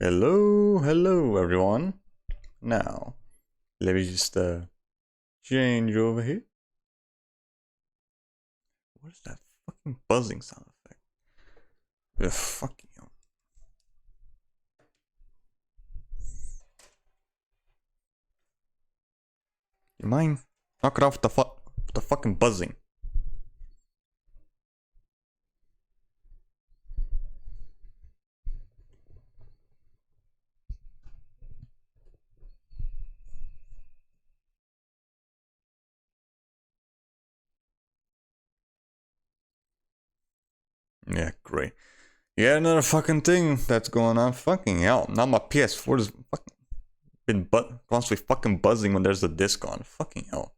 Hello everyone. Now, let me just change over here. What is that fucking buzzing sound effect? Fucking hell. You mind? Knock it off the fucking buzzing. Yeah, great. Yeah, another fucking thing that's going on. Fucking hell. Now my PS4 is fucking been constantly fucking buzzing when there's a disc on. Fucking hell.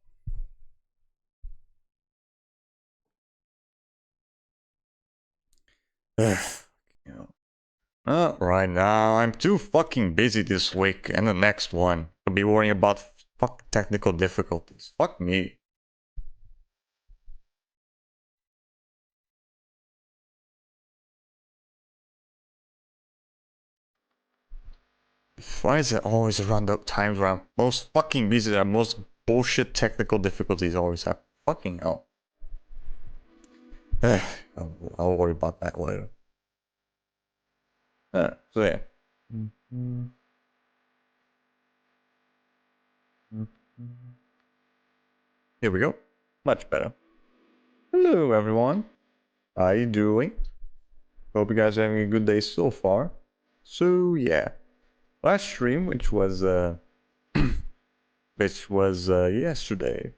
You know. Right now, I'm too fucking busy this week and the next one to be worrying about fuck technical difficulties. Fuck me. Why is it always around the times where I'm most fucking busy that most bullshit technical difficulties always have? Fucking hell. I'll worry about that later. So yeah. Here we go. Much better. Hello everyone. How you doing? Hope you guys are having a good day so far. So yeah. Last stream, which was yesterday,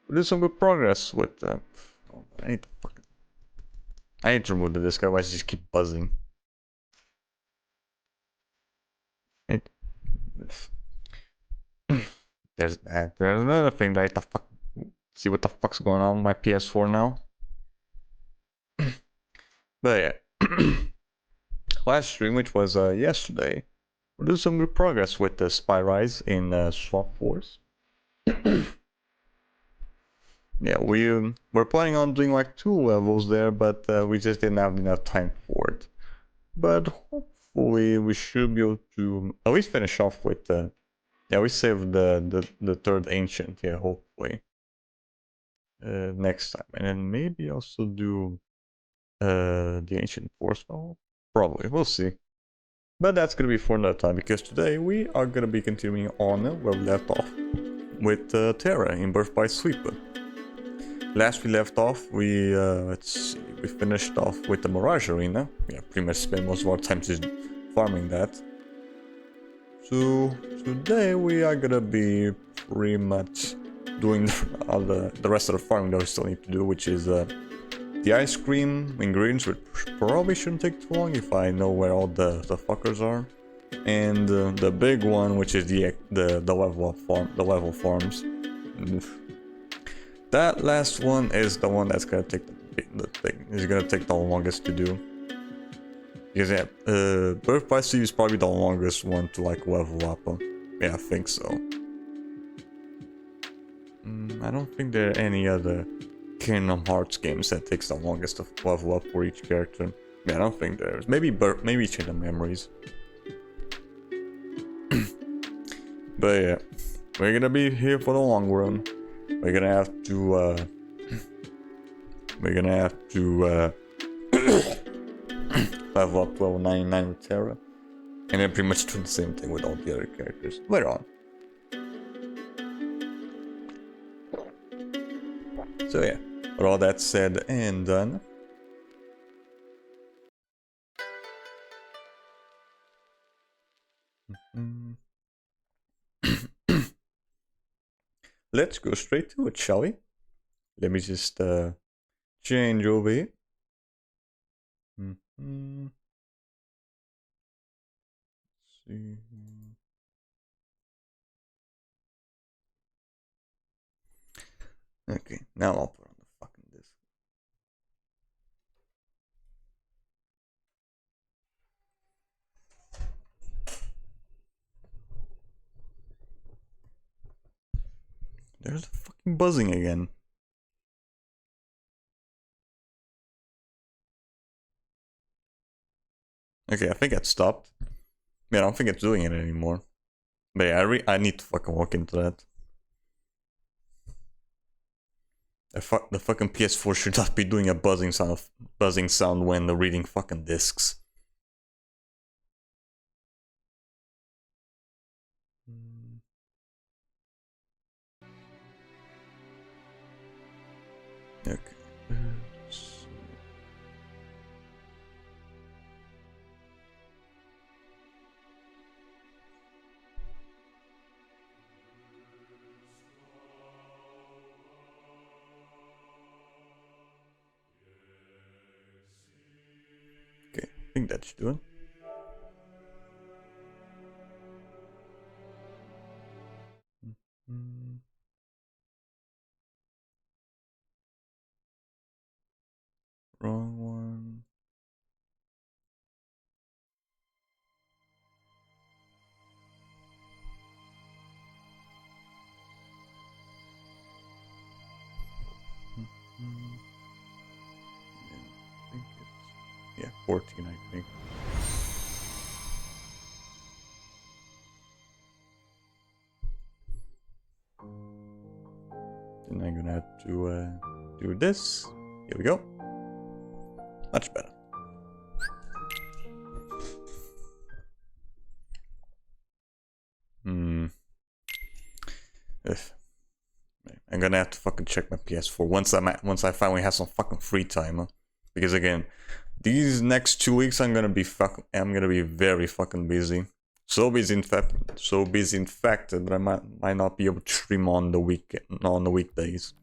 we did some good progress with. Oh, I need to remove the disc, otherwise just keep buzzing. It, there's that. There's another thing that the fuck. See what the fuck's going on with my PS4 now. But yeah, last stream, which was yesterday, we did some good progress with the Spy Rise in Swap Force. Yeah, we're planning on doing like 2 levels there, but we just didn't have enough time for it. But hopefully we should be able to at least finish off with the. Yeah, we saved the third ancient. Yeah, hopefully next time, and then maybe also do the ancient force. Oh, probably we'll see. But that's gonna be for another time because today we are gonna be continuing on where we left off with Terra in Birth by Sleep. Last we left off, let's see, we finished off with the Mirage Arena. Yeah, pretty much spent most of our time just farming that. So today we are gonna be pretty much doing all the rest of the farming that we still need to do, which is the ice cream ingredients, which probably shouldn't take too long if I know where all the fuckers are, and the big one, which is the level farms. That last one is the one that's gonna take the thing. Is gonna take the longest to do. Because yeah, Birth by Sleep is probably the longest one to like level up. Yeah, I think so. I don't think there are any other Kingdom Hearts games that takes the longest to level up for each character. Yeah, I don't think there is. Maybe Chain of Memories. But yeah, we're gonna be here for the long run. We're gonna have to. Level up to level 99 with Terra, and then pretty much do the same thing with all the other characters later on. So yeah, with all that said and done, let's go straight to it, shall we? Let me just change over here. See. Okay, now I'll put on the fucking disc. There's the fucking buzzing again. Okay, I think it stopped. Man, I don't think it's doing it anymore. But yeah, I need to fucking walk into that. The fucking PS4 should not be doing a buzzing sound when reading fucking discs. Okay. Okay, I think that should do it. Wrong one. Yeah, 14, I think. Then I'm gonna have to do this. Here we go. Much better. I'm gonna have to fucking check my PS4 once I finally have some fucking free time, huh? Because again, these next 2 weeks I'm gonna be very fucking busy. So busy in fact that I might not be able to stream on the weekdays.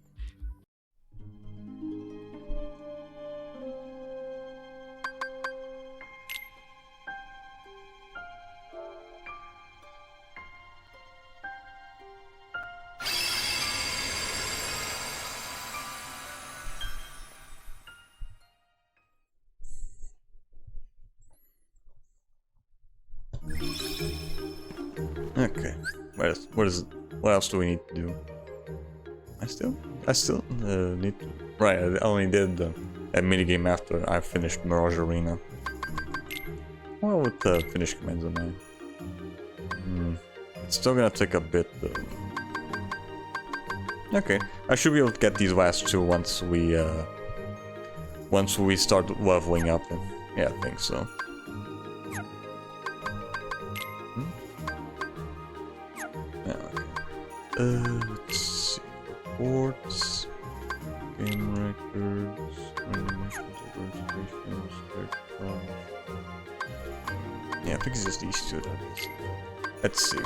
Okay, what else do we need to do? I still need to. Right, I only did a minigame after I finished Mirage Arena. Well, with the finish commands in mind. It's still gonna take a bit though. Okay, I should be able to get these last two once we start leveling up. Yeah, I think so. Let's see. Reports, game records, animations, yeah, I think it's just these two. Let's see.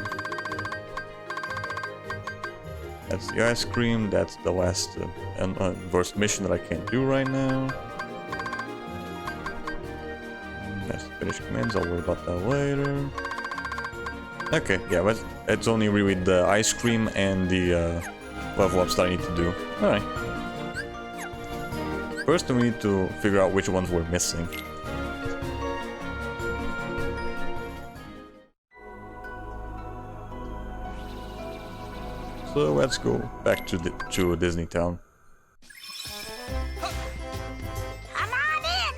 That's the ice cream. That's the last first mission that I can't do right now. That's the finish commands. I'll worry about that later. Okay, yeah, but it's only really the ice cream and the level ups that I need to do. Alright. First, we need to figure out which ones we're missing. So let's go back to Disney Town. Come on in.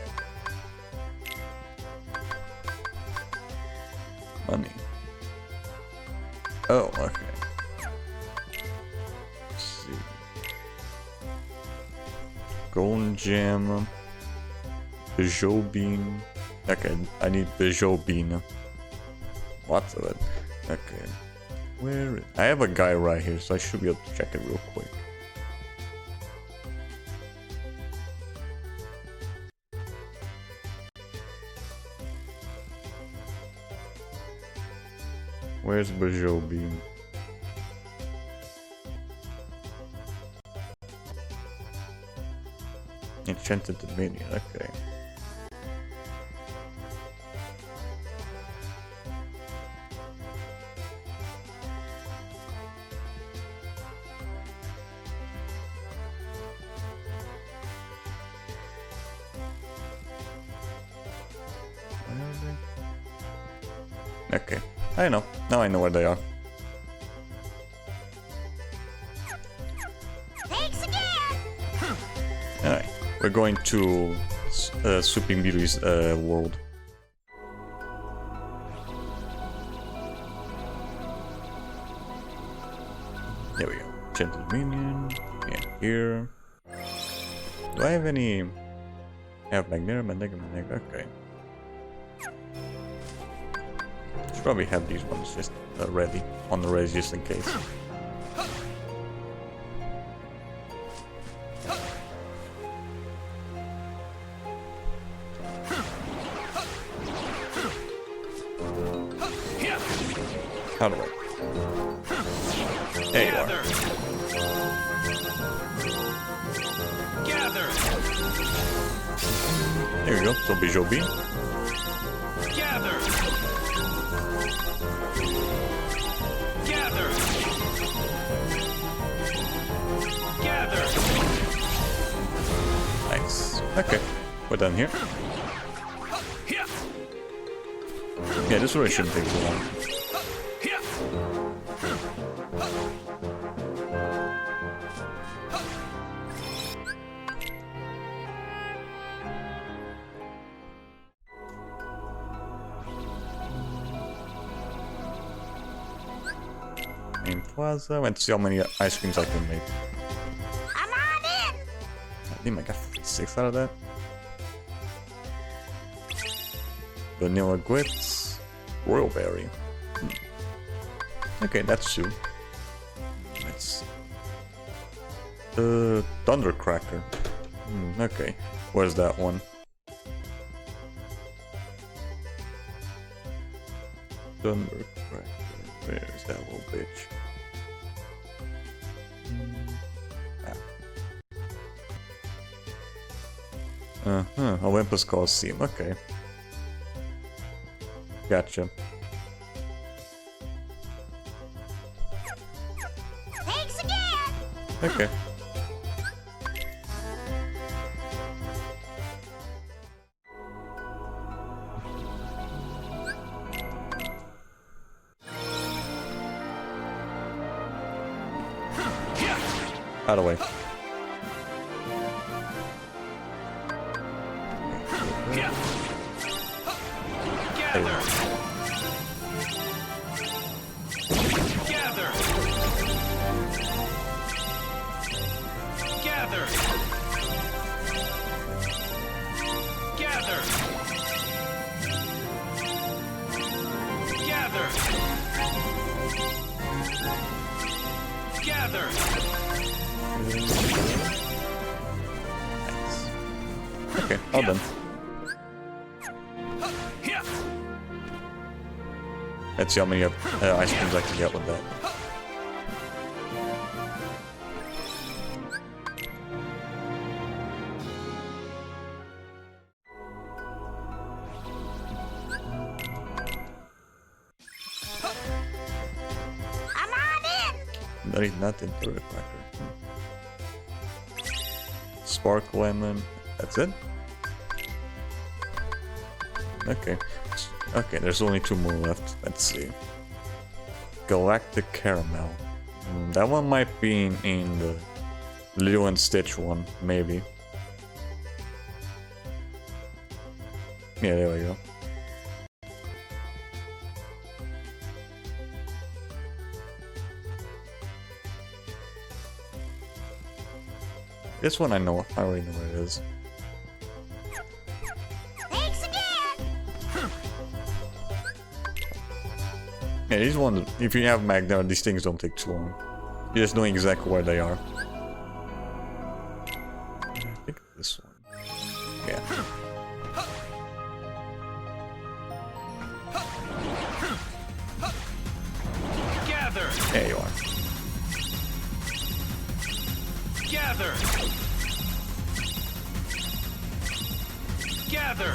Money. Oh, okay. Let's see. Golden Gem. Peugeot Bean. Okay, I need Peugeot Bean. Lots of it. Okay. Where? I have a guy right here, so I should be able to check it real quick. Where's Peugeot Bean? Enchanted Dominion, okay. Okay, I know. Now I know where they are. Thanks again. Alright, we're going to Sleeping Beauty's world. There we go. Gentle minion. Yeah, here. Do I have any? I have Magnetic, okay. Should probably have these ones just ready, on the res just in case. How do I? There you are. There we go. Zombie Joby. Gather. Gather. Gather. Nice. Okay, we're done here. Yeah, this really shouldn't take too long. Main plaza. Let's see how many ice creams I can make. Come on in. I think I got 6 out of that. Vanilla grits, royal berry. Okay, that's 2. Let's see. Thundercracker. Okay, where's that one? Thundercracker. Where's that little bitch? Olympus Coliseum. Okay. Gotcha. Thanks again. Okay. Out of the way. Gather. Gather. Gather. Gather. Gather. Gather. Nice. Okay, all done. Let's see how many ice creams I can get with that. Come on in. Not even nothing for a cracker. Spark lemon. That's it? Okay. Okay, there's only 2 more left. Let's see. Galactic Caramel. That one might be in the Lilo and Stitch one, maybe. Yeah, there we go. This one I know. I already know what it is. Thanks again. Yeah, these ones, if you have Magna, these things don't take too long. You just know exactly where they are. I think this one. Yeah. Gather. There you are. Gather. Gather.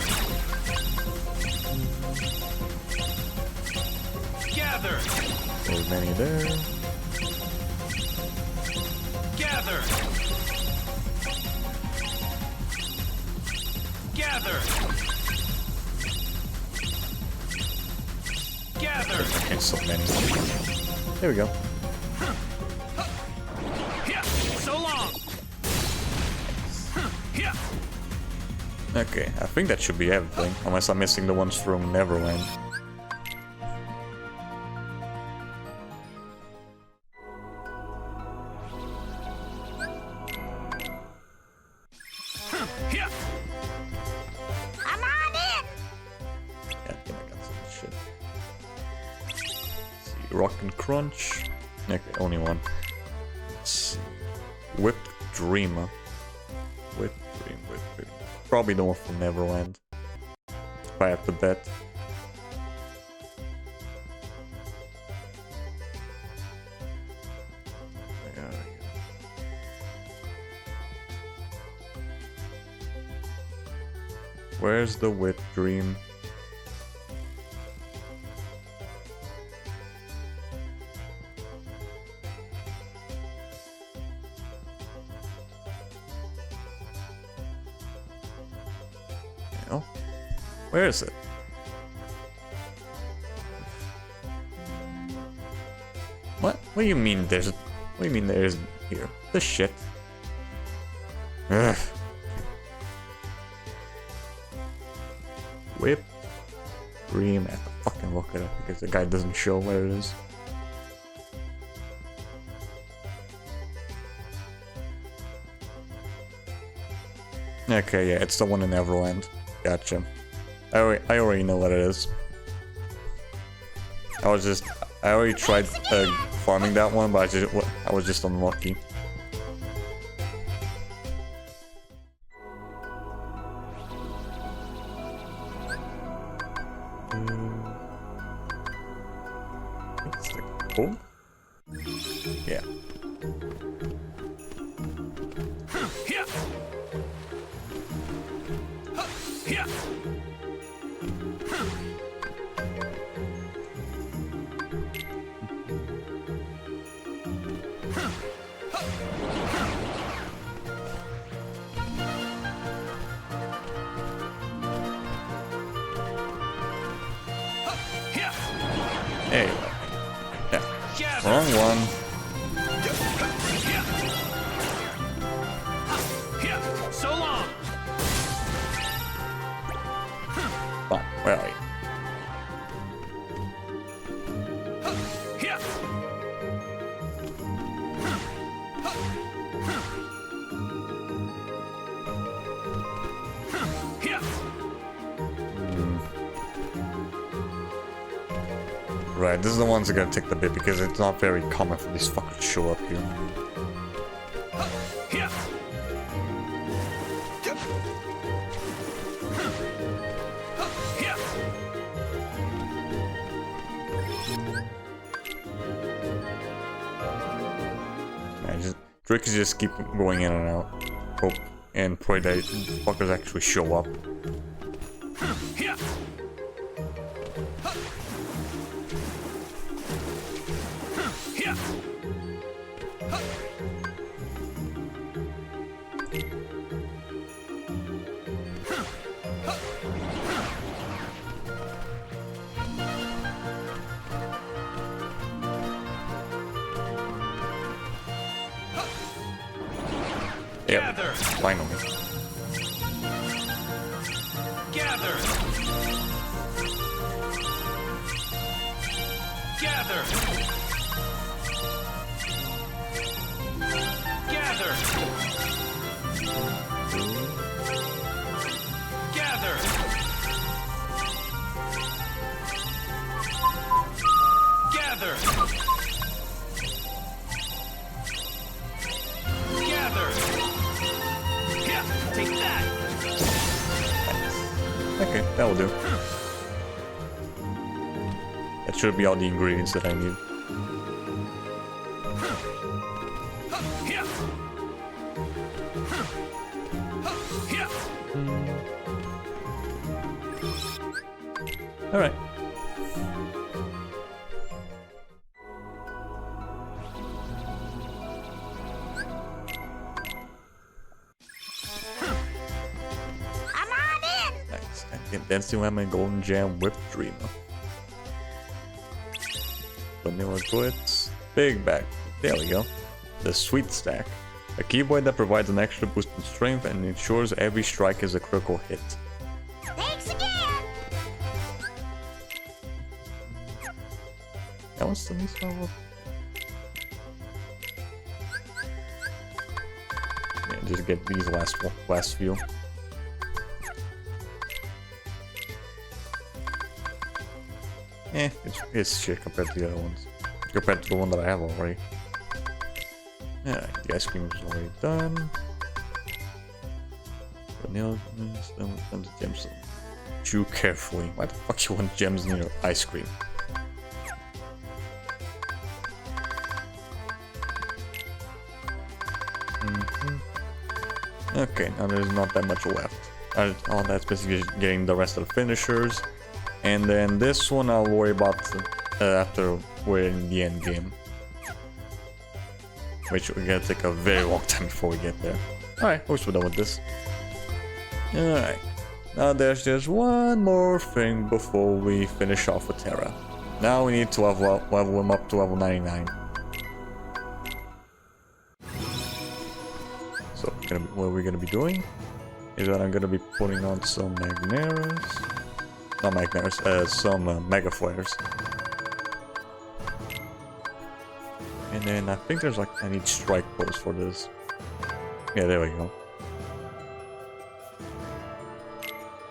Gather. There's many there. Gather. Gather. Gather. Okay, so many. There we go. So long. Okay, I think that should be everything, unless I'm missing the ones from Neverland. Rock and Crunch. Okay, only one. Let's see. Whipped Dreamer. Whipped Dream. Probably the one from Neverland. If I have to bet. Where's the Whipped Dream? No? Where is it? What? What do you mean there's... What do you mean there isn't here? This shit. Ugh. Whip Dream. I have to fucking look it up because the guy doesn't show where it is. Okay, yeah, it's the one in Neverland. Gotcha. I already know what it is. I already tried farming that one, but I was just unlucky. Oh? Yeah. Hey. Yeah. Wrong one. So long. Oh, where are you? Right, this is the ones that gotta take the bit because it's not very common for these fuckers to show up here. Tricks just keep going in and out. Hope and pray that fuckers actually show up. Yep, finally. Gather. Gather. Gather. Gather. Gather. Gather. Yeah, take that. Okay, that'll do. That should be all the ingredients that I need. Alright. I'm on in. Nice. And get Dancing Lemon Golden Jam Whipped Dreamer. Vanilla Glitz. Big bag. There we go. The Sweet Stack. A keyboard that provides an extra boost in strength and ensures every strike is a critical hit. Thanks again. That one's the least level. Yeah, just get these last few. It's shit compared to the other ones. compared to the one that I have already. Yeah, the ice cream is already done. Vanilla and the gems. Chew carefully. Why the fuck you want gems in your ice cream? Okay, now there's not that much left. All that's basically getting the rest of the finishers. And then this one I'll worry about after we're in the end game. Which we're gonna take a very long time before we get there. Alright, we're done with this. Alright. Now there's just one more thing before we finish off with Terra. Now we need to level him up to level 99. So what we're gonna be doing is that I'm gonna be putting on some Magneras. Not Magneras, some Mega Flares. And then I think there's like, I need strike pose for this. Yeah, there we go.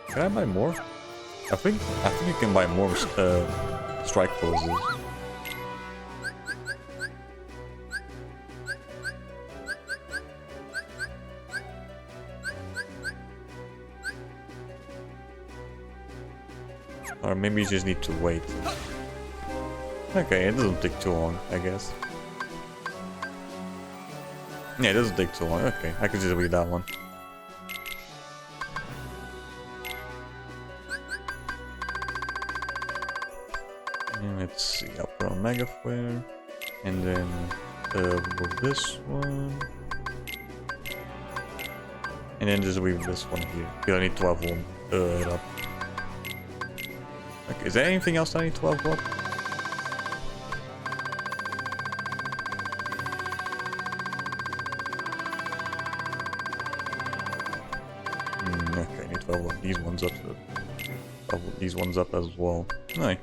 Can I buy more? I think you can buy more strike poses. Or maybe you just need to wait. Okay, it doesn't take too long, I guess. Yeah, it doesn't take too long. Okay, I can just read that one. And let's see, I'll put on Mega Flare. And then with this one. And then just leave this one here. You don't need to level it up. Okay, is there anything else I need to level up? Okay, I need to level up these ones up. Level these ones up as well. Alright.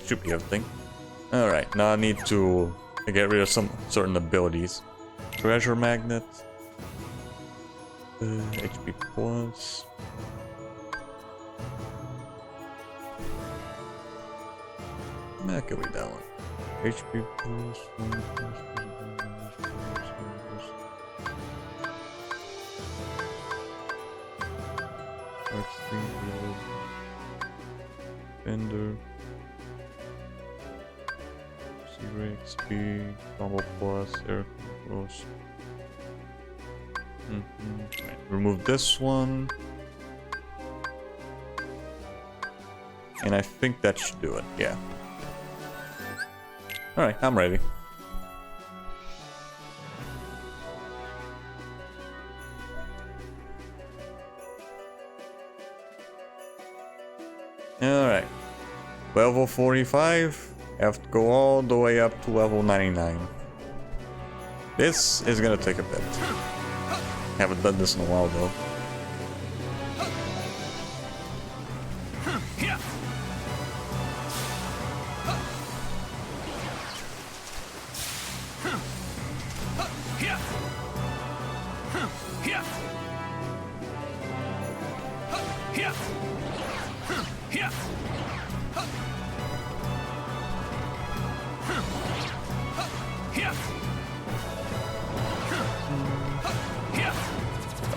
Should be everything. Alright, now I need to get rid of some certain abilities. Treasure Magnet. HP plus. I can read that one. HP plus. Fender. Zero XP. Combo plus. Air plus. Right, remove this one. And I think that should do it, yeah. Alright, I'm ready. Alright. Level 45. I have to go all the way up to level 99. This is gonna take a bit. Haven't done this in a while though.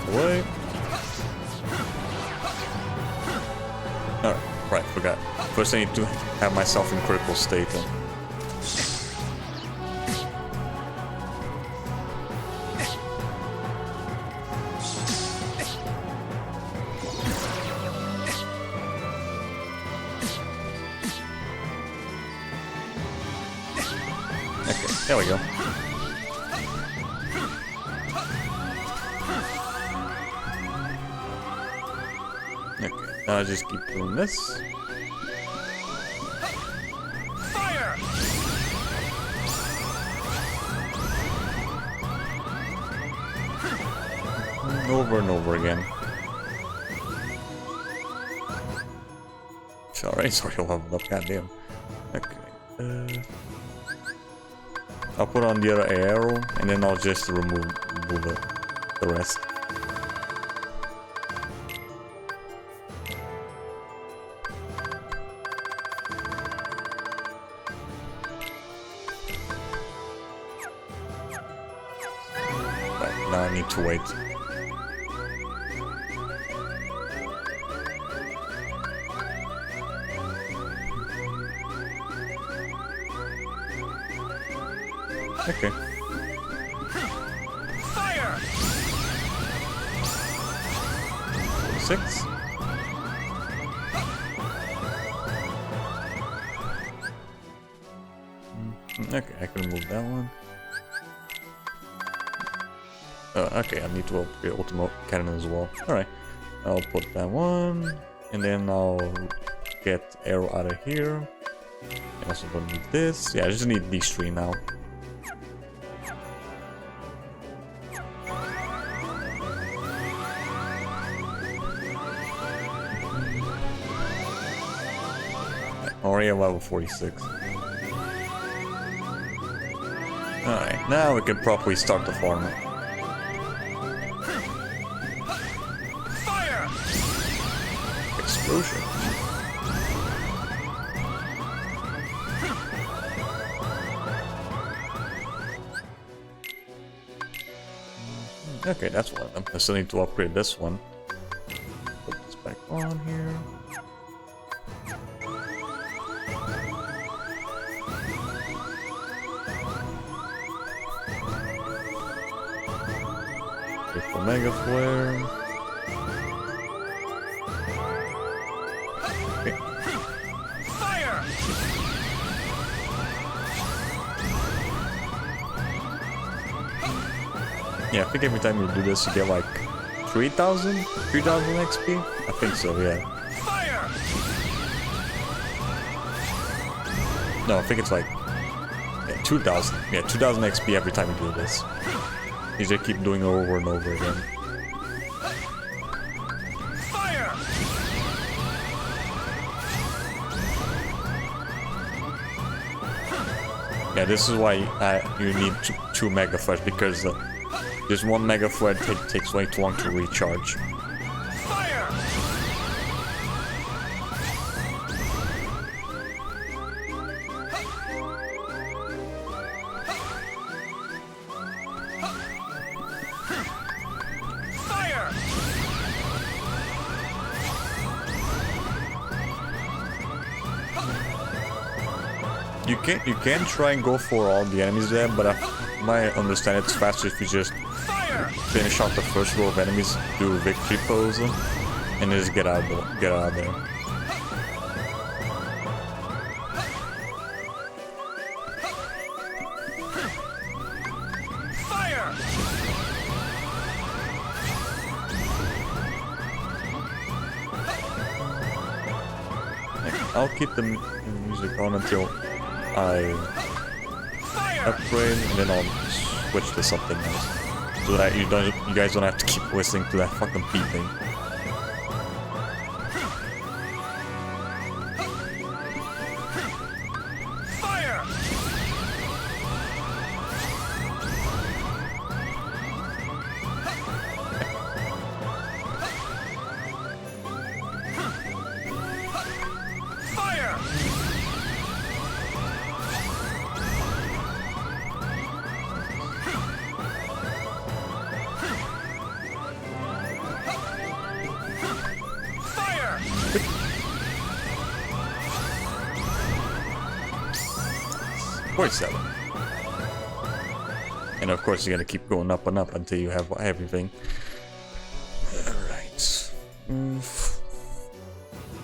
Away. Alright, right, forgot. First I need to have myself in critical state then. Okay, there we go. I'll just keep doing this. Fire! Over and over again. Alright, sorry, I'll level up, goddamn. Okay. I'll put on the other arrow and then I'll just remove the rest. need to wait. Okay. Fire! 6. Okay, I can move that one. Okay, I need to upgrade ultimate cannon as well. Alright, I'll put that one, and then I'll get arrow out of here. I also don't need this. Yeah, I just need these 3 now. Already at level 46. Alright, now we can properly start the farm. Fire! Explosion. Okay, that's one of them. I still need to upgrade this one. Put this back on here. Triple Mega Flare. Okay. Fire! Yeah, I think every time you do this you get like 3,000 XP? I think so, yeah. Fire! No, I think it's like 2,000. Yeah, 2,000 XP every time you do this. You just keep doing it over and over again. Fire! Yeah, this is why you need two Mega Flares, because this one Mega Flare takes way too long to recharge. Fire! Fire! You can try and go for all the enemies there, but my understanding it's faster if you just Fire! finish out the first row of enemies, do a victory pose, and then just get out of there. Fire! I'll keep the music on until I Fire! upgrade, and then I'll switch to something else, so that you guys don't have to keep listening to that fucking beat thing. Fire! Fire! 47. And of course you're gonna keep going up and up until you have everything. Alright.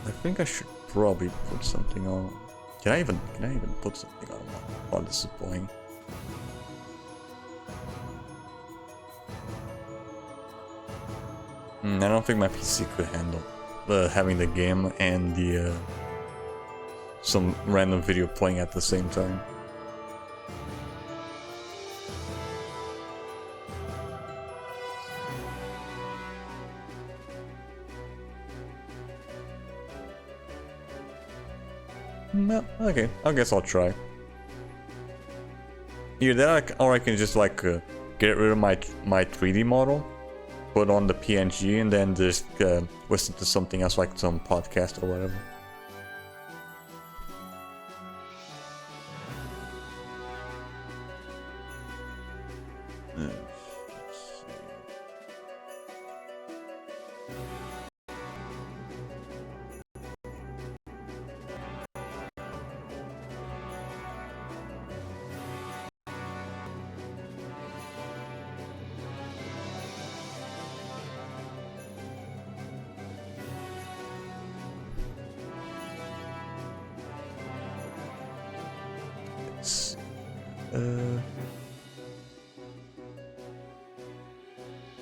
I think I should probably put something on. Can I even put something on? Oh, this is boring. I don't think my PC could handle having the game and the some random video playing at the same time. No, okay, I guess I'll try. Either that, or I can just like get rid of my 3D model, put on the PNG, and then just listen to something else, like some podcast or whatever.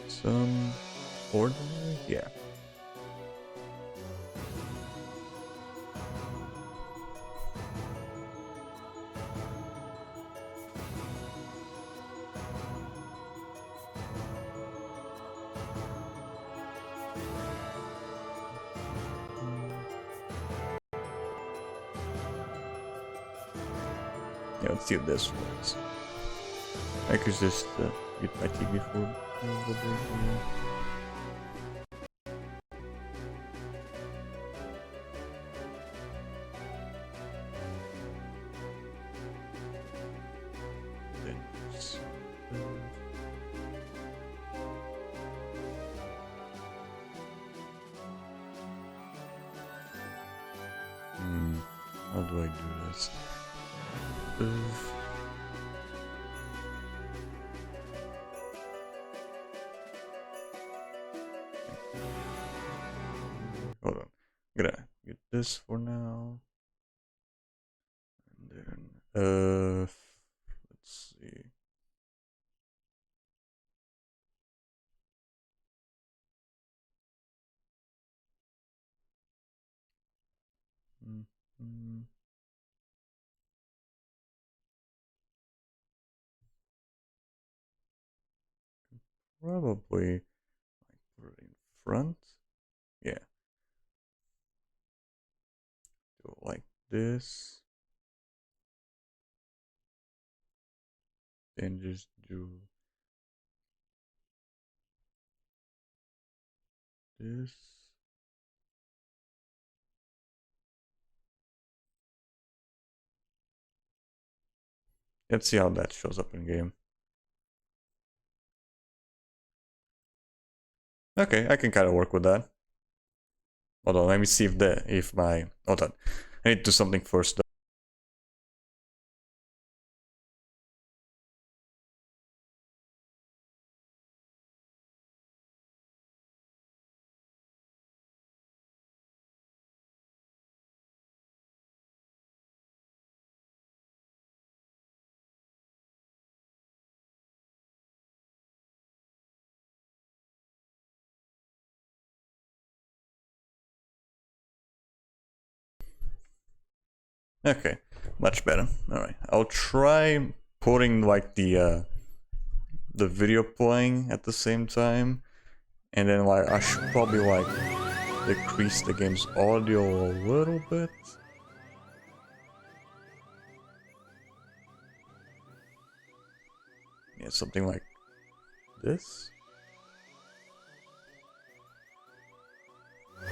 Some ordinary? Yeah. Yeah, let's see if this works. I could just get my TV for a little bit here. Then just, how do I do this? Hold on. I'm gonna get this for now. And then let's see. Mm-hmm. Probably put it in front. Yeah. Do it like this. Then just do this. Let's see how that shows up in game. Okay, I can kind of work with that. Hold on, let me see if my hold on. I need to do something first though. Okay, much better. All right, I'll try putting like the video playing at the same time, and then like I should probably like decrease the game's audio a little bit. Yeah, something like this.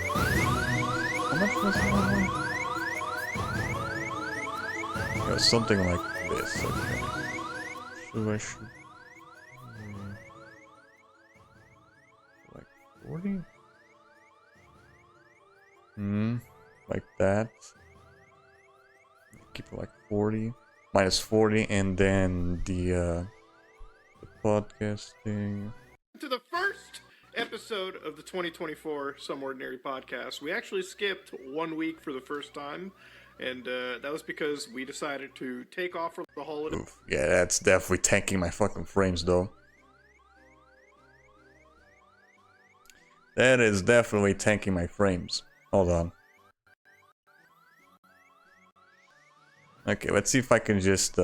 How much was that? Yeah, something like this. Okay. So I should like 40. Like that. Keep it like 40. Minus 40, and then the podcasting. To the first episode of the 2024 Some Ordinary Podcast. We actually skipped 1 week for the first time, and that was because we decided to take off for the holiday. Oof. Yeah, that's definitely tanking my fucking frames, though. That is definitely tanking my frames. Hold on. Okay, let's see if I can just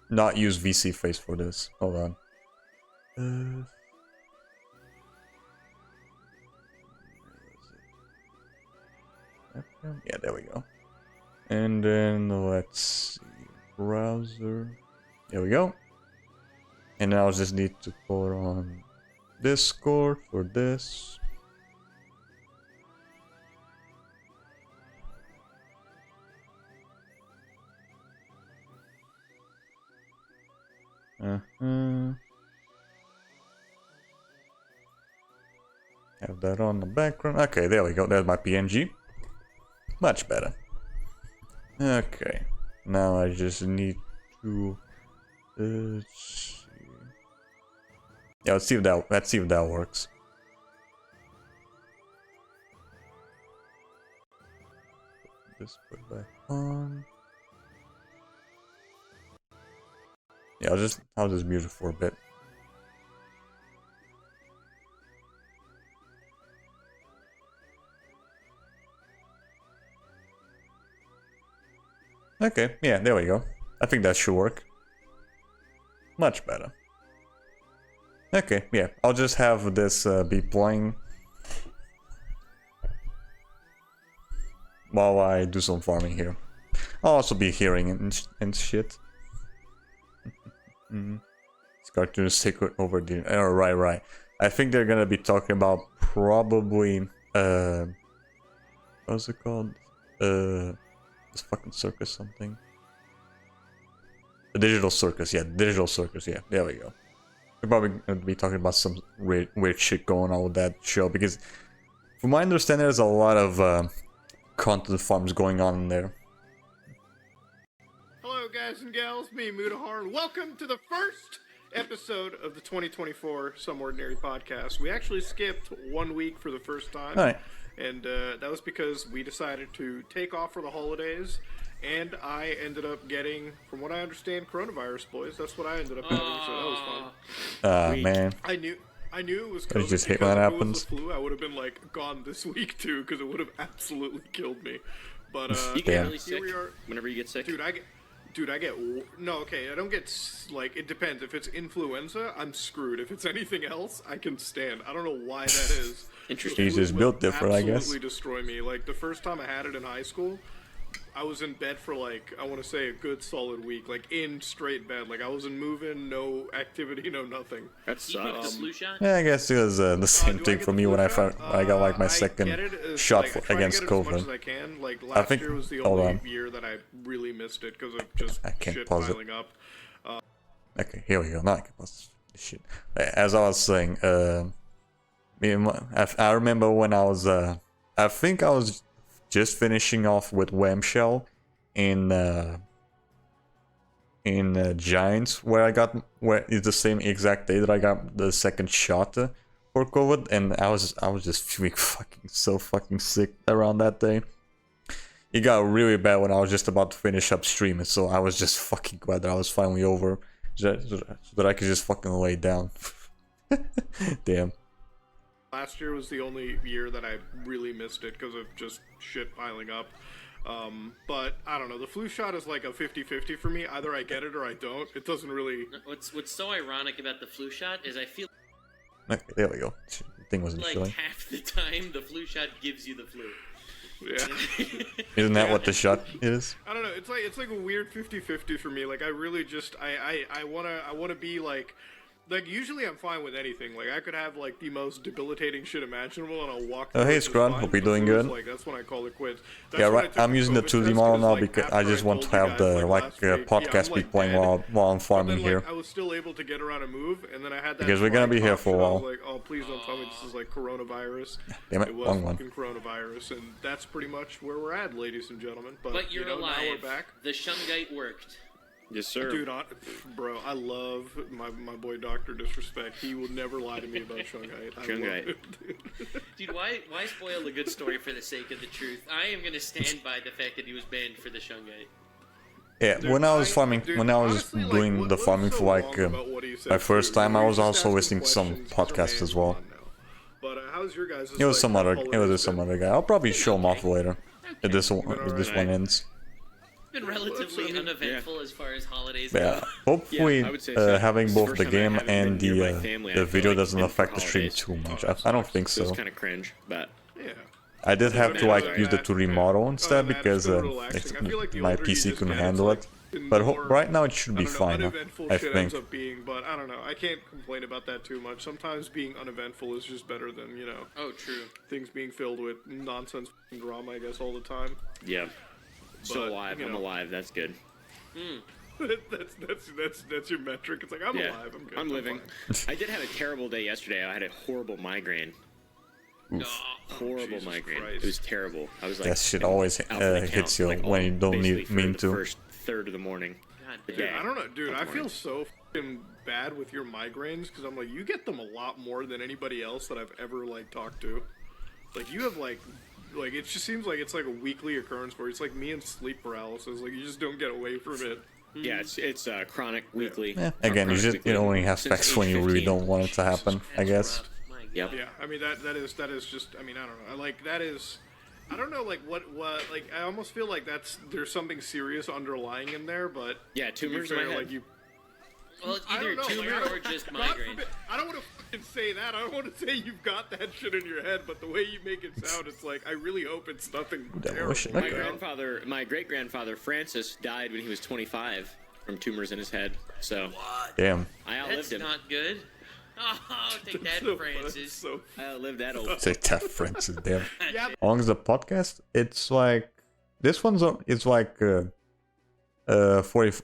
not use VC face for this. Hold on. Yeah, there we go. And then let's see, browser. There we go. And now I just need to put on Discord for this. Have that on the background. Okay, there we go. There's my PNG. Much better. Okay. Now I just need to let's see. Yeah, let's see if that works. This put back on. Yeah, I'll just mute it for a bit. Okay, yeah, there we go. I think that should work. Much better. Okay, yeah, I'll just have this be playing while I do some farming here. I'll also be hearing and shit. This cartoon is secret over the... Oh, right. I think they're gonna be talking about probably... What's it called? This fucking circus something. The digital circus, yeah, there we go. We're probably going to be talking about some weird shit going on with that show, because from my understanding there's a lot of content farms going on in there. Hello, guys and gals, me, Mudahar, and welcome to the first episode of the 2024 Some Ordinary Podcast. We actually skipped 1 week for the first time. Alright. And that was because we decided to take off for the holidays, and I ended up getting, from what I understand, coronavirus, boys. That's what I ended up having, so that was fun. Man. I knew it was I COVID. just hate when that If it was happens. the flu, I would have been like gone this week too, because it would have absolutely killed me. But You get Damn. really sick here we are. whenever you get sick. Dude, I get no. Okay, I don't get like. It depends. If it's influenza, I'm screwed. If it's anything else, I can stand. I don't know why that is. Interesting. He's just It built will different, I guess. Absolutely destroy me. Like the first time I had it in high school, I was in bed for like, I want to say a good solid week, like in straight bed. Like I wasn't moving, no activity, no nothing. That You took the sucks. flu shot? Yeah, I guess it was the same Do I thing get for the me flu when I shot? got like my I second get it as, shot like, I for, try to against get it as much as COVID. I can. Like I last think- year was the hold only on. year that I really missed it because of just I can't shit pause it. piling up. Okay, here we go. Now I can pause this shit. As I was saying, I remember when I was, I think I was just finishing off with Whamshell in Giants, where it's the same exact day that I got the second shot for COVID, and I was just feeling so fucking sick around that day. It got really bad when I was just about to finish up streaming, so I was just fucking glad that I was finally over, so that I could just fucking lay down. Damn. Last year was the only year that I really missed it because of just shit piling up. But I don't know, the flu shot is like a 50-50 for me. Either I get it or I don't. It doesn't really... What's so ironic about the flu shot is I feel Okay, there we go. The thing wasn't like showing. half the time the flu shot gives you the flu. Yeah. Isn't that what the shot is? I don't know. It's like a weird 50-50 for me. Like I really just I wanna be like usually I'm fine with anything. Like I could have like the most debilitating shit imaginable and I'll walk. Oh, through hey, it just Scrod. fine. Hope you're The doing flu is, good. Like that's when I call it quits. That's Yeah, when I right. took I'm using the COVID 2D test, model 'cause, now like, because I after just want to told you have guys, the last week, I'm, podcast be like, playing dead. while I'm But farming then, here. like, I was still able to get around and move, and then I had that. Because we're gonna be dry here cough for a shit. I was while. like, oh, please don't tell me this is like coronavirus. Damn it, It was wrong one. fucking coronavirus, and that's pretty much where we're at, ladies and gentlemen. But you're you know, alive. Now we're back. The shungite worked. Yes, sir. Dude, bro, I love my boy Dr. Disrespect. He will never lie to me about Shungite. I love Shungite. it, dude. Dude, why spoil a good story for the sake of the truth? I am gonna stand by the fact that he was banned for the shungite. Yeah, Dude, when I was farming, dude, when I was honestly, like, doing what- the what's farming so for like wrong about what he said, my first too? time, I You're was just also asking listening to some questions. He's a podcasts man, as well. come on now. But how's your guys'? It was some other, holidays some been? other guy. I'll probably show him off later. If this one alright. ends. It's been relatively Well, uneventful as far as holidays Yeah, go. hopefully Yeah, I would say so. having It's the both first the time I game haven't and been near my family, I the feel video like, doesn't in affect for the stream holidays. too much. I don't think So it's so. kind of cringe, but Yeah. I did have to like use the 2D model instead Other than that, because it's been relaxing. I feel like the my older you PC just couldn't get, handle it's it. like But more- right now it should I be don't know, fine. uneventful I shit think. ends up being, but I don't know. I can't complain about that too much. Sometimes being uneventful is just better than, you know, Oh, true. things being filled with nonsense and drama, I guess, all the time. yeah. Still But, alive. you I'm know. alive. That's good. that's your metric. It's like I'm Yeah. alive. I'm good. I'm living. fine. I did have a terrible day yesterday. I had a horrible migraine. Horrible Jesus migraine. Christ. It was terrible. I was like, That shit always out for the hits count, you like, when you don't basically for mean the to. First third of the morning. God The damn. day. I don't know, dude. I Good feel morning. so fucking bad with your migraines because I'm like, you get them a lot more than anybody else that I've ever like talked to. Like you have like it just seems like it's like a weekly occurrence for you. It's like me and sleep paralysis. Like you just don't get away from it. Yeah, it's chronic weekly. Yeah. Again, you only have Since sex age when you really 15. don't want it to happen, I guess. Rough. My God. Yep. Yeah, I mean that is just. I mean, I don't know. Like that is. I don't know. Like what like I almost feel like there's something serious underlying in there, but Yeah, to be tumors in my fair, head. like you. Well, it's I either don't know, tumor like, or just God migraine. forbid- I don't want to fucking say that. I don't want to say you've got that shit in your head, but the way you make it sound, it's like I really hope it's nothing terrible. shit. My Okay. grandfather, my great grandfather Francis, died when he was 25 from tumors in his head. So Damn. I outlived That's him. not good. Oh, take that, So- Francis. that's so I outlived that old. Say tough, Francis. Damn. yeah, How long is the podcast? It's like this one's it's like 40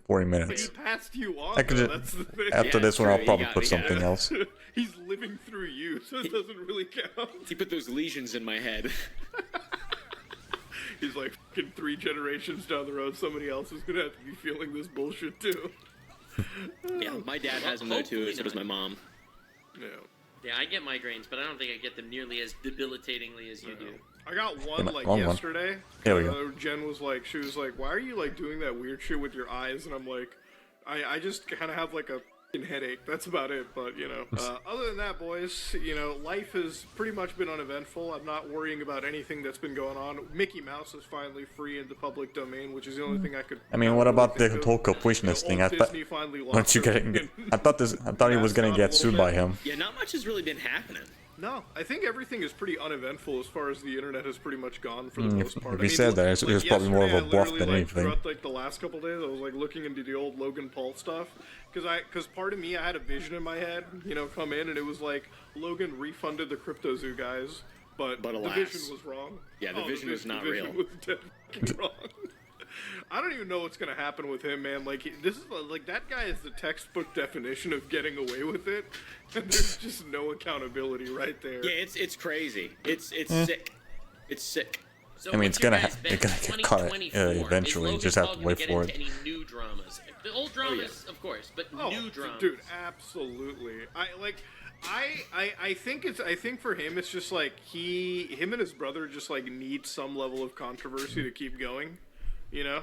but minutes. he passed you on. I could though, just- that's the thing. After Yeah, this one, true. I'll You probably got put me, something yeah. else. He's living through you, so it doesn't really count. He put those lesions in my head. He's like fucking 3 generations down the road. Somebody else is gonna have to be feeling this bullshit too. Yeah, my dad has them though too. So does my mom. Yeah. Yeah, I get migraines, but I don't think I get them nearly as debilitatingly as you do. I got one Yeah, like wrong one. yesterday. There we go. Jen was like, she was like, "Why are you like doing that weird shit with your eyes?" And I'm like, I just kind of have like a fucking headache. That's about it. But you know, other than that, boys, you know, life has pretty much been uneventful. I'm not worrying about anything that's been going on. Mickey Mouse is finally free in the public domain, which is the only thing I could. I mean, what really about the think of. whole completionist You thing? know, I old thought, Disney finally weren't lost you their getting? fucking I thought he was gonna mascot a get little sued bit. by him. Yeah, not much has really been happening. No, I think everything is pretty uneventful as far as the internet has pretty much gone for the most part. if he said that, it was probably more of a bluff than anything. Throughout like the last couple days, I was like looking into the old Logan Paul stuff because part of me, I had a vision in my head, you know, come in and it was like Logan refunded the Crypto Zoo guys, but the alas. vision was wrong. Yeah, the vision was not the vision real. was definitely wrong. I don't even know what's gonna happen with him, man. Like this is like that guy is the textbook definition of getting away with it, and there's just no accountability right there. Yeah, it's crazy. It's sick. It's sick. So I mean, what's it's your gonna guys' ha- bet it's gonna for get caught, 2024? eventually, Is you just Logan have to Paul wait gonna for get it. into Any new dramas? The old dramas, of course, but new dramas. Dude, absolutely. I think for him it's just like him and his brother just like need some level of controversy to keep going, you know?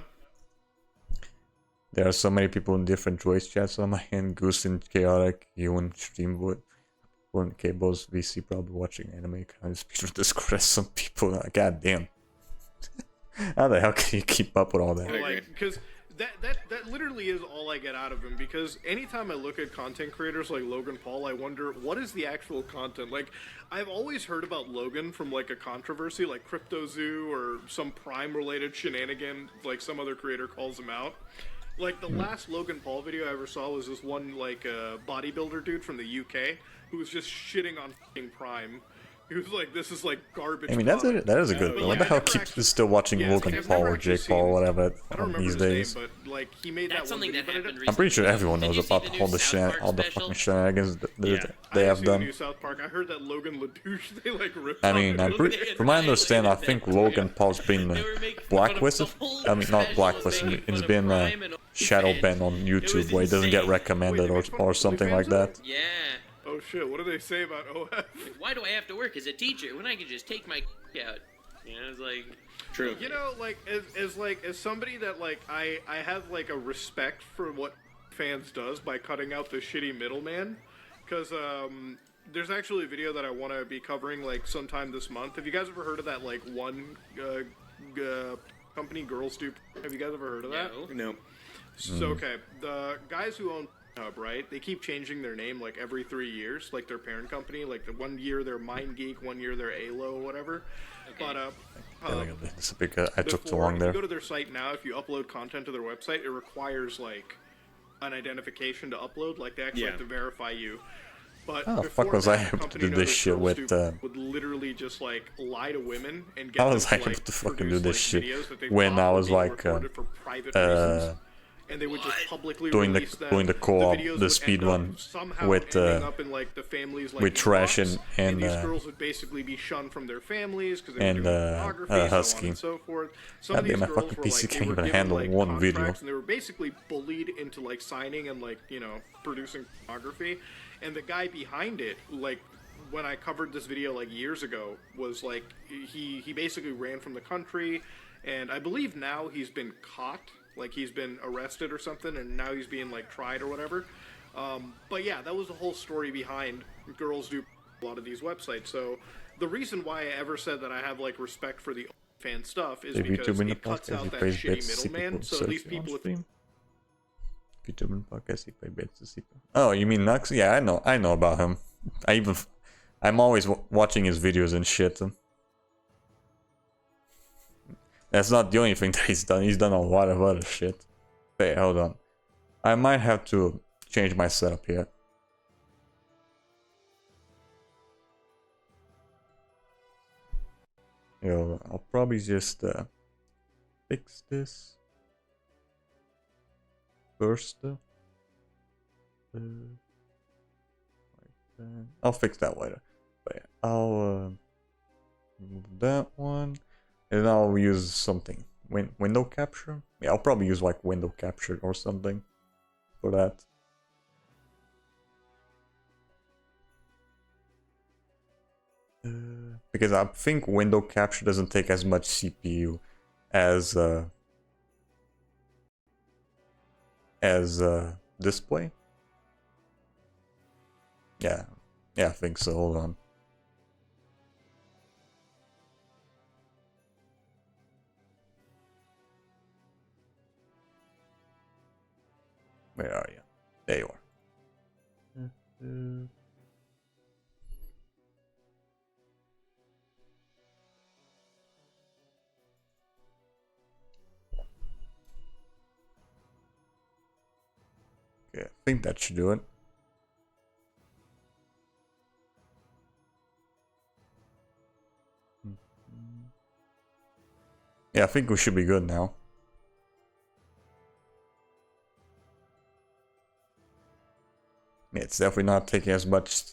There are so many people in different voice chats on my end. Goose and Chaotic, you and Streamwood, one Cables, VC probably watching anime. Kind of speak with Discord as some people. God damn. How the hell can you keep up with all that? agree. Like, because that literally is all I get out of him. Because anytime I look at content creators like Logan Paul, I wonder what is the actual content. Like, I've always heard about Logan from like a controversy, like Crypto Zoo or some Prime related shenanigan, like some other creator calls him out. Like the last Logan Paul video I ever saw was this one like bodybuilder dude from the UK who was just shitting on f***ing Prime. He was like, "This is like garbage." I mean, that is a good But one. What yeah, the hell I never keeps actually- still watching Yeah, Logan I've Paul never or actually Jake Paul or seen- whatever I don't on remember these his days? name, but like he made That's that something one that video, but happened I'm pretty sure recently. everyone Did knows you see about the all new the South Park fucking special? shenanigans that Yeah. they I have seen the done. new South Park. I heard that Logan LaDouche they like ripped. I on mean, him. from my understanding, I think Logan Paul's been They were making fun of blacklisted. the whole I mean, not special, blacklisted. making It's fun been of Prime and shadow OnlyFans. banned on It YouTube was where it doesn't get insane. recommended Wait, they made fun or of something OnlyFans like of that. it? Yeah. Oh shit! What do they say about OF? Why do I have to work as a teacher when I can just take my out? You know, it's like True. You know, like as somebody that like I have like a respect for what fans does by cutting out the shitty middleman, because there's actually a video that I want to be covering like sometime this month. Have you guys ever heard of that like one company, Girls Do? Have you guys ever heard of that? no. No. So okay, the guys who own Hub, right? They keep changing their name like every 3 years, like their parent company. Like the 1 year they're Mind Geek, 1 year they're ALO, whatever. Okay. But It's a big. I took too before, long if there. you go to their site now, if you upload content to their website, it requires like an identification to upload. Like they actually Yeah. have to verify you. But How the before fuck was I that, a able to company do known this as shit Girls with, Do would literally just like lie to women and get How them was to, I able like, to fucking produce, do this like, shit videos that they when thought I were was being like, recorded for private reasons. And they would just publicly doing the- release them. doing the co-op, videos the would speed end up run somehow with, ending up in like the families like with Trash inbox, and, these uh, girls would basically be shunned from their families because they and, were doing pornography, so on Husky. and so forth. Some God of these damn, my girls fucking were PC like, can't they were even given, handle like, one video. contracts, and they were basically bullied into like signing and like producing pornography. And the guy behind it, like when I covered this video like years ago, was like he basically ran from the country, and I believe now he's been caught like he's been arrested or something, and now he's being like tried or whatever. But yeah, that was the whole story behind girls do a lot of these websites. So the reason why I ever said that I have like respect for the fan stuff is because it cuts out that shitty middleman. So at least people with VTuber podcast, he played bets to see. Oh, you mean Nux? Yeah, I know about him. I'm always watching his videos and shit. That's not the only thing that he's done. He's done a lot of other shit. Wait, hold on. I might have to change my setup here. Yo, I'll probably just fix this first. I'll fix that later. But yeah, I'll remove that one, and I'll use something. Window capture? Yeah, I'll probably use like window capture or something for that. Because I think window capture doesn't take as much CPU as display. Yeah, I think so. Hold on. Where are you? There you are. Okay, I think that should do it. Yeah, I think we should be good now. Yeah, it's definitely not taking as much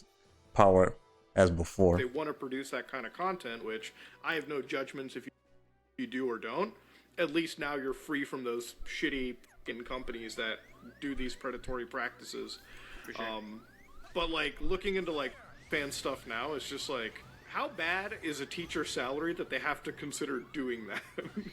power as before. they want to produce that kind of content, which I have no judgments if you do or don't. At least now you're free from those shitty fucking companies that do these predatory practices. For sure. But like looking into like fan stuff now, it's just like, how bad is a teacher's salary that they have to consider doing that?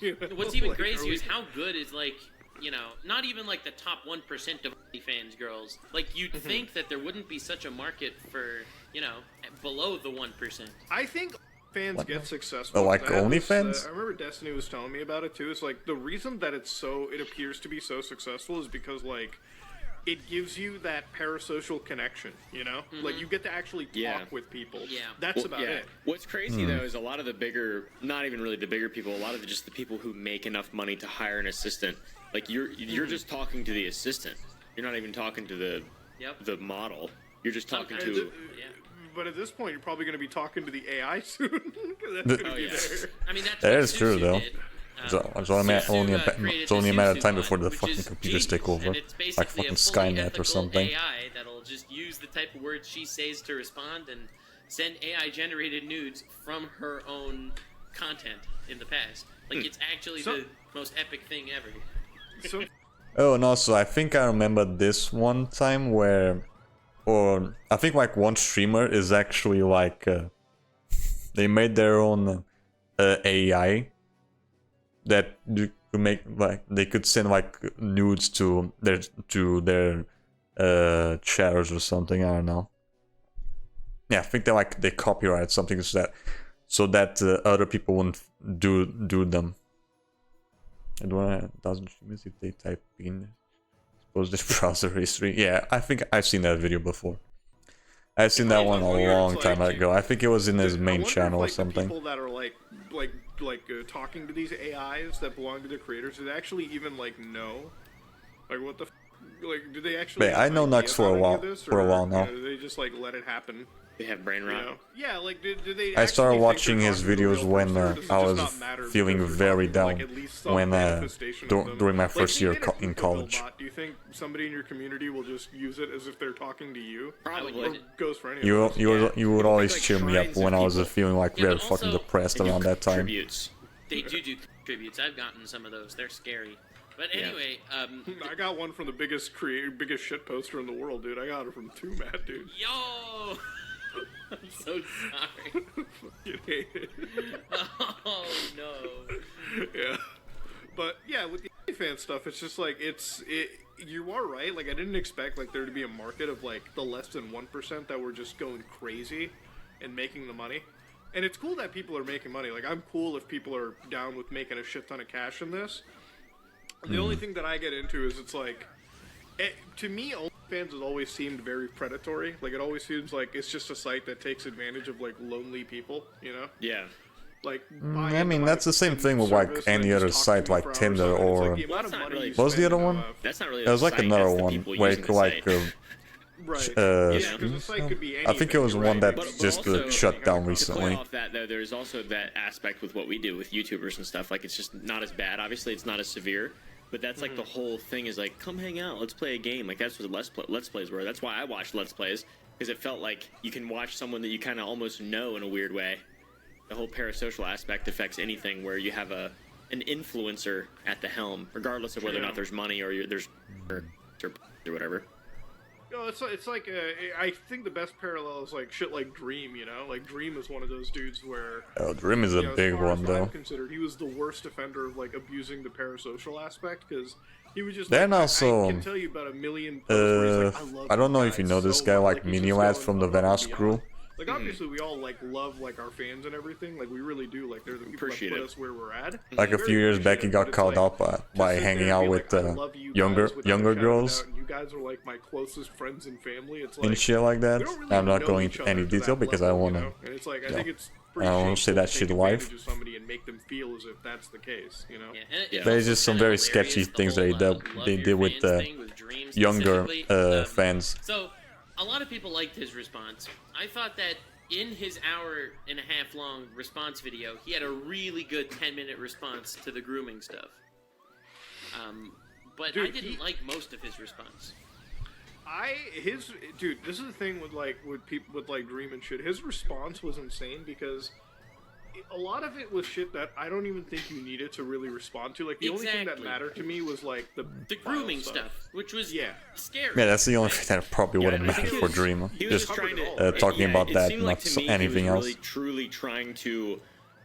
You know? What's even Like, crazier is how good is like, you know, not even like the top 1% of fans girls. Like you'd think that there wouldn't be such a market for, you know, below the 1%. I think fans get successful. Oh, like I have this, OnlyFans? I remember Destiny was telling me about it too. It's like the reason that it appears to be so successful is because like it gives you that parasocial connection, you know? Like you get to actually talk with people. Yeah. That's about it. What's crazy though is a lot of the bigger, not even really the bigger people, a lot of just the people who make enough money to hire an assistant. Like you're just talking to the assistant. You're not even talking to the model. You're just talking to. But at this point, you're probably going to be talking to the AI soon. 'Cause that's going to be there. I mean, that's That what is true, Susu though. did. It's only a matter of time before the fucking computers take over. Like fucking Skynet or something. AI that'll just use the type of words she says to respond and send AI generated nudes from her own content in the past. Like it's actually the most epic thing ever. So, Oh, and also I think I remember this one time where, or I think like one streamer is actually like they made their own AI that you could make, like they could send like nudes to their chatters or something. I don't know. Yeah, I think they copyrighted something so that other people wouldn't do them. And when it doesn't stream if they type in suppose this browser history. Yeah, I think I've seen that video before. I've seen that one a long time ago. I think it was in his main channel or something. The people that are like talking to these AIs that belong to the creators, do they actually even like know, like what the like? Do they actually? But I know Nux for a while now. Do they just like let it happen? They have brain rot. You know? Yeah, like do they? I started actually watching think his they're talking videos to a real when person, or does it I just was not matter feeling because they're very talking to, down like, at least some when manifestation of them? during my Like, first if you year made a in Google college. bot, do you think somebody in your community will just use it as if they're talking to you? Probably. Or goes for any of us? You would always like cheer me up shrines of when I was people. feeling like Yeah, very but fucking also- depressed around that time. Tributes. They do tributes. I've gotten some of those. They're scary. But anyway, I got one from the biggest shit poster in the world, dude. I got it from 2Matt, dude. yo, I'm so sorry. You hate it. Oh no. Yeah. But yeah, with the OnlyFans stuff, it's just like you are right. Like I didn't expect like there to be a market of like the less than 1% that were just going crazy and making the money. And it's cool that people are making money. Like I'm cool if people are down with making a shit ton of cash in this. The only thing that I get into is it's like, to me, OnlyFans has always seemed very predatory. Like it always seems like it's just a site that takes advantage of like lonely people, you know? Yeah. Like, I mean, that's the same thing with like any other site like Tinder or what was the other one? That's not really. There was like another one where you could like right. Yeah. Because the site could be I think it was anything, one right? that just shut down To recently. play off that, though, there's also that aspect with what we do with YouTubers and stuff. Like, it's just not as bad. Obviously, it's not as severe. But that's like the whole thing is like, come hang out, let's play a game. Like, that's what Let's Plays were. That's why I watched Let's Plays. Because it felt like you can watch someone that you kind of almost know in a weird way. The whole parasocial aspect affects anything where you have an influencer at the helm, regardless of whether or not there's money or there's or whatever. No, it's like I think the best parallel is like shit like Dream, you know? Like Dream is one of those dudes where Oh, Dream is a big as far one as though. I'm considered, he was the worst offender of like abusing the parasocial aspect because he was just. Then like, also, I can tell you about a million. Posts where he's like, I love I don't know you if you guys know this so guy, much. like he's Mini just Lads going from the above and Venas beyond. crew. Like obviously we all like love like our fans and everything. Like we really do. Like they're the people Appreciate that put it. us where we're at. Like a Very few years back, he appreciative, got but it's called like, out by to sit hanging there out and be with like, I love you younger guys without younger a shadow of a girls doubt, and you guys are like my closest friends and family. It's like and shit like that. we don't really I'm not know going each into other any to detail that because I level, want you to. know? And it's like I no. think it's I pretty don't wanna shameful say that to take shit live. advantage of somebody and make them feel as if that's the case, you know? Yeah, and it's There's also just some kinda very hilarious, sketchy the things whole, they love did your with fans thing with Dream younger specifically. fans. So, a lot of people liked his response. I thought that in his hour and a half long response video, he had a really good 10-minute response to the grooming stuff. But Dude, I didn't like most of his response. Dude, this is the thing with people with like Dream and shit. His response was insane because a lot of it was shit that I don't even think you needed to really respond to. Like the only thing that Exactly. mattered to me was like the grooming file stuff, which was scary. Yeah, that's the only thing that probably wouldn't I think matter he for was- Dream. He was Just trying to talking about it that, seemed not like to me anything he was else. really truly trying to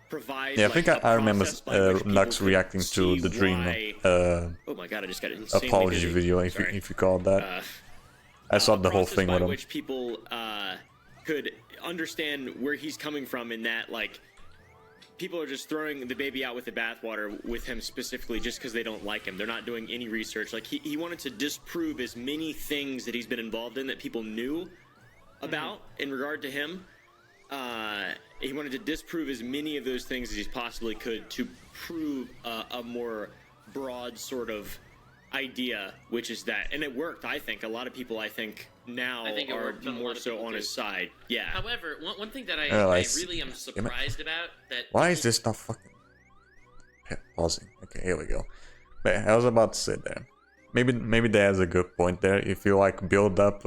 provide. Yeah, I like, think a I remember process by which people Lux could reacting to see the Dream why- uh, Oh my god! I just got insanely apology busy. video, Sorry. if you call it that. I saw the whole process thing by with him. which people could understand where he's coming from in that, like, people are just throwing the baby out with the bathwater with him specifically just because they don't like him. They're not doing any research. Like, he wanted to disprove as many things that he's been involved in that people knew about in regard to him. He wanted to disprove as many of those things as he possibly could to prove a more broad sort of idea, which is that, and it worked. I think a lot of people, now I think it are worked on a lot more of so people, on too. his side. Yeah. However, one thing that I really am Damn it. surprised about that. Why is this not fucking pausing? Okay, here we go. But I was about to say there. Maybe there's a good point there. If you like build up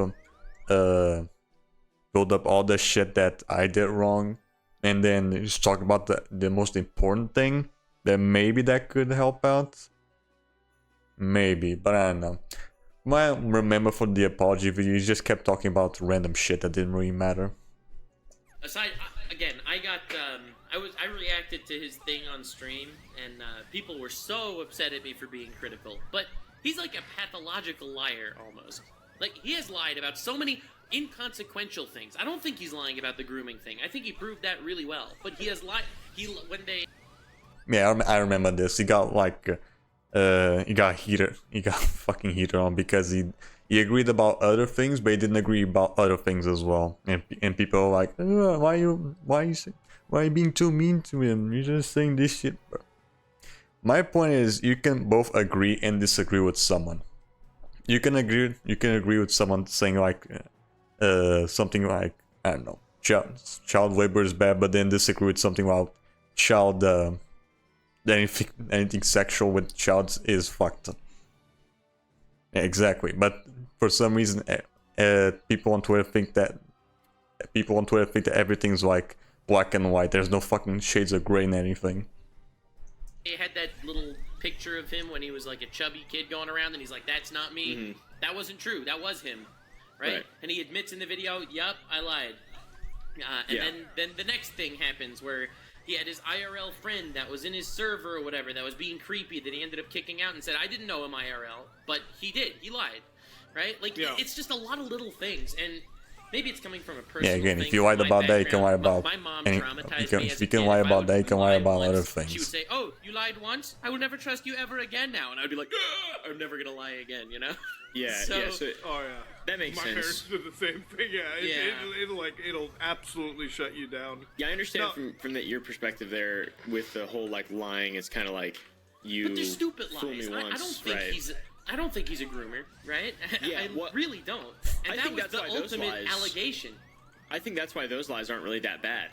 all the shit that I did wrong, and then you just talk about the most important thing, then maybe that could help out. Maybe, but I don't know. I remember for the apology video, he just kept talking about random shit that didn't really matter. Aside, again, I reacted to his thing on stream, and people were so upset at me for being critical. But he's like a pathological liar, almost. Like, he has lied about so many inconsequential things. I don't think he's lying about the grooming thing. I think he proved that really well. But he has lied. Yeah, I remember this. He got like, he got fucking heated on because he agreed about other things, but he didn't agree about other things as well. And people are like, why are you being too mean to him? You're just saying this shit. Bro. My point is, you can both agree and disagree with someone. You can agree with someone saying like, something like, I don't know, child labor is bad, but then disagree with something about child. Anything sexual with child is fucked. Yeah, exactly, but for some reason, people on Twitter think that everything's like black and white. There's no fucking shades of gray in anything. He had that little picture of him when he was like a chubby kid going around, and he's like, "That's not me. Mm-hmm. That wasn't true. That was him." Right? And he admits in the video, "Yup, I lied." And then the next thing happens where he had his IRL friend that was in his server or whatever that was being creepy that he ended up kicking out and said, I didn't know him IRL, but he did. He lied, right? Like, it's just a lot of little things, and maybe it's coming from a personal Yeah, again, thing if you lied from my about that, you can lie background. about My mom any, traumatized me as if a you can kid. lie If I about would that, you can lie lie about once, other She would things. say, oh, you lied once? I will never trust you ever again now. And I would be like, I'm never going to lie again, you know? Yeah, So- Oh yeah, that makes my sense. parents did the same thing. Yeah, Yeah. it'll absolutely shut you down. Yeah, I understand No. from your perspective there with the whole like lying. It's kind of like you. But they're stupid fool lies. me I once, don't think right? I don't think he's a groomer, right? Yeah, I what- really don't. And I that think was that's the why those ultimate lies- allegation. I think that's why those lies aren't really that bad.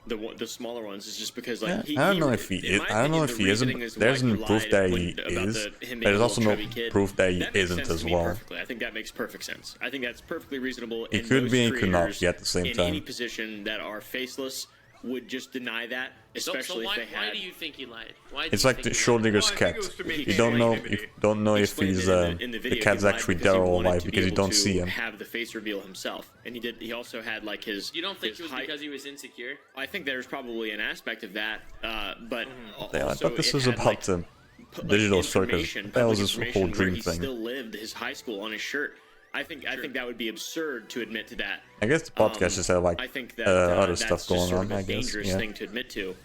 The smaller ones is just because Yeah, like I don't know if he in is. my I don't know opinion, if the he isn't. reasoning is There's why no he proof lied that when- he about is. him being There's a also little no chubby kid. proof that he That makes isn't sense as to me well. perfectly. I think that makes perfect sense. I think that's perfectly reasonable. He and could those be and could not creators be at the same in time. any position that are faceless would just deny that, especially So why, if they had. why do you think he lied? Why do It's you like think the he lied? Schrodinger's Well, I think cat. it was to make You don't know anonymity. if don't know He if explained he's it in the the video. cat's He lied actually because there he or wanted alive to be because you able don't to see him. Have the face reveal himself, and he did. He also had like his. You don't think his it was height. because he was insecure? I think there's probably an aspect of that, but Yeah, I also thought this it was had, about like, the like, digital circus. information, That was public his whole information where dream he thing. Still lived his high school on his shirt. I think that would be absurd to admit to that. I guess the podcast just had like I think that other that's stuff just going sort on. of a I guess. dangerous Yeah. thing to admit to.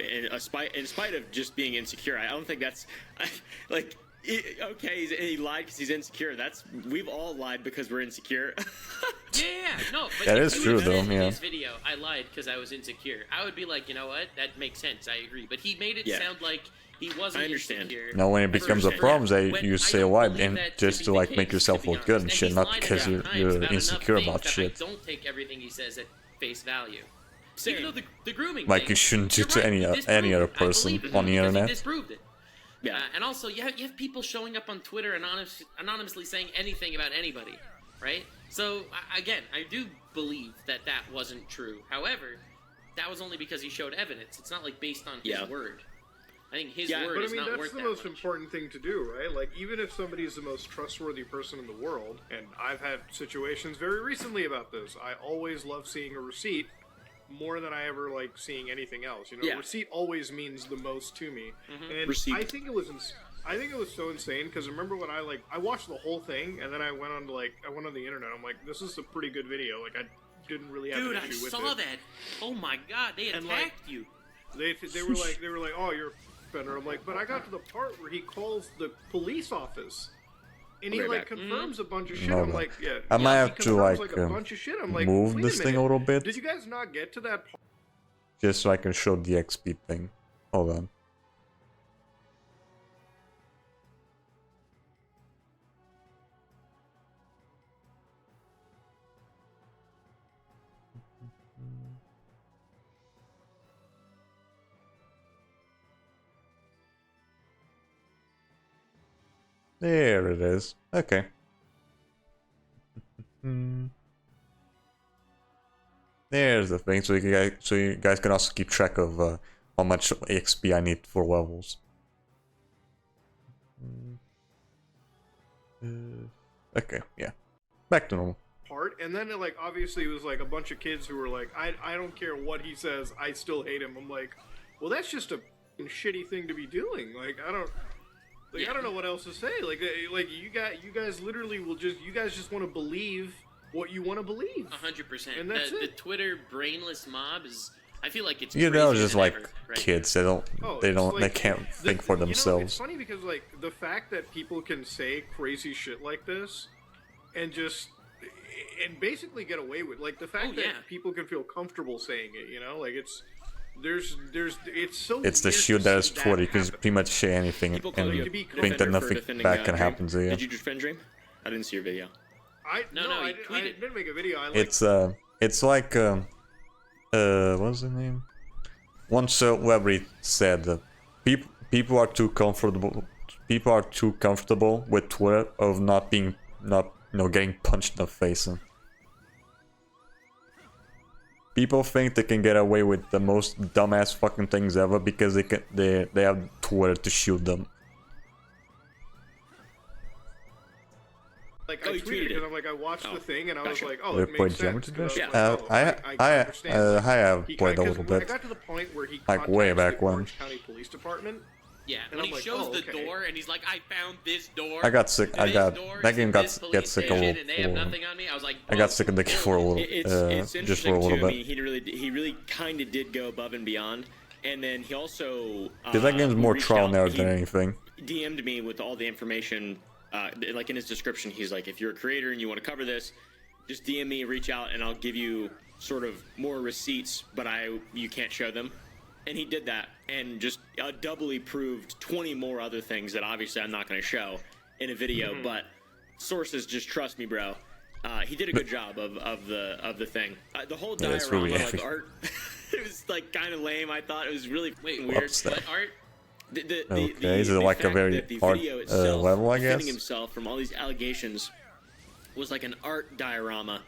In spite of just being insecure, I don't think that's like okay. He lied because he's insecure. We've all lied because we're insecure. Yeah, no. But That if is he true, would've though, said yeah. In his video, I lied because I was insecure. I would be like, you know what? That makes sense. I agree. But he made it Yeah. sound like he wasn't I understand. insecure. Now, when it becomes a Versus- problem, they when you I say don't why, believe and that just be to the like case, make yourself to be look good and honest. shit, he's not lied because enough times you're about insecure enough about things shit. that I don't take everything he says at face value. Same. Even though the grooming Like thing, you shouldn't do you're to right, any he any disproved other it. I person believe it on the because internet. He disproved it. Yeah. And also, you have people showing up on Twitter anonymously saying anything about anybody, right? So, again, I do believe that wasn't true. However, that was only because he showed evidence. It's not like based on his word. I think his Yeah, word But I is mean, not that's worth the that most much. important thing to do, right? Like, even if somebody's the most trustworthy person in the world, and I've had situations very recently about this, I always love seeing a receipt more than I ever like seeing anything else. You know, Yeah. receipt always means the most to me, and Receipt. I think it was so insane because remember when I watched the whole thing and then I went on the internet. I'm like, this is a pretty good video. Like, I didn't really have Dude, an I issue with saw it. that. Oh my god, they And, attacked like, you. They were like, oh, you're a offender. I'm like, but I got to the part where he calls the police office. And he Okay, like back. confirms a bunch of shit. No, I'm no. like, yeah. I might he have to confirms, like a bunch of shit. I'm like, move wait this thing a minute. little bit Did you guys not get to that part? just so I can show the XP thing. Hold on. There it is. Okay. There's the thing, so you guys can also keep track of how much XP I need for levels. Okay, yeah, back to normal. Part, and then it, like, obviously it was like a bunch of kids who were like, I don't care what he says, I still hate him. I'm like, well, that's just a shitty thing to be doing. Like, I don't know what else to say. Like you guys literally you guys just want to believe what you want to believe. 100%. And that's the it. Twitter brainless mob is. I feel like it's. You know, crazier just than like ever right kids, they don't, Oh, they it's don't, they like- can't think for You know, themselves. it's funny because like the fact that people can say crazy shit like this and basically get away with like the fact Oh, that yeah. people can feel comfortable saying it, you know, like it's so It's the weird shield to that see is Twitter. You can happen. pretty much say anything People call you and a think defender that for nothing defending, bad can Dream. happen to you. Did you defend Dream? I didn't see your video. No, he I tweeted. didn't make a video. I like It's like what's the name? One celebrity said that people are too comfortable. People are too comfortable with Twitter of not getting punched in the face. People think they can get away with the most dumbass fucking things ever because they have Twitter to shield them. Like Oh, I you tweeted tweeted it it. because I'm like I watched Oh, the thing and I was gotcha. like, oh, We it played makes Geometry sense. 'Cause Dash? I was like, oh, I understand. I have He played a kinda- little 'cause when I bit. got to the point where he Like, way contacts back the when. Orange County Police Department. Yeah, And when I'm he like, shows oh, the okay. door and he's like, I found this door. I got sick. I This got door that is game in got this get police sick a station, little. and they have nothing on me. I was like, I got sick of the game for a little. It's Just for a interesting little too. I bit. mean, he really kind of did go above and beyond, and then he also Because that game's more reached trial out- and error he than anything. DM'd me with all the information. Like in his description, he's like, if you're a creator and you want to cover this, just DM me, reach out, and I'll give you sort of more receipts, but you can't show them. And he did that, and just doubly proved 20 more other things that obviously I'm not going to show in a video. But sources, just trust me, bro. He did a good job of the thing. The whole Yeah, it's diorama, really like epic. art, it was like kind of lame. I thought it was really weird. Whoops, that- What art? Okay, is it like a fact very that the art video itself, level, I defending guess? himself from all these allegations was like an art diorama.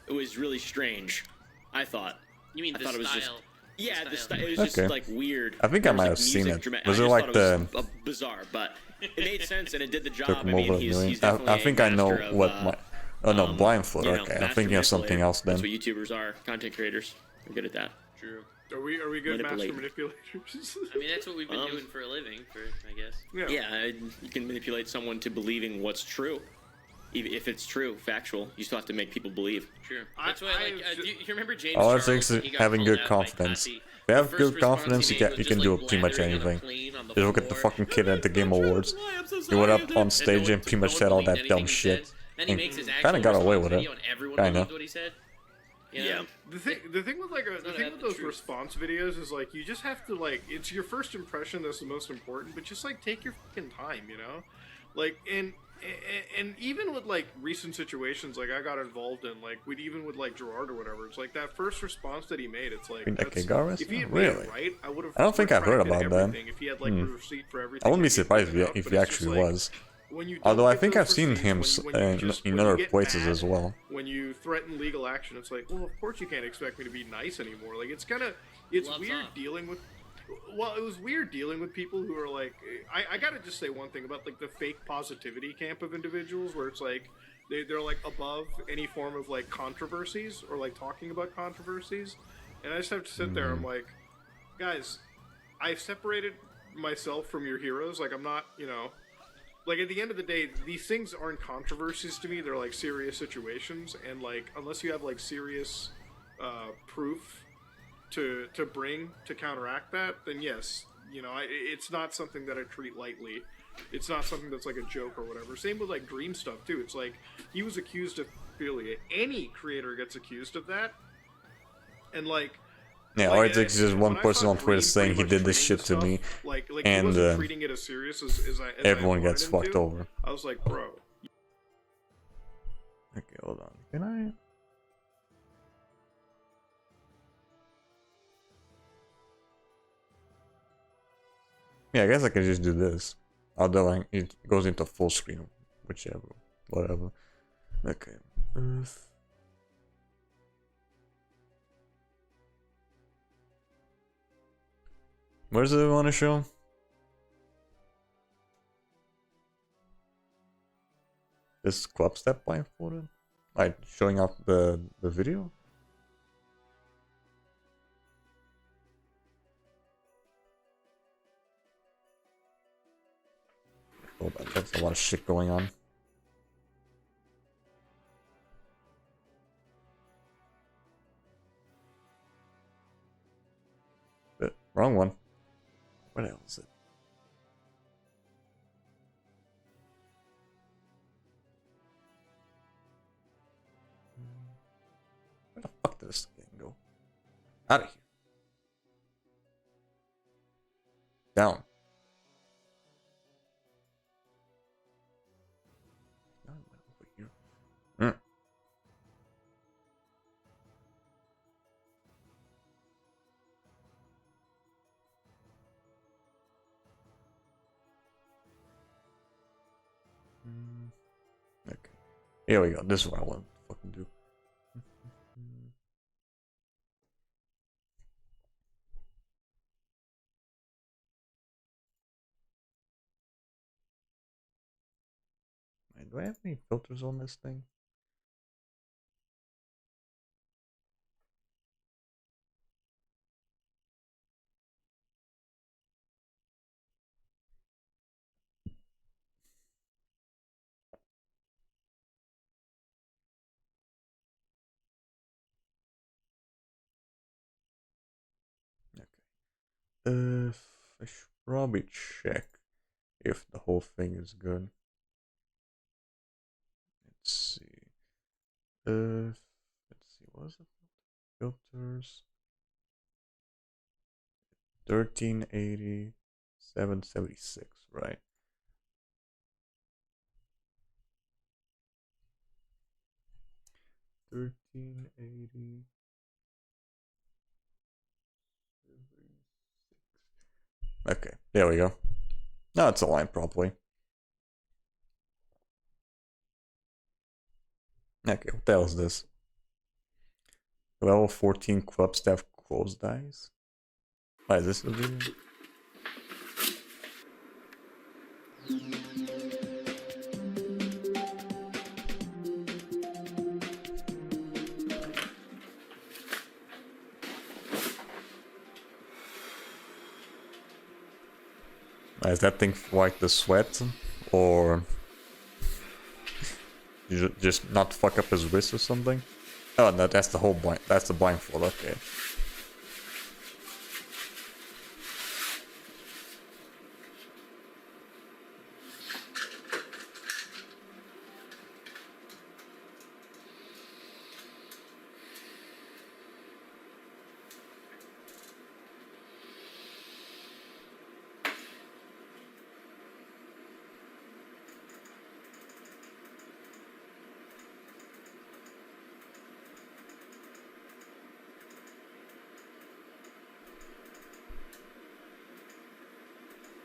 It was really strange. I thought. You mean I the thought style? it was just yeah, the style. It was Okay. just like weird. I think There I might was, have like, seen music it. drama- Was I it just like thought the- was bizarre, but it made sense and it did the job. Took I him mean, over a he's million. definitely I think I know master of, what my. Oh no, blindfold. you know, Okay, I'm master thinking of something manipulator. else then. That's what YouTubers are. Content creators. They're good at that. True. Are we good master Manipulate. manipulators? I mean, that's what we've been doing for a living, I guess. Yeah, you can manipulate someone to believing what's true. Even if it's true, factual, you still have to make people believe. True. I- That's why, like, I- do you remember James All it Charles? takes when is he got having called good out by confidence. Cassie? If you have The good first response confidence, he you made can was you just, can do like, pretty much blathering on a anything. plane on the Just look at the floor. fucking kid at the Game Awards. I'm so He went sorry, up I'm on dead. stage and pretty much said all that dumb shit. Then he and makes his kinda actual got away response with it. video and everyone Kinda. believed what he said. You know? Yeah. The thing with not about the those truth. response videos is like you just have to like it's your first impression that's the most important, but just like take your fucking time, you know, like and even with like recent situations like I got involved in like even with like Gerard or whatever, it's like that first response that he made. It's like Think that that's- kid got arrested? if he had Really? made it right, I would have. I don't think I've heard retracted about that. everything If he had like receipt for everything, I wouldn't be that he surprised put out, if but he it's just, actually like, was. when you don't Although I get think those I've seen him receipts, when you just- in when you other get places mad, as well. When you threaten legal action, it's like, well, of course you can't expect me to be nice anymore. Like it's Gloves weird off. dealing with. Well, it was weird dealing with people who are like, I gotta just say one thing about like the fake positivity camp of individuals, where it's like they're like above any form of like controversies or like talking about controversies, and I just have to sit there. I'm like, guys, I've separated myself from your heroes. Like I'm not, you know. Like at the end of the day, these things aren't controversies to me. They're like serious situations, and like unless you have like serious proof to bring to counteract that, then yes, you know, it's not something that I treat lightly. It's not something that's like a joke or whatever. Same with like Dream stuff too. It's like he was accused of pedophilia. Any creator gets accused of that, and like. Yeah, Like, all it takes is just when one I person saw on Twitter Dream saying he pretty did much this shit treating to the me, stuff, like and, he wasn't treating it as serious as I everyone wanted gets him fucked to. over. I was like, bro, Okay, hold on. Can I? Yeah, I guess I can just do this. Although it goes into full screen, whichever, whatever. Okay. Earth. Where does it want to show? This club step blindfolded? Like showing up the video? Oh, that's a lot of shit going on. Wrong one. What else is it? Where the fuck did this thing go? Out of here. Down. Not over here. Mm. Okay. Here we go. This is what I want to fucking do. My Do I have any filters on this thing? Okay. I should probably check if the whole thing is good. Let's see. Let's see. What is it? Filters. 1380, 776, right? $13.80. Okay, there we go. Now it's aligned properly. Okay, what the hell is this? Level 14 club staff close dice? Why is this the video? Is that thing like the sweat? Or you just not fuck up his wrist or something? Oh no, that's the whole blind. That's the blindfold. Okay.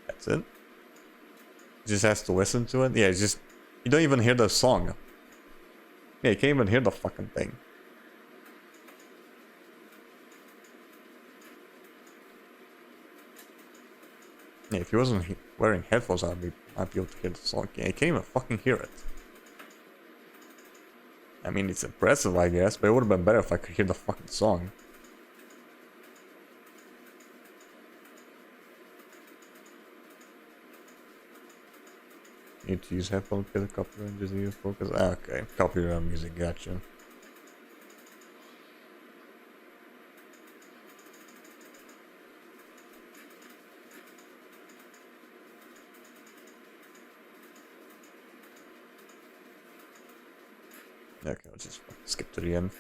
That's it. You just has to listen to it. Yeah, it's just you don't even hear the song. Yeah, you can't even hear the fucking thing. Yeah, if he wasn't wearing headphones, I'd be able to hear the song. Yeah, you can't even fucking hear it. I mean, it's impressive, I guess, but it would have been better if I could hear the fucking song. Need to use headphones because the copyright just use focus. Ah, okay, copyright music, gotcha. Okay, I'll just skip to the end.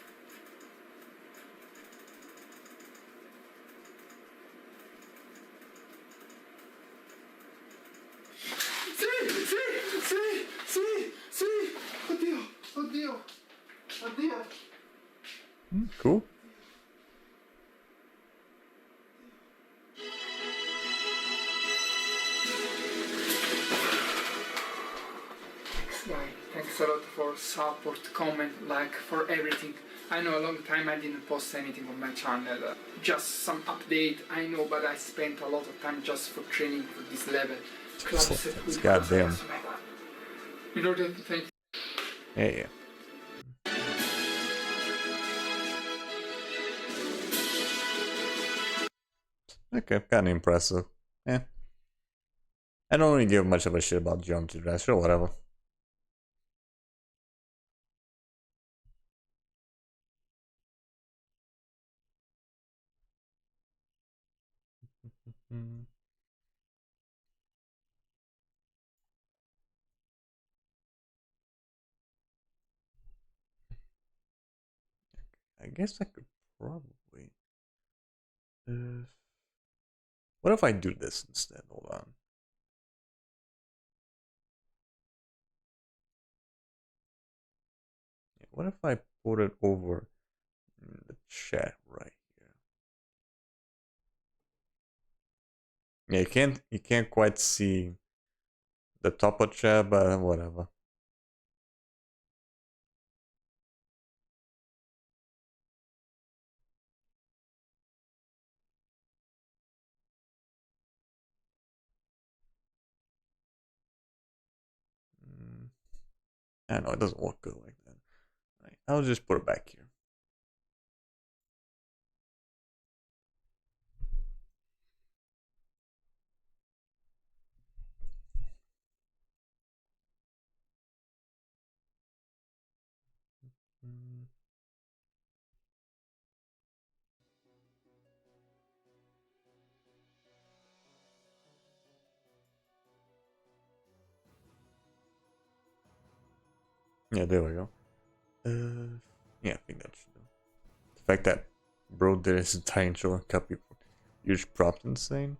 Oddio. Cool. Guy, thanks a lot for support, comment, like, for everything. I know a long time I didn't post anything on my channel. Just some update, I know, but I spent a lot of time just for training for this level. Club set with Goddamn. in order to thank. Yeah. Okay, kinda impressive. Yeah. I don't really give much of a shit about geometry dash, sure, whatever. I guess I could probably. What if I do this instead? Hold on. What if I put it over in the chat right here? Yeah, you can't quite see the top of chat, but whatever. I know it doesn't look good like that. Right, I'll just put it back here. Yeah, there we go. Yeah, I think that should do. The fact that bro did his entire intro and cut people huge props insane.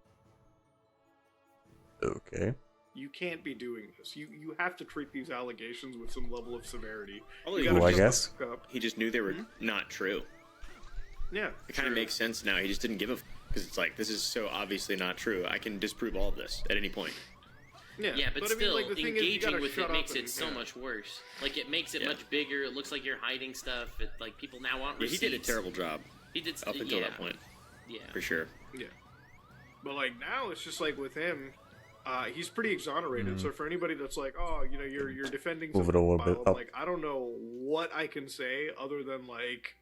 Okay. You can't be doing this. You have to treat these allegations with some level of severity. Oh, You Well, gotta I just guess. look up. He just knew they were not true. Yeah. It kind of true. makes sense now. He just didn't give a because it's like, this is so obviously not true. I can disprove all of this at any point. Yeah, but I still, mean, like, the thing is, you engaging gotta with shut it up makes and- it so yeah. much worse. Like, it makes it Yeah. much bigger. It looks like you're hiding stuff. It, like, people now want Yeah, he receipts. did a terrible job He did up until yeah, that point, Yeah. for sure. Yeah. But like now, it's just like with him, he's pretty exonerated. So for anybody that's like, oh, you know, you're defending Move some it a little pedophile, bit I'm up. like, I don't know what I can say other than like,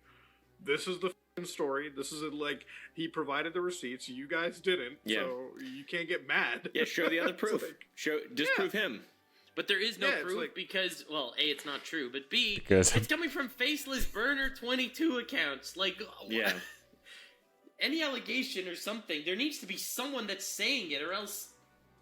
this is the f***ing story. This is like he provided the receipts. You guys didn't. Yeah. So you can't get mad. Yeah, show the other It's proof. like- Show disprove him. But there is no Yeah, it's proof like- because, well, A, it's not true, but B, Because- it's coming from Faceless Burner 22 accounts. Like, Yeah. any allegation or something, there needs to be someone that's saying it, or else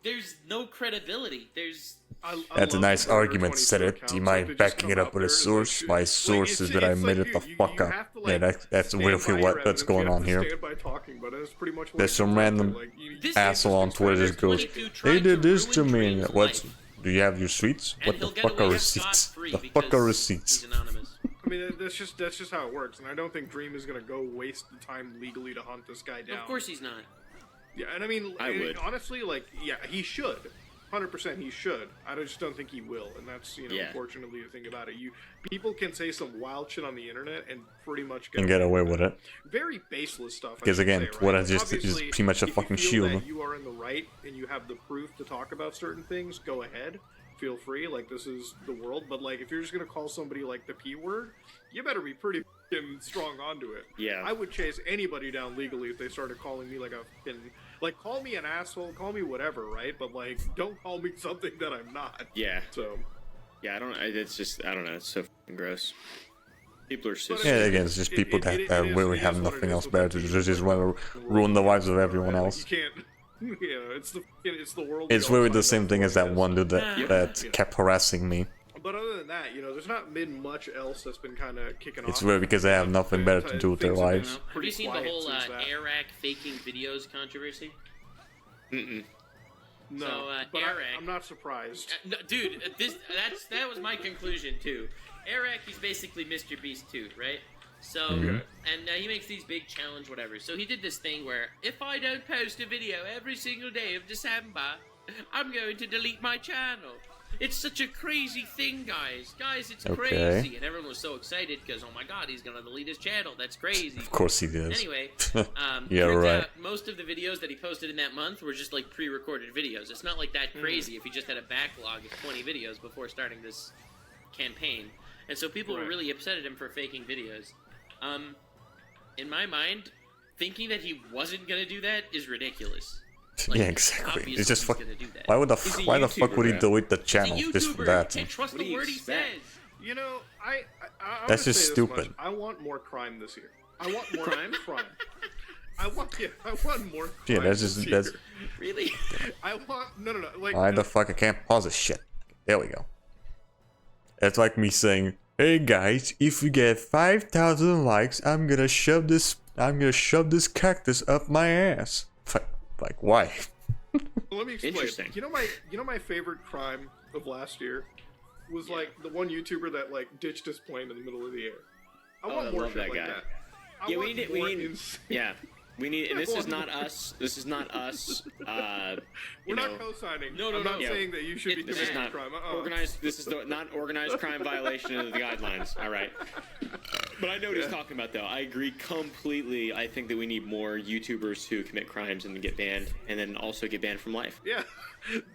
there's no credibility. There's That's a love nice the Burner argument, 22 said it. accounts, Do you like, mind they just backing come it up out with a there and, source? like, My like, source is it's that I like, made it dude, the you fuck up. have to, Yeah, like, that's stand literally by your what that's evidence. going You have on to here. stand by talking, but that's pretty much what There's it some comes down to, random like, you- This asshole on Twitter just goes, 22 "They tried did to this to ruin me. Dream's What's? life. Do you have your receipts? And What he'll the get fuck are away receipts? scot-free The fuck because are receipts?" He's anonymous. I mean, that's just how it works, and I don't think Dream is gonna go waste the time legally to hunt this guy down. Of course he's not. Yeah, and I mean, I would. honestly, like, yeah, he should, 100% he should. I just don't think he will, and that's Yeah. unfortunately the thing about it. People can say some wild shit on the internet and pretty much And get away with it. Very baseless stuff. Because I should again, say, right? Twitter is Obviously, pretty much a if fucking you feel shield. that you are in the right and you have the proof to talk about certain things, go ahead. Feel free. Like, this is the world. But like, if you're just gonna call somebody like the P word, you better be pretty fucking strong onto it. Yeah. I would chase anybody down legally if they started calling me like a fucking, like, call me an asshole, call me whatever, right? But like, don't call me something that I'm not. Yeah. So. Yeah, it's just, I don't know, it's so fucking gross. People are so But Yeah, it- again, it's just people it that is- really it have is what it nothing is else with better the to do. people Just want world to ruin the lives of everyone Like, else. You can't. It's the world. It's we all really the signed same up thing for, as I that guess. one dude that Yeah. kept harassing me. But other than that, there's not been much else that's been kind of kicking off. It's really because they have nothing better to do with their Things have been lives. Have pretty you seen the quiet whole since that. Iraq faking videos controversy? Mm-mm. No, So, but Eric- I'm not surprised. No, dude, that was my conclusion too. Eric, he's basically Mr. Beast too, right? So, and he makes these big challenge whatever. So he did this thing where if I don't post a video every single day of December, I'm going to delete my channel. It's such a crazy thing, guys. Guys, it's Okay. crazy. And everyone was so excited because, oh my god, he's going to delete his channel. That's crazy. Of course he does. Anyway, Yeah, turns right. out most of the videos that he posted in that month were just like pre-recorded videos. It's not like that crazy if he just had a backlog of 20 videos before starting this campaign. And so people were Right. really upset at him for faking videos. In my mind, thinking that he wasn't gonna do that is ridiculous. Like, Yeah, exactly. obviously It's just he's fuck. gonna do that. Why would the He's a why the YouTuber, fuck would he bro. delete the He's a channel YouTuber. just for You that? can't trust What the do you word he expect? says. I'm That's gonna just say this stupid. much. I want more crime this year. I want more crime. I want more. Crime Yeah, that's this just year. that's Really? I want no. Like, why the fuck I can't pause this shit. There we go. It's like me saying, "Hey guys, if we get 5,000 likes, I'm gonna shove this cactus up my ass." Like why? Let me explain. Interesting. You know my favorite crime of last year was like the one YouTuber that like ditched his plane in the middle of the air. I want I more love shit that like guy. that. I Yeah, want more insane. yeah. We need, and this is not us. This is not us. We're not co-signing. No, I'm not no. saying that you should be This committing is not crime. organized. This is not organized crime violation of the guidelines. All right. But I know what he's talking about, though. I agree completely. I think that we need more YouTubers who commit crimes and get banned, and then also get banned from life. Yeah.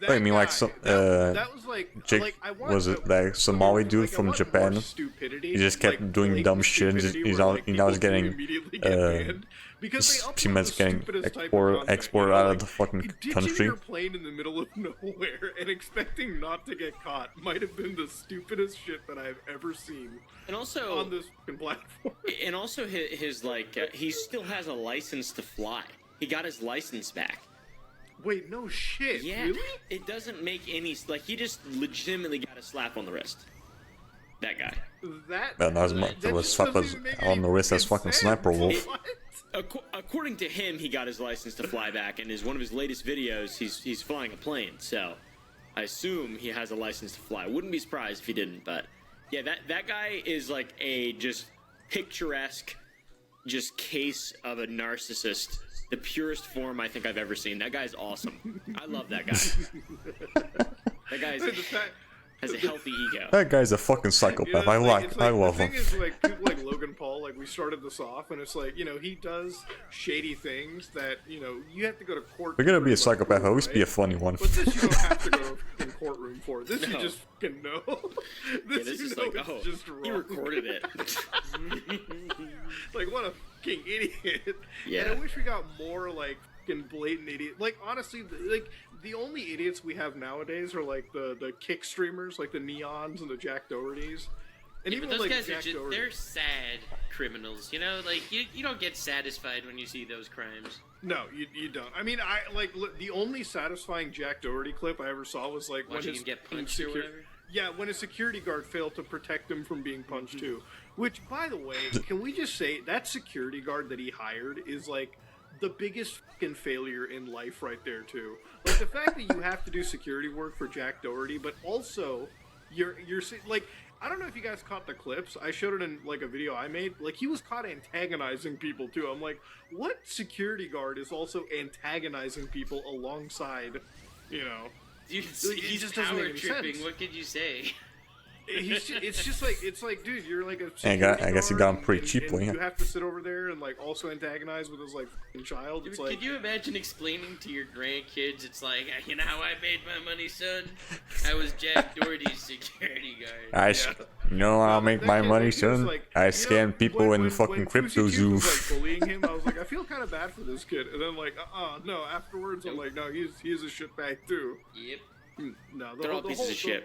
Oh, you mean like some that was like Jake, like I want was it that Somali dude like, I from want Japan? more stupidity, He just kept like, doing blatant dumb shit. And stupidity he's where, now like, he's people getting immediately get banned because they upload Siemens the getting stupidest type of content, export you know, out like, of the fucking ditching country. your plane in the middle of nowhere and expecting not to get caught might have been the stupidest shit that I've ever seen. And also on this fucking platform. And also his like he still has a license to fly. He got his license back. Wait, no shit. Yeah, Really? it doesn't make any like he just legitimately got a slap on the wrist. That guy. That was slap on the wrist as fucking Sniper Wolf. According to him, he got his license to fly back, and one of his latest videos, he's flying a plane. So, I assume he has a license to fly. Wouldn't be surprised if he didn't, but yeah, that guy is like a just picturesque, just case of a narcissist. The purest form I think I've ever seen. That guy's awesome. I love that guy. That guy has a healthy ego. That guy's a fucking psychopath. I love him. The thing is, like, people like Logan Paul, like, we started this off, and it's like, you know, he does shady things that, you know, you have to go to court. We're gonna be a psychopath, prove, at least right? be a funny one. But this you don't have to go to a fucking courtroom for. This No. you just fucking know. This is like, oh, just wrong. he recorded it. Like, what a fucking idiot. Yeah. And I wish we got more, like, fucking blatant idiot. Like, honestly, like, the only idiots we have nowadays are, like, the kick streamers, like the Neons and the Jack Dohertys. And Yeah, even, but those like, guys Jack are just, Doherty. they're sad criminals, you know? Like, you don't get satisfied when you see those crimes. No, you don't. I mean, the only satisfying Jack Doherty clip I ever saw was, like, Watching when him get punched or whatever. Yeah, when a security guard failed to protect him from being punched too. Which, by the way, can we just say that security guard that he hired is like the biggest fucking failure in life right there too. Like the fact that you have to do security work for Jack Doherty, but also you're like, I don't know if you guys caught the clips. I showed it in like a video I made. Like he was caught antagonizing people too. I'm like, what security guard is also antagonizing people alongside, you know? Dude, He he's just doesn't power make any tripping. sense. What could you say? It's like, dude, you're like a I guess he got him pretty and cheaply. you have to sit over there and like also antagonize with his like fucking child. It's like, Could you imagine explaining to your grandkids? It's like, you know how I made my money, son? I was Jack Doherty's security guard. You know how I make my money, he was son? like, I you scam know, people in when fucking crypto Fusi Q zoo. was like bullying him, I was like, I feel kind of bad for this kid. And then like, no. Afterwards, I'm like, no, he's a shitbag too. Yep. No, They're all pieces of shit.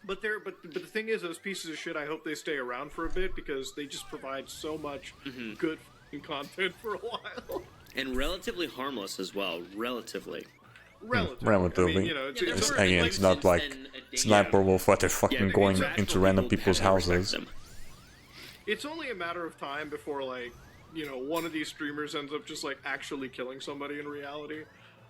But the thing is, those pieces of shit, I hope they stay around for a bit because they just provide so much good f***ing content for a while. And relatively harmless as well. Relatively. Relatively. I mean, you know, Yeah, It's, they're again, more it's not like innocent than a day. Sniper Wolf where they're fucking Yeah, going it's actual into random people people's that respect houses. them. It's only a matter of time before, like, you know, one of these streamers ends up just, like, actually killing somebody in reality.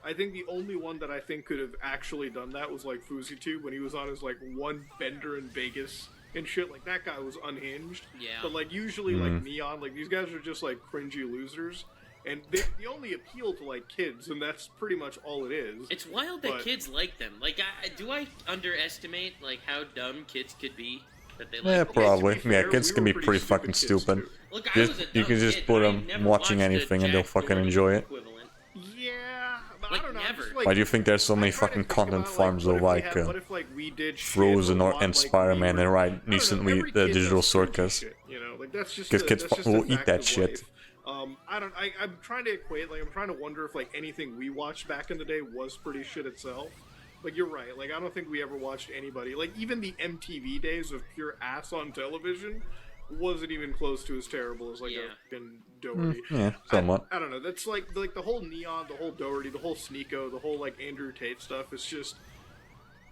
I think the only one that I think could have actually done that was, like, FusiTube when he was on his, like, one bender in Vegas and shit. Like, that guy was unhinged. Yeah. But, like, usually, like, Neon, like, these guys are just, like, cringy losers. And they only appeal to, like, kids, and that's pretty much all it is. It's wild that But- kids like them. Like, do I underestimate, like, how dumb kids could be? That they like Yeah, them? probably. To be fair, Yeah, kids we can were be pretty pretty stupid fucking kids, stupid. too. Look, I Just was a you dumb can just kid, put but I them never watching watched the anything and they'll Jack fucking Doherty enjoy it. equivalent. Yeah, but Like, I don't know. I'm never. just, like, Why do you think there's so I many try to fucking think content about, farms what of if we like had- what if, like, we did shit Frozen a or lot and like Spider-Man we and were- right I don't know, recently every the kid Digital does cringy Circus. shit, you know, like that's just 'Cause a- kids that's just will a eat fact that of shit. life. I'm trying to equate, like, I'm trying to wonder if, like, anything we watched back in the day was pretty shit itself. Like, you're right. Like, I don't think we ever watched anybody. Like, even the MTV days of pure ass on television wasn't even close to as terrible as, like, Yeah. a fucking Doherty. Yeah, somewhat. I don't know. That's, like the whole Neon, the whole Doherty, the whole Sneeko, the whole, like, Andrew Tate stuff. It's just...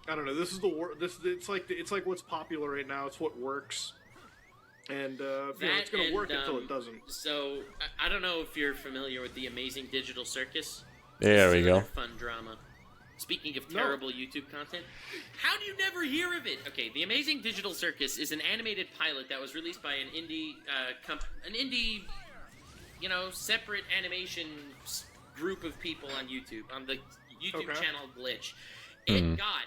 I don't know. This is the it's like what's popular right now. It's what works. And, you know, it's going to work until it doesn't. So, I don't know if you're familiar with the Amazing Digital Circus. There This we is go. another fun drama. Speaking of No. terrible YouTube content, how do you never hear of it? Okay, the Amazing Digital Circus is an animated pilot that was released by an indie separate animation group of people on YouTube, on the YouTube Okay. channel Glitch. It got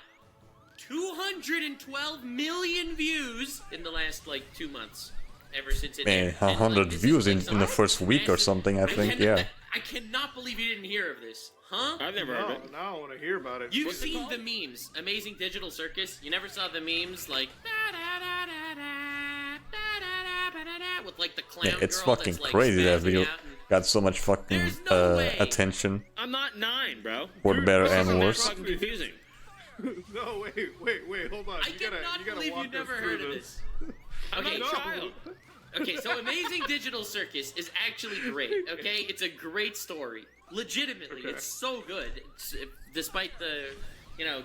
212 million views in the last, 2 months. Ever since it Man, aired. And, 100 this is, views in some the first week or massive- something, I think, yeah. I cannot believe you didn't hear of this. Huh? I've never heard No, of it. now I want to hear about it. You've What's it seen called? the memes. Amazing Digital Circus. You never saw the memes with the clown Yeah, it's girl fucking that's, crazy that spazzing video out and- got so much fucking There's no way. attention, I'm not 9, bro. for the better this and is worse. Fucking confusing. No, wait, hold on. I cannot believe walk you never us heard through of this. Okay, No. Child. okay, so Amazing Digital Circus is actually great, okay? It's a great story. Legitimately, Okay. it's so good, despite the,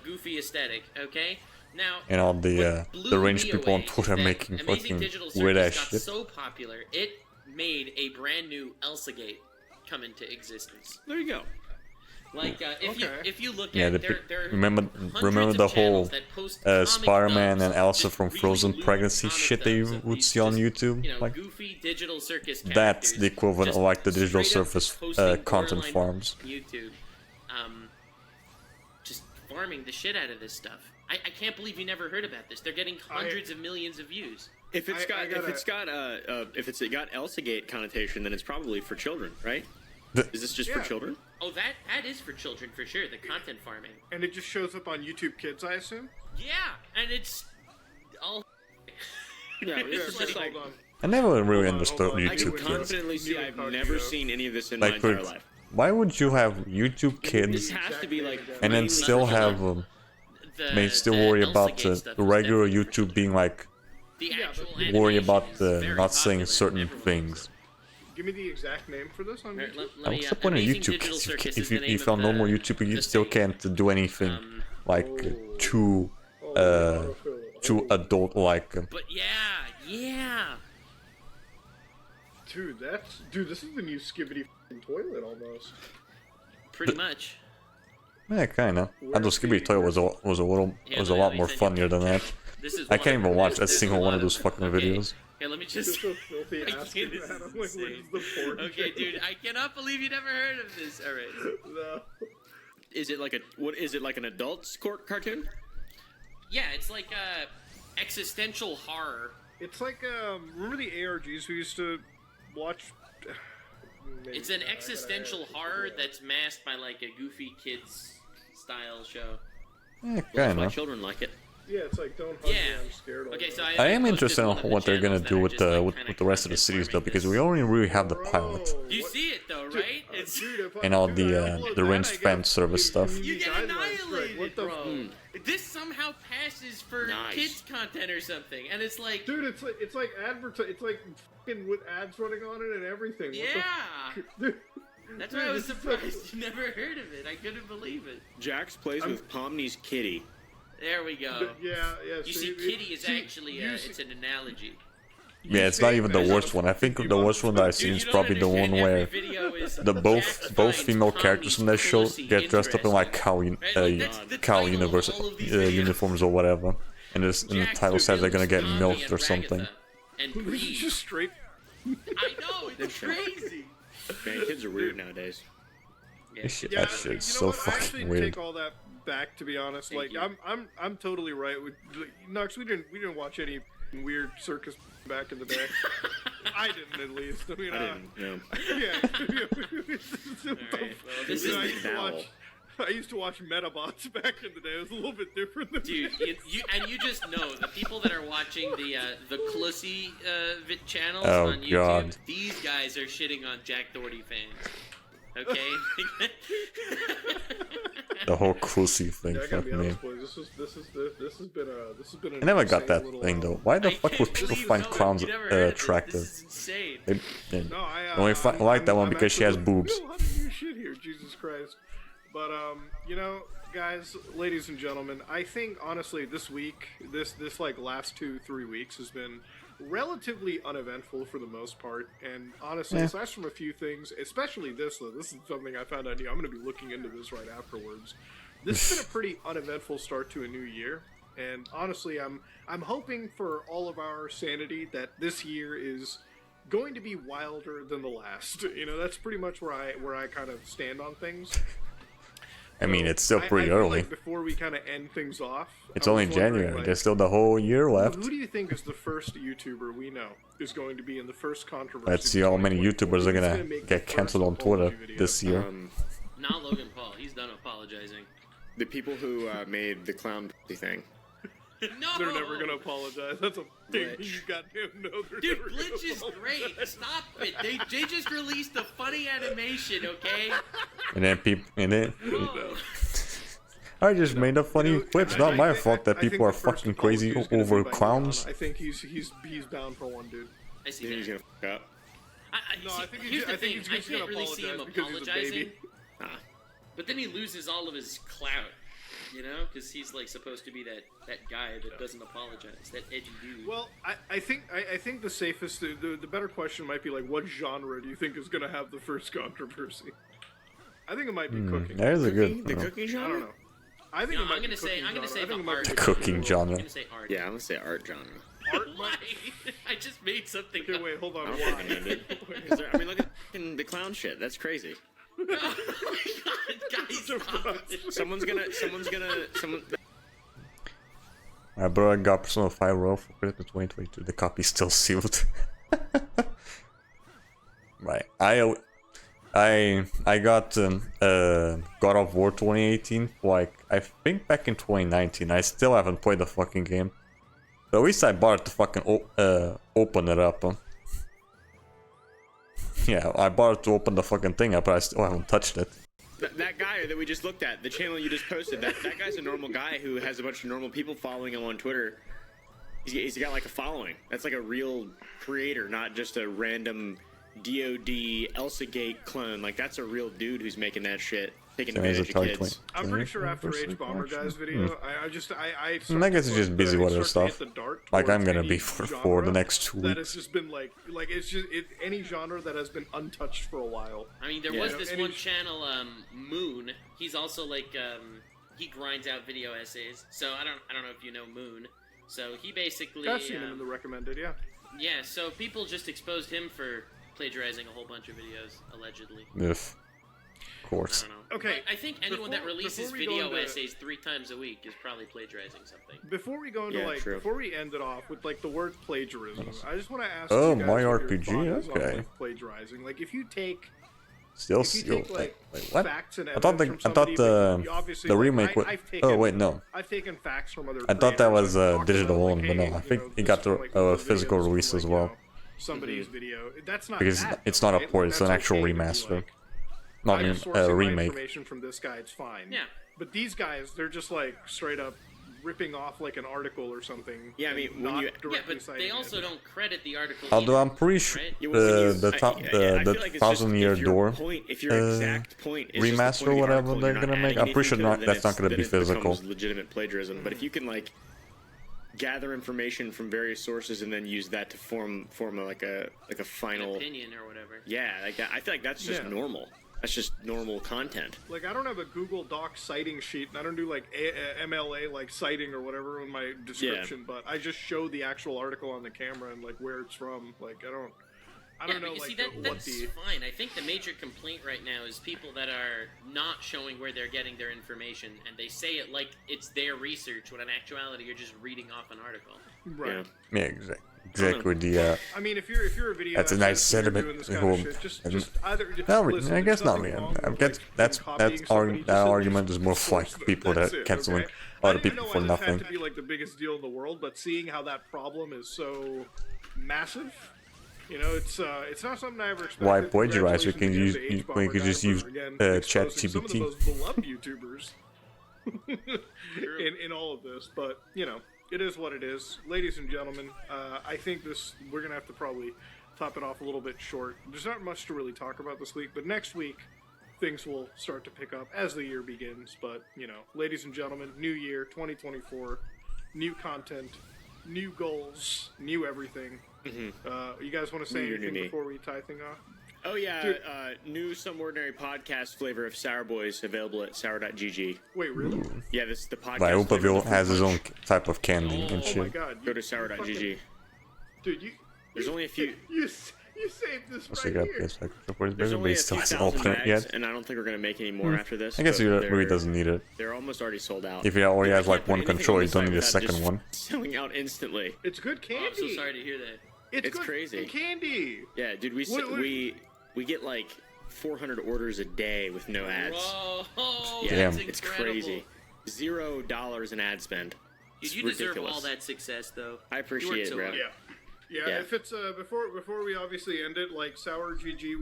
goofy aesthetic, okay? Now, And all what the blew rich me people on away Twitter is that making Amazing fucking Digital weird ass Circus got shit. so popular, it made a brand new Elsagate come into existence. There you go. Like, if you look Yeah, at the, there remember hundreds the of channels whole that post comic Spider-Man dubs, and Elsa just from really Frozen lewd pregnancy comic shit that dubs you of would these see on just, YouTube? Like, goofy digital circus that's characters the equivalent just of like the digital straight up surface posting content borderline farms. YouTube, just farming the shit out of this stuff. I can't believe you never heard about this. They're getting hundreds of millions of views. If it's I got gotta- if it's got Elsagate connotation, then it's probably for children, right? The- Is this just for Yeah. children? Oh, that is for children for sure. The content farming. And it just shows up on YouTube Kids, I assume? Yeah, and it's all. Yeah, it's like- just like Hold on. I never really Hold on, understood hold on. I can YouTube Kids. confidently say New I've incognito. never seen any of this in Like, my entire for- life. Why would you have YouTube This Kids has to be like, and then Maybe still level have may still worry about the regular YouTube being like The actual worry animation about is very not saying popular. certain Everyone things. Give me the exact name for this on Here, YouTube. What's the point of Amazing YouTube? Digital If you, Circus ca- is if you, the name if of on normal the- YouTube you the still site. can't do anything like too too Oh. adult like. But yeah. Dude, this is the new Skibbity toilet almost. Pretty much. Yeah, kinda. I thought Skibbity Toy was a Yeah, was a let lot me more send you funnier than that. This is I one can't of even them. watch a There's single one of lot those fucking okay. videos. Okay, let me Just just. so filthy Okay, ass. this is I'm like, where's insane. the porn? Okay, dude, I cannot believe you never heard of this. All right. No. is it like an adult cartoon? Yeah, it's like existential horror. It's like remember the ARGs we used to watch? It's an existential horror that's masked by like a goofy kids style show. Yeah, Well, that's why kinda. children like it. Yeah, it's like don't hug Yeah. me, I'm scared. all Okay, the so time. I am posted interested one on of the what they're gonna channels that do are with just, the like, kinda with the rest of the content series though, farming because this. we only really have the pilot Bro, You what- see it though, right? It's Dude, if I- and all dude, the I upload the that, rinsed I get fan service stuff. you get guidelines, annihilated, what the bro. This somehow passes for Nice. kids content or something, and it's like, Dude, it's like it's like fucking with ads running on it and everything. yeah. What the... Dude, That's why I was surprised you never heard of it. I couldn't believe it. Jax plays with Pomni's kitty. There we go. Yeah. You see, kitty is actually you it's an analogy. Yeah, it's not even the worst one. I think the worst one that I've seen Dude, is you don't probably the one understand. Every where video is the Jax both finds female Pomni's characters from that show pussy get dressed up in like cow Right, like, that's the cow title of universe all of these videos. uniforms or whatever, and the Jax title says they're gonna get reveals milked Tommy or and something. Ragatha And This is Greed. just straight. I know, it's crazy. Man, kids are weird nowadays. Yeah. That shit, Yeah, that shit's you know so what? I actually fucking weird. take all that back, to be honest. Thank Like, you. I'm totally right with Nux. We didn't watch any weird circus back in the day. I didn't, at least. I mean, I didn't. Yeah. yeah. Alright, well, this You know, is I used to watch Metabots back in the day. It was a little bit different than Dude, you just know the people that are watching the Clussy channels Oh, on YouTube. God. These guys are shitting on Jack Doherty fans. Okay. The whole Clussy thing, Yeah, I gotta be fuck me. honest, boys. This has been. I never got that thing though. Why the fuck would people find clowns attractive? This is insane. They No, I only like that one I'm because she has actually- boobs. We do a lot of new shit here, Jesus Christ. But you know, guys, ladies and gentlemen, I think honestly this week, this like last 2-3 weeks has been relatively uneventful for the most part. And honestly, Yeah. aside from a few things, especially this though, this is something I found out new. I'm going to be looking into this right afterwards. This has been a pretty uneventful start to a new year. And honestly, I'm hoping for all of our sanity that this year is going to be wilder than the last. You know, that's pretty much where I kind of stand on things. I mean, it's still I pretty feel early. like before we kind of end things off, It's I only was wondering, January. like, There's still the whole year left. who do you think is the first YouTuber we know is going to be in the first controversy? Let's see how many 2024? YouTubers are Who's gonna make the get first cancelled on apology Twitter video? this year. Not Logan Paul. He's done apologizing. The people who made the clown thing. No! They're never gonna apologize. That's a thing Glitch. you goddamn know. They're Dude, never gonna Glitch is apologize. great. Stop it. They just released a funny animation, okay? And then people, and then Bro. I just made a funny clip. It's not my fault that I think people are the first fucking crazy apology is gonna over be by clowns. Elon. I think he's bound for one, dude. I see Think he's that. gonna fuck up? No, See, I think here's the thing. he's I just gonna can't really see him apologize because he's a apologizing, baby. Ah. but then he loses all of his clout, you know? Because he's like supposed to be that guy that doesn't apologize, that edgy dude. Well, I think the safest, the better question might be like, what genre do you think is gonna have the first controversy? I think it might be cooking. There's a The good cooking I genre? don't know. I think No, it might I'm be gonna say cooking I'm gonna genre. say I think the it might art. be cooking I'm genre. gonna say art. Yeah, I'm gonna say art genre. Art Why? might- I just made something Okay, up. wait, hold on. I don't Why? recommend it. 'Cause I mean, look at the clown shit. That's crazy. Oh my god, guys, stop it. Someone. Bro, I got Persona 5 Royal for Christmas 2022. The copy's still sealed. Right. I got God of War 2018 like I think back in 2019. I still haven't played the fucking game. But at least I bought it to fucking open it up. Yeah, I bought it to open the fucking thing up, but I still haven't touched it. That guy that we just looked at, the channel you just posted, that guy's a normal guy who has a bunch of normal people following him on Twitter. He's got like a following. That's like a real creator, not just a random DOD Elsa Gate clone. Like that's a real dude who's making that shit, taking So he's a advantage of target kids. I'm pretty sure after Anniversary H Bomber collection? Guy's video, I guess he's just busy with other stuff. Like I'm gonna be for the next 2 That has weeks. just been like it's just any genre that has been untouched for a while. I mean, there Yeah. was this Any- one channel, Moon. He's also like, he grinds out video essays. So I don't know if you know Moon. So he basically, I've seen him in the recommended, yeah. yeah. So people just exposed him for plagiarizing a whole bunch of videos, allegedly. Yes. Of I course. don't know. Okay, I think anyone that before- releases before we go video into- essays 3 times a week is probably plagiarizing something. Before we go into Yeah, true. before we end it off with like the word plagiarism, I just want to ask. Oh, you guys my what your RPG, thought is on, okay. like, plagiarizing. Like if you take Still if you sealed. take like Wait, what? facts and I thought evidence the from somebody, but you obviously, the like, remake was. I've taken, Oh wait, no. I've taken facts from other. I thought that creators was and talked digital about, only, but no, hey, I you think know, it got this the is, like, one of the physical videos from, release as like, well. you know, somebody's video. That's not. Because bad, it's though, not a right? port, Like, it's an that's actual okay to be remaster. like, Not I'm even sourcing a my remake. information from this guy. It's fine. Yeah. But these guys, they're just like straight up ripping off like an article or something. Yeah, I mean, and when not you- Yeah, directly but citing they also it. don't credit the article. Although either, I'm pretty sure right? Yeah, well, when you- the I top feel the like it's just 1,000-year if your door point, if your exact point is just the remaster point of the whatever article, they're you're not gonna make, adding I'm pretty sure anything to it, not- then that's not it's- gonna be then it physical. becomes legitimate plagiarism. But if you can like gather information from various sources and then use that to form like a An final opinion or whatever. yeah, like that. I feel like that's just Yeah. normal. That's just normal content. Like I don't have a Google Doc citing sheet, and I don't do like MLA like citing or whatever in my description. But I just show the actual article on the camera and like where it's from. Like I don't Yeah, know but you like see, that, what that's the. fine. I think the major complaint right now is people that are not showing where they're getting their information, and they say it like it's their research, when in actuality you're just reading off an article. Right. Yeah, exactly. The I mean, if you're a video, That's a essay, nice you're sentiment. doing this kind Well, of shit, just either. no, listen, I guess there's not. nothing Man. wrong I with, guess like, that's copying somebody, just that at argument least is more for source like them. people That's that it, canceling okay? other I people didn't for know why this nothing. had to be like the biggest deal in the world, but seeing how that problem is so massive, you know, it's not something I ever expected. Why plagiarize? You can Congratulations use again to you H-Bomber can guy just for, use again, Chat exposing some of the GPT. most beloved YouTubers in all of this, but you know, it is what it is. Ladies and gentlemen, I think we're gonna have to probably top it off a little bit short. There's not much to really talk about this week, but next week things will start to pick up as the year begins. But you know, ladies and gentlemen, new year 2024, new content, new goals, new everything. You guys want to say New year, new anything me. before we tie thing off? Oh yeah, Dude. new Some Ordinary podcast flavor of Sour Boys available at sour.gg. Wait, really? Yeah, this is the podcast. Like flavor Upaville of the has his fruit own punch. type of candy and Oh my shit. god! Go to you sour.gg. fucking- Dude, There's only a few. You You saved this Also right got here. PS5 support, There's but only he a still few hasn't thousand opened it bags, yet. and I don't think we're gonna make any more after this. I guess but he really they're- doesn't need it. They're almost already sold out. If he already Dude, I has like can't put one anything control, on you the don't site need a without second just one. Selling out instantly. It's good Oh, candy. I'm so sorry to hear that. It's It's good crazy. candy. Yeah, dude, What- we get like 400 orders a day with no ads. Whoa, Yeah, that's Damn. it's incredible. crazy. $0 in ad spend. Dude, It's you deserve ridiculous. all that success, though. I You appreciate worked it, so bro. hard. Yeah. If it's before we obviously end it, like Sour GG,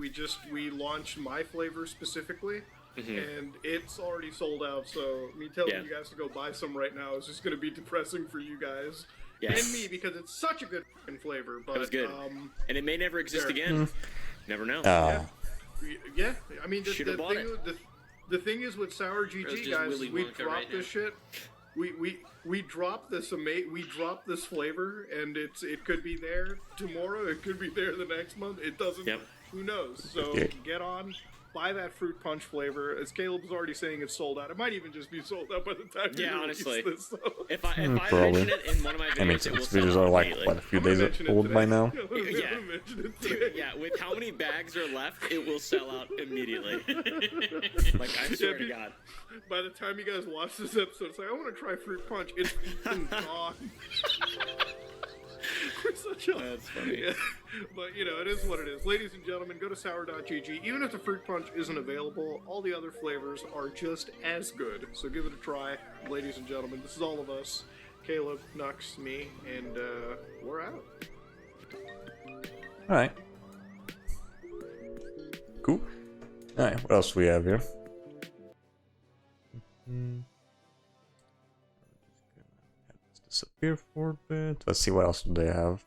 we launched my flavor specifically, and it's already sold out. So me telling Yeah. you guys to go buy some right now is just gonna be depressing for you guys Yes. and me because it's such a good f***ing flavor. But That was good. And it may never exist there. again. Never know. Ah, yeah, I mean the Should've bought the thing is with Sour Bro's GG just guys, Willy we Wonka dropped right this shit. We dropped this this flavor, and it could be there tomorrow. It could be there the next month. It doesn't. Yep. Who knows? So Yeah. get on, buy that fruit punch flavor. As Caleb was already saying, it's sold out. It might even just be sold out by the time you Yeah, release honestly. this. So. If I probably. mention it in one of my videos, I mean, it will its sell videos out are like, immediately. what, a few I'm gonna days mention it old today. by now? I'm gonna Yeah. mention it Dude, today. yeah, with how many bags are left, it will sell out immediately. Like, I swear to dude. God. By the time you guys watch this episode, it's like I want to try fruit punch. It's f***ing gone. We're such a That's funny. Yeah. But you know, it is what it is. Ladies and gentlemen, go to sour.gg. Even if the fruit punch isn't available, all the other flavors are just as good. So give it a try, ladies and gentlemen. This is all of us. Caleb, Nux, me, and we're out. Alright. Cool. Alright, what else do we have here? Let's disappear for a bit. Let's see what else do they have.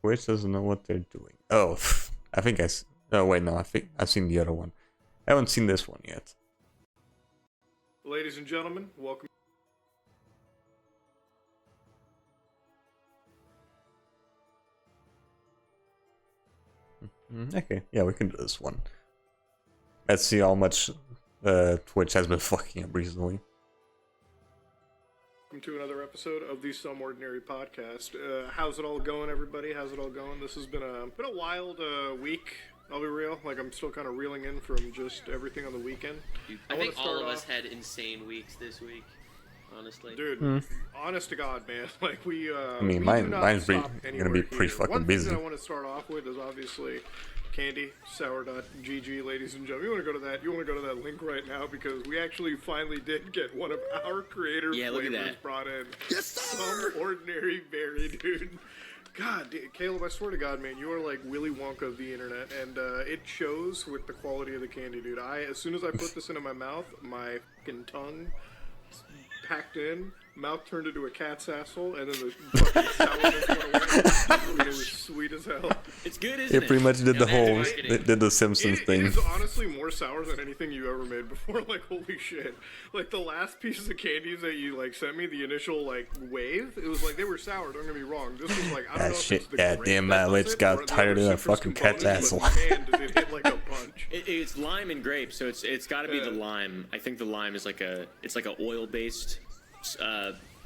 Twitch doesn't know what they're doing. Oh, I think oh wait, no, I think I've seen the other one. I haven't seen this one yet. Ladies and gentlemen, welcome. Okay, yeah, we can do this one. Let's see how much Twitch has been fucking up recently. Welcome to another episode of the Some Ordinary Podcast. How's it all going, everybody? How's it all going? This has been a wild week. I'll be real. Like, I'm still kind of reeling in from just everything on the weekend. I wanna think all start of us off- had insane weeks this week, honestly. Dude, honest to God, man. Like, we I mean, we mine's do not gonna stop be anywhere pretty here. fucking One busy. thing that I want to start off with is obviously Candy, sour.gg, ladies and gentlemen. You want to go to that? You want to go to that link right now because we actually finally did get one of our creator Yeah, look at flavors that. brought in. Yes, Some Ordinary Berry, dude. God, Caleb, I swear to God, man, you are like Willy Wonka of the internet, and it shows with the quality of the candy, dude. As soon as I put this into my mouth, my fucking tongue packed in, mouth turned into a cat's asshole, and then the fucking sourness went away. It was sweet as hell. It's good, isn't It pretty much did the Yeah, whole, marketing. did the Simpsons It thing. is honestly more sour than anything you ever made before. Like, holy shit. Like, the last pieces of candies that you, like, sent me, the initial, like, wave, it was like, they were sour, don't get me wrong. This was like, I don't know if shit, it's the goddamn, grape my that does lips it got or the tired other of that citrus fucking cat's components, but asshole. Man, did it hit like a punch. It's lime and grape, so it's got to be Yeah. the lime. I think the lime is like a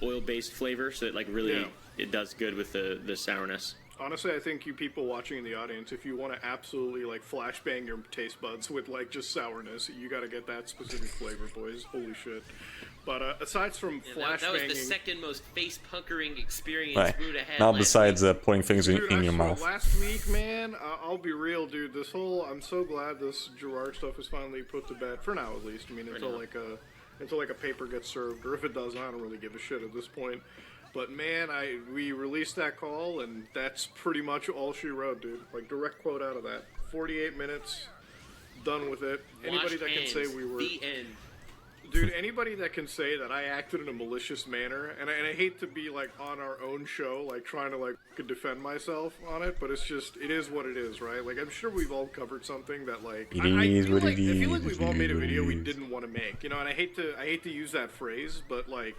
oil based flavor, so it like really Yeah. it does good with the sourness. Honestly, I think you people watching in the audience, if you want to absolutely, like, flashbang your taste buds with, like, just sourness, you got to get that specific flavor, boys. Holy shit. But aside from Yeah, that was the flashbanging... second most face puckering experience Right. food I had Now last besides week. putting things in, Dude, in I your swear, mouth. last week, man, I'll be real, dude. I'm so glad this Gerard stuff is finally put to bed for now, at least. I mean, until now. a paper gets served, or if it doesn't, I don't really give a shit at this point. But man, we released that call, and that's pretty much all she wrote, dude. Like, direct quote out of that. 48 minutes, done with it. Anybody Wash that can say hands. we were. The end. Dude, anybody that can say that I acted in a malicious manner, and I hate to be, like, on our own show, like, trying to, like, defend myself on it, but it is what it is, right? Like, I'm sure we've all covered something that, like... It I is feel what like, it I feel like is, we've all made a it is video what we it is. didn't want to make, you know, and I hate to use that phrase, but, like,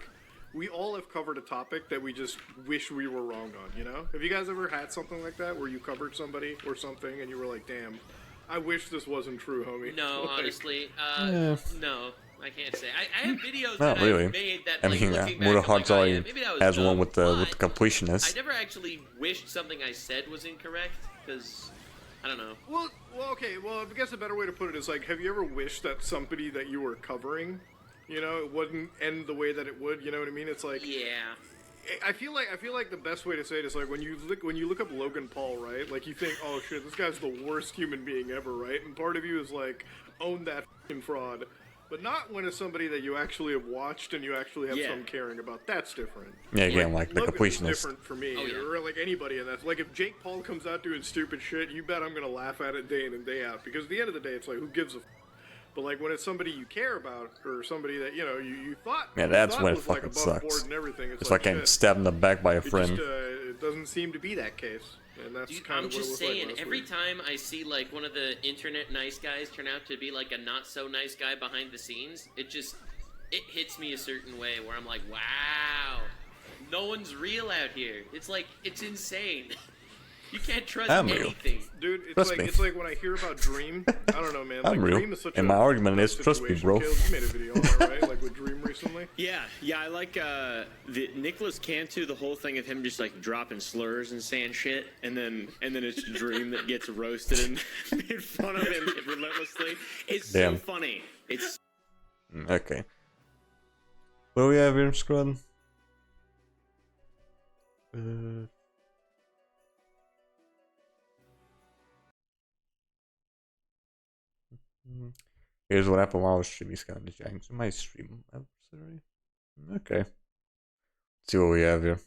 we all have covered a topic that we just wish we were wrong on, you know? Have you guys ever had something like that, where you covered somebody or something, and you were like, damn... I wish this wasn't true, homie. No, Like, honestly, Yeah. no, I can't say. I have videos Not that really. I've made that, I like, mean, looking back, Muda I'm Hearts like, oh, already yeah, maybe that was has one dumb, with the but I completionist. never actually wished something I said was incorrect, because, I don't know. well, okay. Well, I guess a better way to put it is like, have you ever wished that somebody that you were covering, it wouldn't end the way that it would? You know what I mean? It's like, Yeah. I feel like the best way to say it is like when you look up Logan Paul, right? Like you think, oh shit, this guy's the worst human being ever, right? And part of you is like, own that f***ing fraud. But not when it's somebody that you actually have watched and you actually have some caring about. That's different. Yeah, again, like the Logan is completionist. different for me, Oh, yeah. or like anybody in that. Like if Jake Paul comes out doing stupid shit, you bet I'm gonna laugh at it day in and day out. Because at the end of the day, it's like, who gives a f***? But like when it's somebody you care about, or somebody that you thought, Yeah, that's thought when it was, like, fucking above sucks. board and everything, It's like getting shit. stabbed in the back by a friend. It doesn't seem to be that case, and that's Dude, kind I'm of what it just was saying, like last every week. time I see, like, one of the internet nice guys turn out to be, like, a not-so-nice guy behind the scenes, it hits me a certain way where I'm like, wow, no one's real out here. It's like, it's insane. You can't trust I'm real. anything. Dude, Trust me. it's like when I hear about Dream, I don't know, man. Like, I'm real. Dream is such And a my argument is, tough trust me, situation. bro. Caleb, you made a video on that, right? Like with Dream recently. Yeah, I like the Nicholas Cantu, the whole thing of him just like dropping slurs and saying shit, and then it's Dream that gets roasted and made fun of him relentlessly. It's Damn. so funny. It's Okay. What do we have here, squad? Here's what happened while I was streaming Scavenger Giants. My stream adversary. Okay. Let's see what we have here.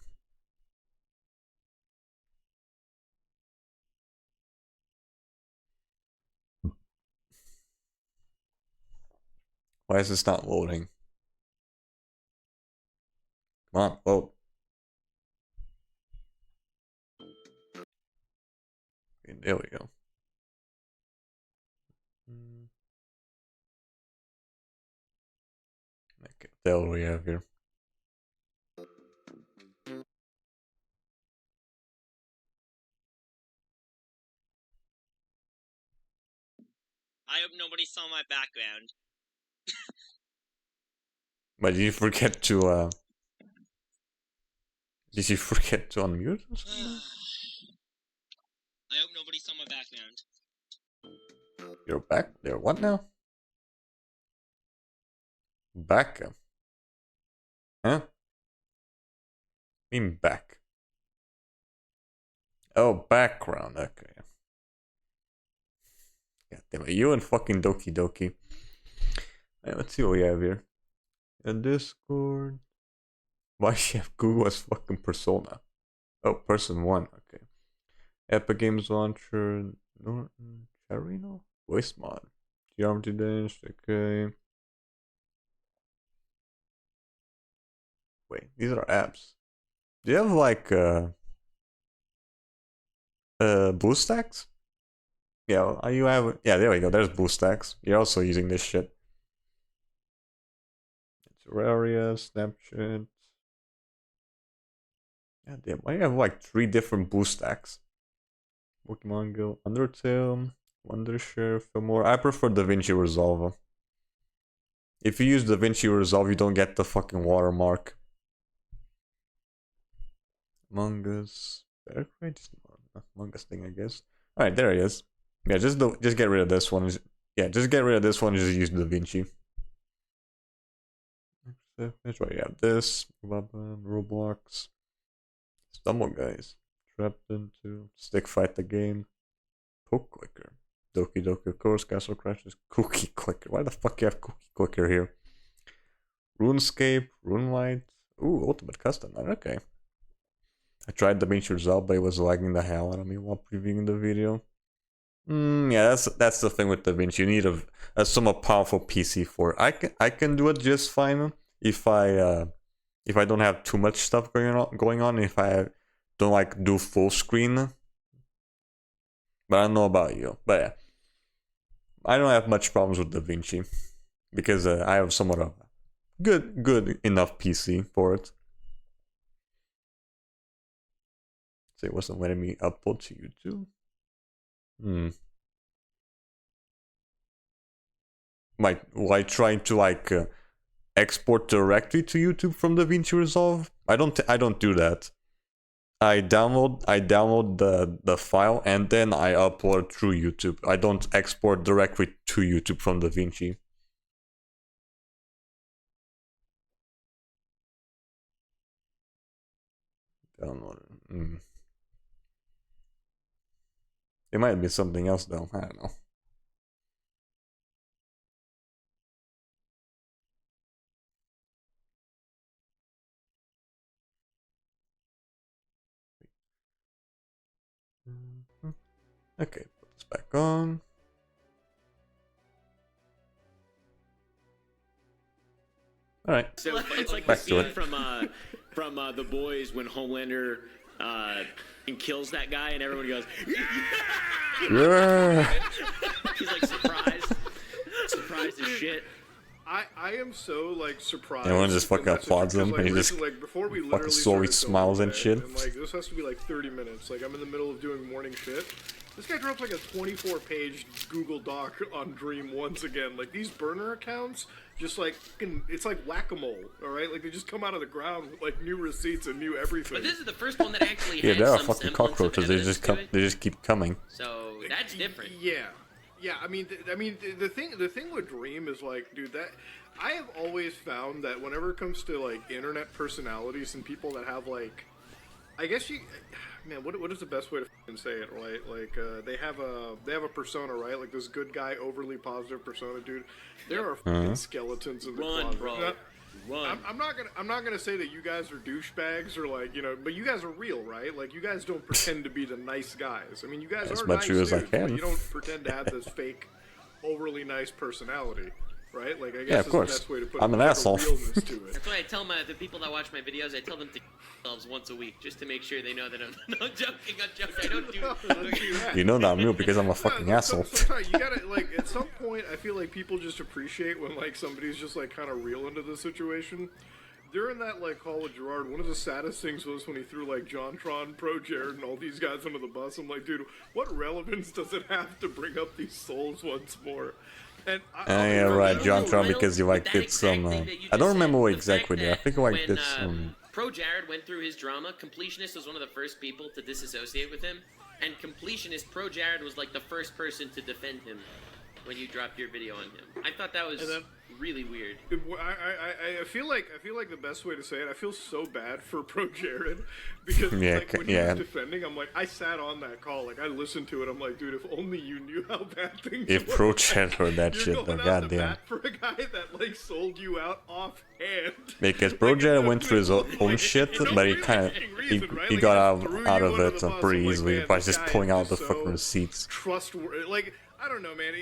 Why is this not loading? Come on, load. Okay, there we go. Okay, what the hell do we have here? I hope nobody saw my background. But did you forget to did you forget to unmute us? I hope nobody saw my background. You're back there. What now? Back. Huh? Mean back. Oh, background. Okay. God damn it. You and fucking Doki Doki. Alright, let's see what we have here. A Discord. Why she have Google as fucking persona? Oh, person 1. Okay. Epic Games Launcher. Norton. Charino? Voice mod. Geometry Dash. Okay. Wait, these are apps. Do you have like BlueStacks? Yeah, you have. Yeah, there we go. There's BlueStacks. You're also using this shit. Terraria, Snapchat. Yeah, damn. Why do you have like 3 different BlueStacks? Pokemon Go, Undertale, Wondershare, Filmora. I prefer DaVinci Resolve. If you use DaVinci Resolve, you don't get the fucking watermark. Among Us, Better Crates, Among Us thing, I guess. All right, there he is. Yeah, just get rid of this one. Yeah, just get rid of this one. And just use DaVinci. That's why you have this. Roblox. Stumble Guys. Trapped into Stick Fight the Game. Poke Clicker. Doki Doki, of course. Castle Crashes. Cookie Clicker. Why the fuck you have Cookie Clicker here? RuneScape. RuneLight. Ooh, Ultimate Custom. Okay. I tried the DaVinci Resolve, but it was lagging the hell out of me while previewing the video. Yeah, that's the thing with DaVinci. You need a somewhat powerful PC for it. I can do it just fine if I don't have too much stuff going on. If I don't like do full screen. But I don't know about you. But yeah, I don't have much problems with DaVinci because I have somewhat of good enough PC for it. So it wasn't letting me upload to YouTube. like trying to like export directly to YouTube from DaVinci Resolve. I don't do that. I download the file and then I upload through YouTube. I don't export directly to YouTube from DaVinci. Download. It might be something else though. I don't know. Okay, put this back on. All right. So it's like Back the to scene it. from The Boys when Homelander and kills that guy and everyone goes, Yeah. he's like surprised as shit. I am so like surprised. Everyone just with fucking the message, applauds him, because, and he like, just like before we fucking literally slowly started smiles filming and today, shit. And like this has to be like 30 minutes. Like I'm in the middle of doing morning shit. This guy drops like a 24-page Google Doc on Dream once again. Like these burner accounts, just like fucking, it's like whack-a-mole. All right, like they just come out of the ground with like new receipts and new everything. But this is the first one that actually Yeah, had there are some fucking semblance of cockroaches. They evidence just to come. it. They just keep coming. So that's different. Yeah. I mean, the thing with Dream is like, dude, that I have always found that whenever it comes to like internet personalities and people that have like, I guess man, what is the best way to fucking say it, right? Like, they have a persona, right? Like this good guy, overly positive persona, dude. There are fucking skeletons in the Run, closet. bro. Now, Run. I'm not gonna say that you guys are douchebags or like, you know, but you guys are real, right? Like you guys don't pretend to be the nice guys. I mean, you guys As are much nice true as I dudes, but can. you don't pretend to have this fake, overly nice personality, right? Like I guess Yeah, of is course. the best way to put I'm it. an There's a asshole. realness to it. That's why I tell the people that watch my videos, I tell them to themselves once a week just to make sure they know that I'm not joking. I'm joking. I don't do. Don't do that. You know that I'm real because I'm a fucking No, asshole. Sometimes you gotta like at some point. I feel like people just appreciate when like somebody's just like kind of real into the situation. During that like call with Gerard, one of the saddest things was when he threw like JonTron, Pro Jared, and all these guys under the bus. I'm like, dude, what relevance does it have to bring up these souls once more? And Yeah, right, John JonTron, because you like did some. I don't remember what exactly did. I think I like did some. Pro Jared went through his drama. Completionist was one of the first people to disassociate with him, and Completionist Pro Jared was like the first person to defend him when you dropped your video on him. I thought that was really weird. I feel like the best way to say it. I feel so bad for Pro Jared because Yeah, like when he yeah. was defending, I'm like, I sat on that call, like I listened to it. I'm like, dude, if only you knew how bad things If were. Pro Jared heard that You're shit, going though, out to goddamn. bat for a guy that like sold you out offhand. Because Pro Jared went through his own Like, shit, no but he real kind of fucking reason, right? he Like, got just threw out you of under it the bus. pretty I'm like, easily man, by this just guy pulling is out the just fucking so receipts. Trustworthy, like I don't know, man.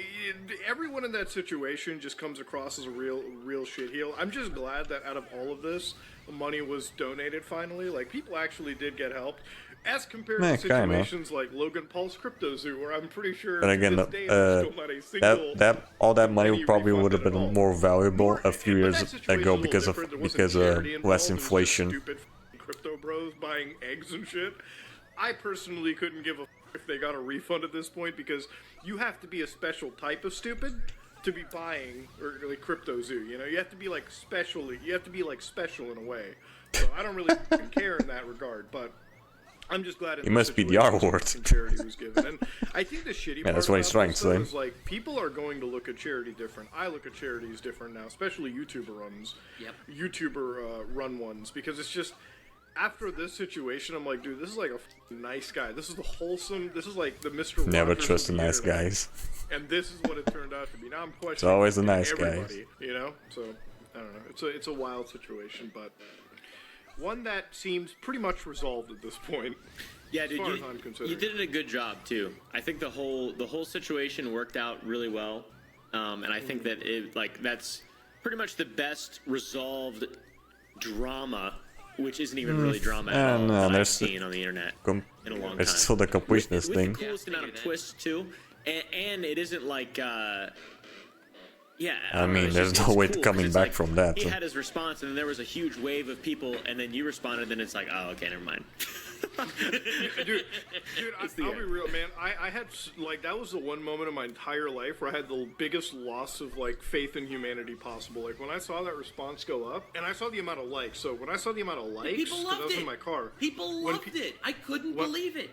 Everyone in that situation just comes across as a real shit heel. I'm just glad that out of all of this, money was donated finally. Like people actually did get help, as compared to situations like Logan Paul's Crypto Zoo, where I'm pretty sure But again, to this day there's still not a single that all that money penny probably would have refunded at been all. more valuable a few But years that situation ago is a because little of different. There wasn't charity involved. less It was just inflation. Stupid crypto bros buying eggs and shit. I personally couldn't give a if they got a refund at this point because you have to be a special type of stupid to be buying or like Crypto Zoo. You know, you have to be like special. You have to be like special in a way. So I don't really fucking care in that regard, but. I'm just glad He must be the R-word. Charity was given, and I think the shitty part that's what he's about trying this, to though, say. is like people are going to look at charity different. I look at charities different now, especially YouTuber runs. Yep. YouTuber run ones because it's just after this situation, I'm like, dude, this is like a nice guy. This is the wholesome. This is like the Mr. Never Rogers trust the of the nice internet. guys. And this is what it turned out to be. Now I'm questioning. always the nice everybody, guys. you know. So I don't know. It's a wild situation, but one that seems pretty much resolved at this point. Yeah, as dude, far as I'm you considering. did a good job too. I think the whole situation worked out really well, and I think that that's pretty much the best resolved drama, which isn't even really drama at all, no, that I've there's seen on the internet in a long time. There's still the completionist with thing. the coolest amount of twists too, and it isn't like. Yeah, I mean, it's there's just- no it's way cool, coming 'cause it's back like, from that. He had his response, and then there was a huge wave of people, and then you responded, and it's like, oh, okay, never mind. dude, I'll be real, man. I had like that was the one moment in my entire life where I had the biggest loss of like faith in humanity possible. Like when I saw that response go up, and I saw the amount of likes. So when I saw the amount of likes, People because I loved was it. in my car, People loved it. I couldn't believe it.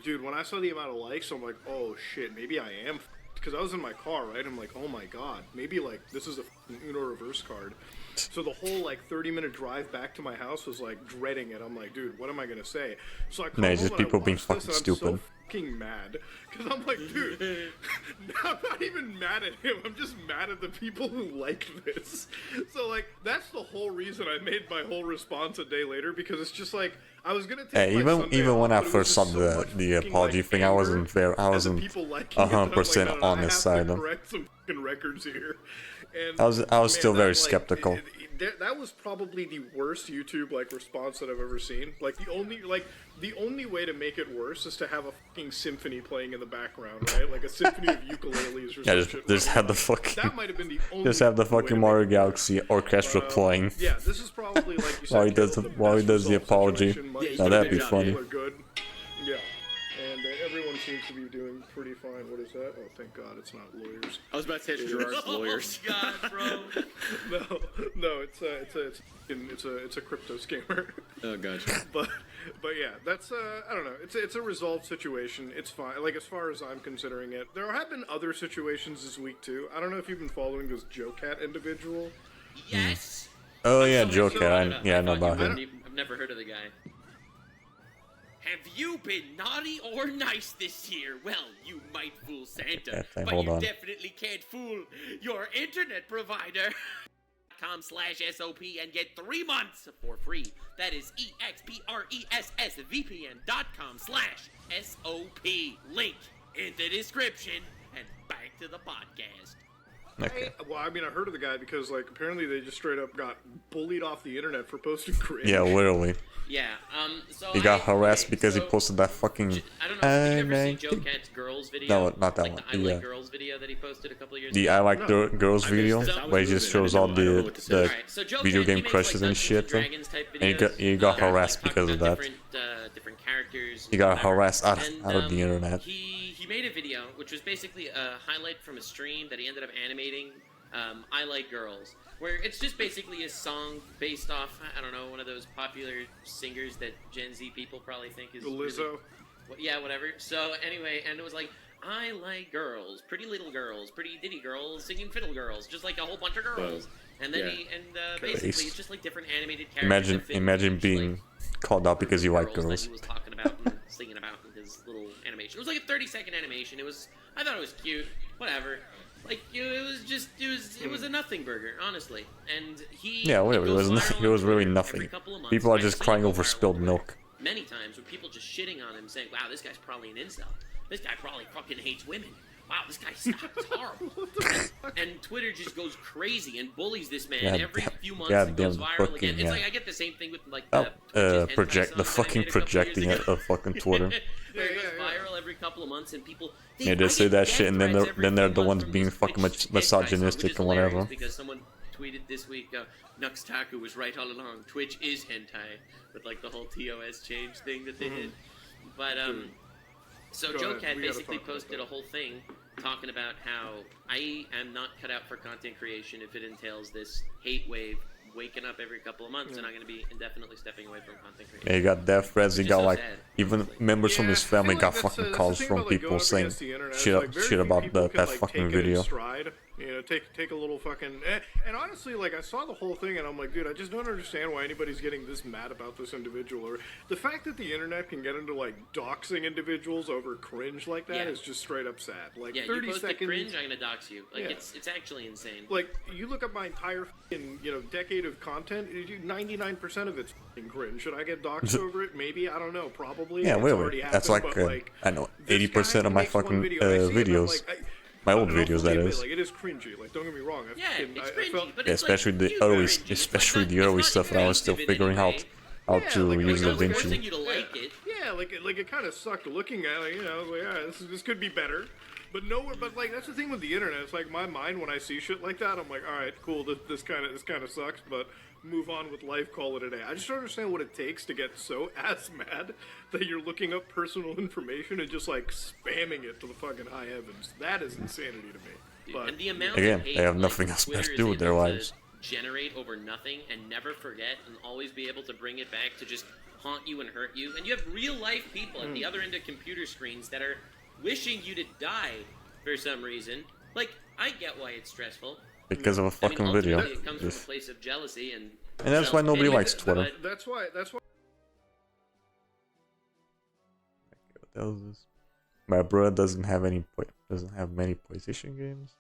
Dude, when I saw the amount of likes, I'm like, oh shit, maybe I am. Because I was in my car, right? I'm like, oh my god, maybe like this is a Uno reverse card. So the whole like 30-minute drive back to my house was like dreading it. I'm like, dude, what am I gonna say? So I come home just and people I being watch fucking this, and stupid. I'm so fucking mad because I'm like, dude, I'm not even mad at him. I'm just mad at the people who like this. So like that's the whole reason I made my whole response a day later, because it's just like I was gonna take Hey, my even Sunday when off, I but it was first saw just so much the fucking, apology like, thing, I anger wasn't very, I and the wasn't people liking it that I'm like, 100% no, on I his have side. to correct some fucking records here. And I was still man, very that, like, skeptical. that was probably the worst YouTube like response that I've ever seen. Like the only way to make it worse is to have a fucking symphony playing in the background, right? Like a symphony of ukuleles or Yeah, some shit. just running have the on. fucking That might have been the only. just have the way to fucking make Mario it Galaxy worse. orchestra playing. Yeah, this is probably like you said. While he does Caleb, while he best does the result apology. situation. Money's Now good, that'd be people funny. are good. Yeah. And everyone seems to be doing pretty fine. What is that? Oh, thank God, it's not lawyers. I was about to say Gerard's lawyers. Oh God, bro. No, it's a crypto scammer. Oh, gotcha. But yeah, that's I don't know. It's a resolved situation. It's fine. Like as far as I'm considering it, there have been other situations this week too. I don't know if you've been following this Joe Cat individual. Yes. Oh yeah, So- Joker. so- I know thought you about him. wouldn't- I've never heard of the guy. Have you been naughty or nice this year? Well, you might fool Santa, Yeah, but hold you on. definitely can't fool your internet provider. .com/SOP and get 3 months for free. That is expressvpn.com/SOP. Link in the description, and back to the podcast. Okay. Well, I mean, I heard of the guy because like apparently they just straight up got bullied off the internet for posting cringe. Yeah, literally. Yeah, so He got harassed okay, because he so- posted that fucking. I don't know. Did you ever see Joe Cat's girls video? No, not that like one. The I The, Like Girls video that he posted a couple of years The ago. I like the girls video this. I was where he just moving. shows I all didn't know the what to say. the Alright, so Joe video Cat, he game makes, crushes like, and Dungeons shit. Dragons type And he videos, got harassed like, because talking of that. about different characters. He got whatever. harassed out And, of the internet. He made a video which was basically a highlight from a stream that he ended up animating. I Like Girls, where it's just basically a song based off, I don't know, one of those popular singers that Gen Z people probably think is Lizzo. really, yeah, whatever. So anyway, and it was like, I like girls, pretty little girls, pretty ditty girls, singing fiddle girls, just like a whole bunch of girls. And then Yeah. basically Christ. it's just like different animated characters. Imagine being called out because you like that girls. he was talking about and singing about in his little animation. It was like a 30-second animation. I thought it was cute. Whatever. Like it was a nothing burger, honestly. And Yeah, whatever. It was really nothing. People are just crying over spilled milk. Many times with people just shitting on him, saying, "Wow, this guy's probably an incel. This guy probably fucking hates women. Wow, this guy's horrible." And Twitter just goes crazy and bullies this man God every damn- few months. God It goes damn viral fucking, again. It's yeah. like I get the same thing with like Oh, the project the fucking projecting it of fucking Twitter. Where it goes viral every couple of months, and people Yeah, they I say get that death shit, and then threats they're every then they're few the months ones from being these fucking bitch hentai sites, misogynistic which is and hilarious whatever. Because someone tweeted this week, Nux Taku was right all along. Twitch is hentai, with like the whole TOS change thing that they did. But so Go Joe ahead, Cat we gotta basically talk about posted that. a whole thing talking about how I am not cut out for content creation if it entails this hate wave waking up every couple of months, and I'm going to be indefinitely stepping away from content creation. Yeah, he got death threats. He Which is got so like sad, even honestly. members from his I feel family like got that's fucking the calls thing from about, like, people going up saying against the internet. It's shit like, very shit few about people the, can, that like, fucking take it in video. stride. You know, take a little fucking. And honestly, like I saw the whole thing, and I'm like, dude, I just don't understand why anybody's getting this mad about this individual, or the fact that the internet can get into like doxing individuals over cringe like that is Yeah. just straight up sad. Like Yeah, 30 you post seconds. a cringe, I'm going to dox you. Like, Yeah. it's actually insane. Like you look at my entire decade of content, 99% of it's fucking cringe. Should I get doxxed over it? Maybe, I don't know. Probably. Yeah, It's wait, already that's happened, like, but, I know this 80% guy of my makes one fucking video, and I see it, and I'm videos, like, my old and I'll videos fully that admit, is. Like, it is cringy. Like, don't get me wrong. Yeah, it's I cringy, felt, but Yeah, it's especially like, the cute early, cringy. especially It's the not early stuff, and I was still offensive in figuring any out way. how Yeah, to like, use I was forcing DaVinci. you to like it. yeah, like it kind of sucked looking at it. I was like, yeah, this could be better. But nowhere, but like that's the thing with the internet. It's like my mind when I see shit like that, I'm like, all right, cool. This kind of sucks, but move on with life, call it a day. I just don't understand what it takes to get so ass mad that you're looking up personal information and just like spamming it to the fucking high heavens. That is insanity to me. But And the amount Again, of hate, they have like, nothing else Twitter to is do with their able to lives. generate over nothing and never forget and always be able to bring it back to just haunt you and hurt you. And you have real life people at the other end of computer screens that are wishing you to die for some reason. Like, I get why it's stressful. Because of a I mean, fucking video. ultimately, it comes from a place of jealousy and that's why nobody self-pity, likes Twitter. but that's why What the hell is this? My brother doesn't have many PlayStation games.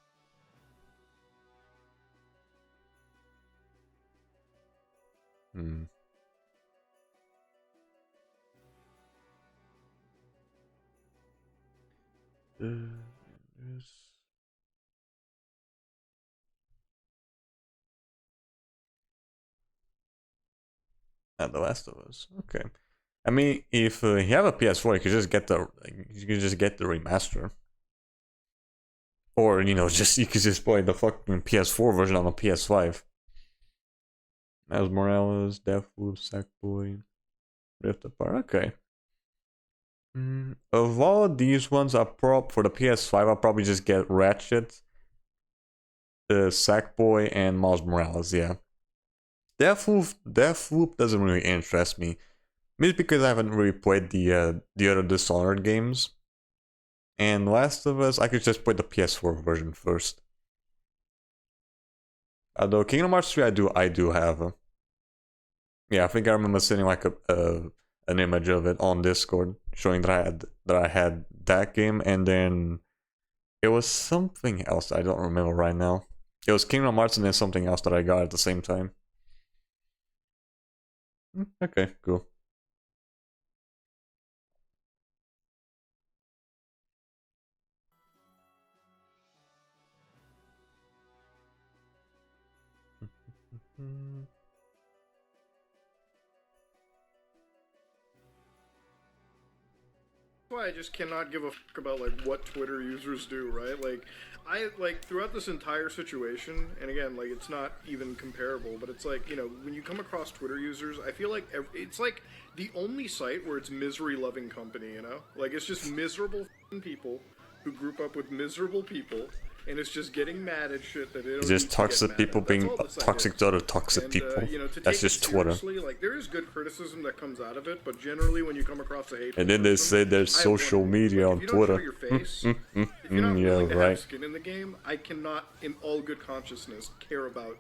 Hmm. The Last of Us. Okay. I mean, if you have a PS4, you could just get the remaster, or you could just play the fucking PS4 version on the PS5. Miles Morales, Deathloop, Sackboy, Rift Apart. Okay. Of all of these ones, for the PS5, I'll probably just get Ratchet, Sackboy, and Miles Morales. Yeah. Deathloop doesn't really interest me. Maybe because I haven't really played the other Dishonored games. And Last of Us, I could just play the PS4 version first. Although Kingdom Hearts 3, I do have. Yeah, I think I remember seeing like an image of it on Discord showing that I had that game, and then it was something else I don't remember right now. It was Kingdom Hearts and then something else that I got at the same time. Okay, cool. why I just cannot give a fuck about like what Twitter users do, right? Like I like throughout this entire situation, and again, like it's not even comparable, but it's like, you know, when you come across Twitter users, I feel like it's like the only site where it's misery-loving company, you know? Like it's just miserable people who group up with miserable people, and it's just getting mad at shit that they don't It's just need to toxic get mad people at. That's being all the site toxic is. to other toxic And, people. you know, to That's take just it Twitter. seriously, like there is good criticism that comes out of it, but generally when you come across a hateful And then they person, say there's I have social one rule. media Like, on if you don't show Twitter. your face, if you're not Yeah, willing to right. have skin in the game, I cannot, in all good consciousness, care about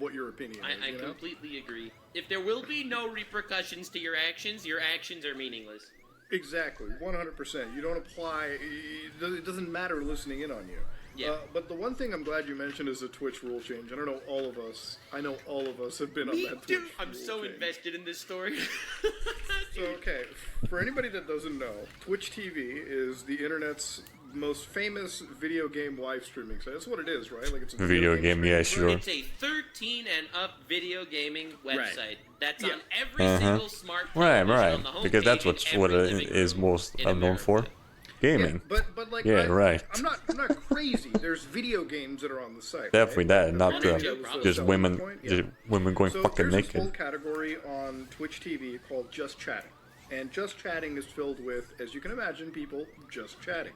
what your opinion is. I you know? completely agree. If there will be no repercussions to your actions are meaningless. Exactly, 100%. You don't apply. It doesn't matter listening in on you. Yeah. But the one thing I'm glad you mentioned is the Twitch rule change. I don't know all of us. I know all of us have been on that Twitch. I'm rule so change. invested in this story. So okay, for anybody that doesn't know, Twitch TV is the internet's most famous video game live streaming site. That's what it is, right? Like it's a Video game, yeah, streaming sure. It's a 13 and up video gaming website that's Yeah. on every single smart Right, television right. on the Because that's homepage what in what every it living is room most in known for. America. Gaming. Yeah, but like Yeah, right. I'm not crazy. There's video games that are on the site. Definitely right? that, not Yeah, the no problem. just selling women, point, yeah. just women going So fucking there's this whole naked. category on Twitch TV called Just Chatting. And Just Chatting is filled with, as you can imagine, people just chatting.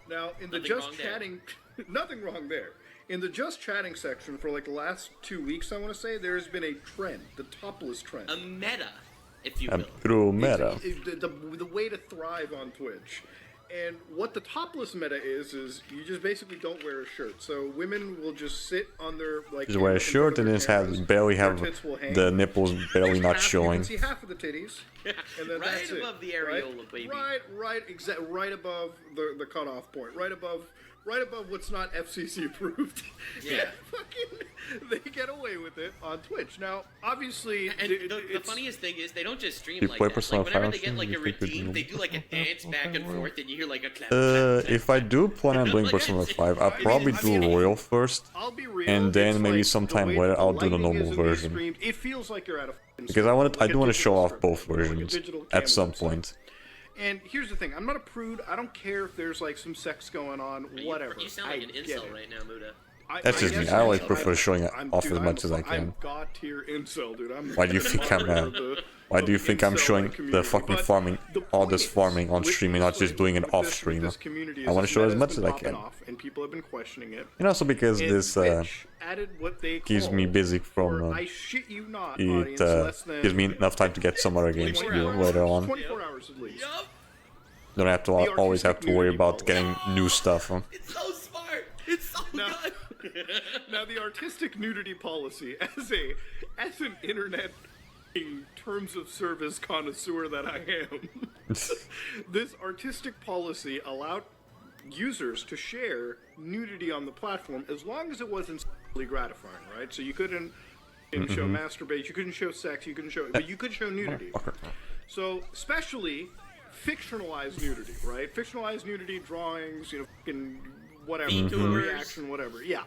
Now, in the Nothing Just wrong there. Chatting, nothing wrong there. In the Just Chatting section for like the last 2 weeks, I want to say, there has been a trend, the topless trend. A meta, if you I'm will. through meta. The way to thrive on Twitch. And what the topless meta is you just basically don't wear a shirt. So women will just sit on their like. Just wear a in front shirt of and their it has cameras, barely their have tits will hang. the nipples barely Just not half, showing. You can see half of the titties. And then Right that's it, above the areola, baby. Right above the cutoff point. Right above what's not FCC approved. Yeah. Fucking, they get away with it on Twitch. Now, obviously, And the funniest thing is they don't just stream You like play that. Persona Like whenever 5 they get like a you think it's redeem, they do like a dance back and forth, and you hear like a clap. If I do plan on doing Persona 5, I'll probably do Royal first, I'll be real. and then it's maybe like sometime the way later the I'll do the lighting normal is in these version. streams, it feels like you're at a Because I like do a want to show digital off strip, both like a versions digital at camera some website. point. And here's the thing: I'm not a prude. I don't care if there's like some sex going on. Whatever. You sound like an I get incel it. right now, Muda. That's just me. guess I always I'm- prefer showing it I'm- off dude, as much I'm- as I can. I'm god tier incel, dude. Why do you think I'm Why do you think I'm showing the fucking farming, all this farming on stream and not just doing it off stream? I want to show as much as I can. And people have been questioning it. And also because And this Twitch added what they keeps me call, busy for, from I shit you not, it audience, less than gives me enough time to get some other games to 24 do hours. later on. 24 hours at least. Yup. Don't have to always have to worry about getting new stuff. Huh? It's so smart. It's so No. good. Now the artistic nudity policy, as an internet in terms of service connoisseur that I am, this artistic policy allowed users to share nudity on the platform as long as it wasn't sexually gratifying, right? So you couldn't show masturbate, you couldn't show sex, you couldn't show, but you could show nudity. So especially fictionalized nudity, right? Fictionalized nudity, drawings, you know, fucking whatever, reaction, whatever. Yeah.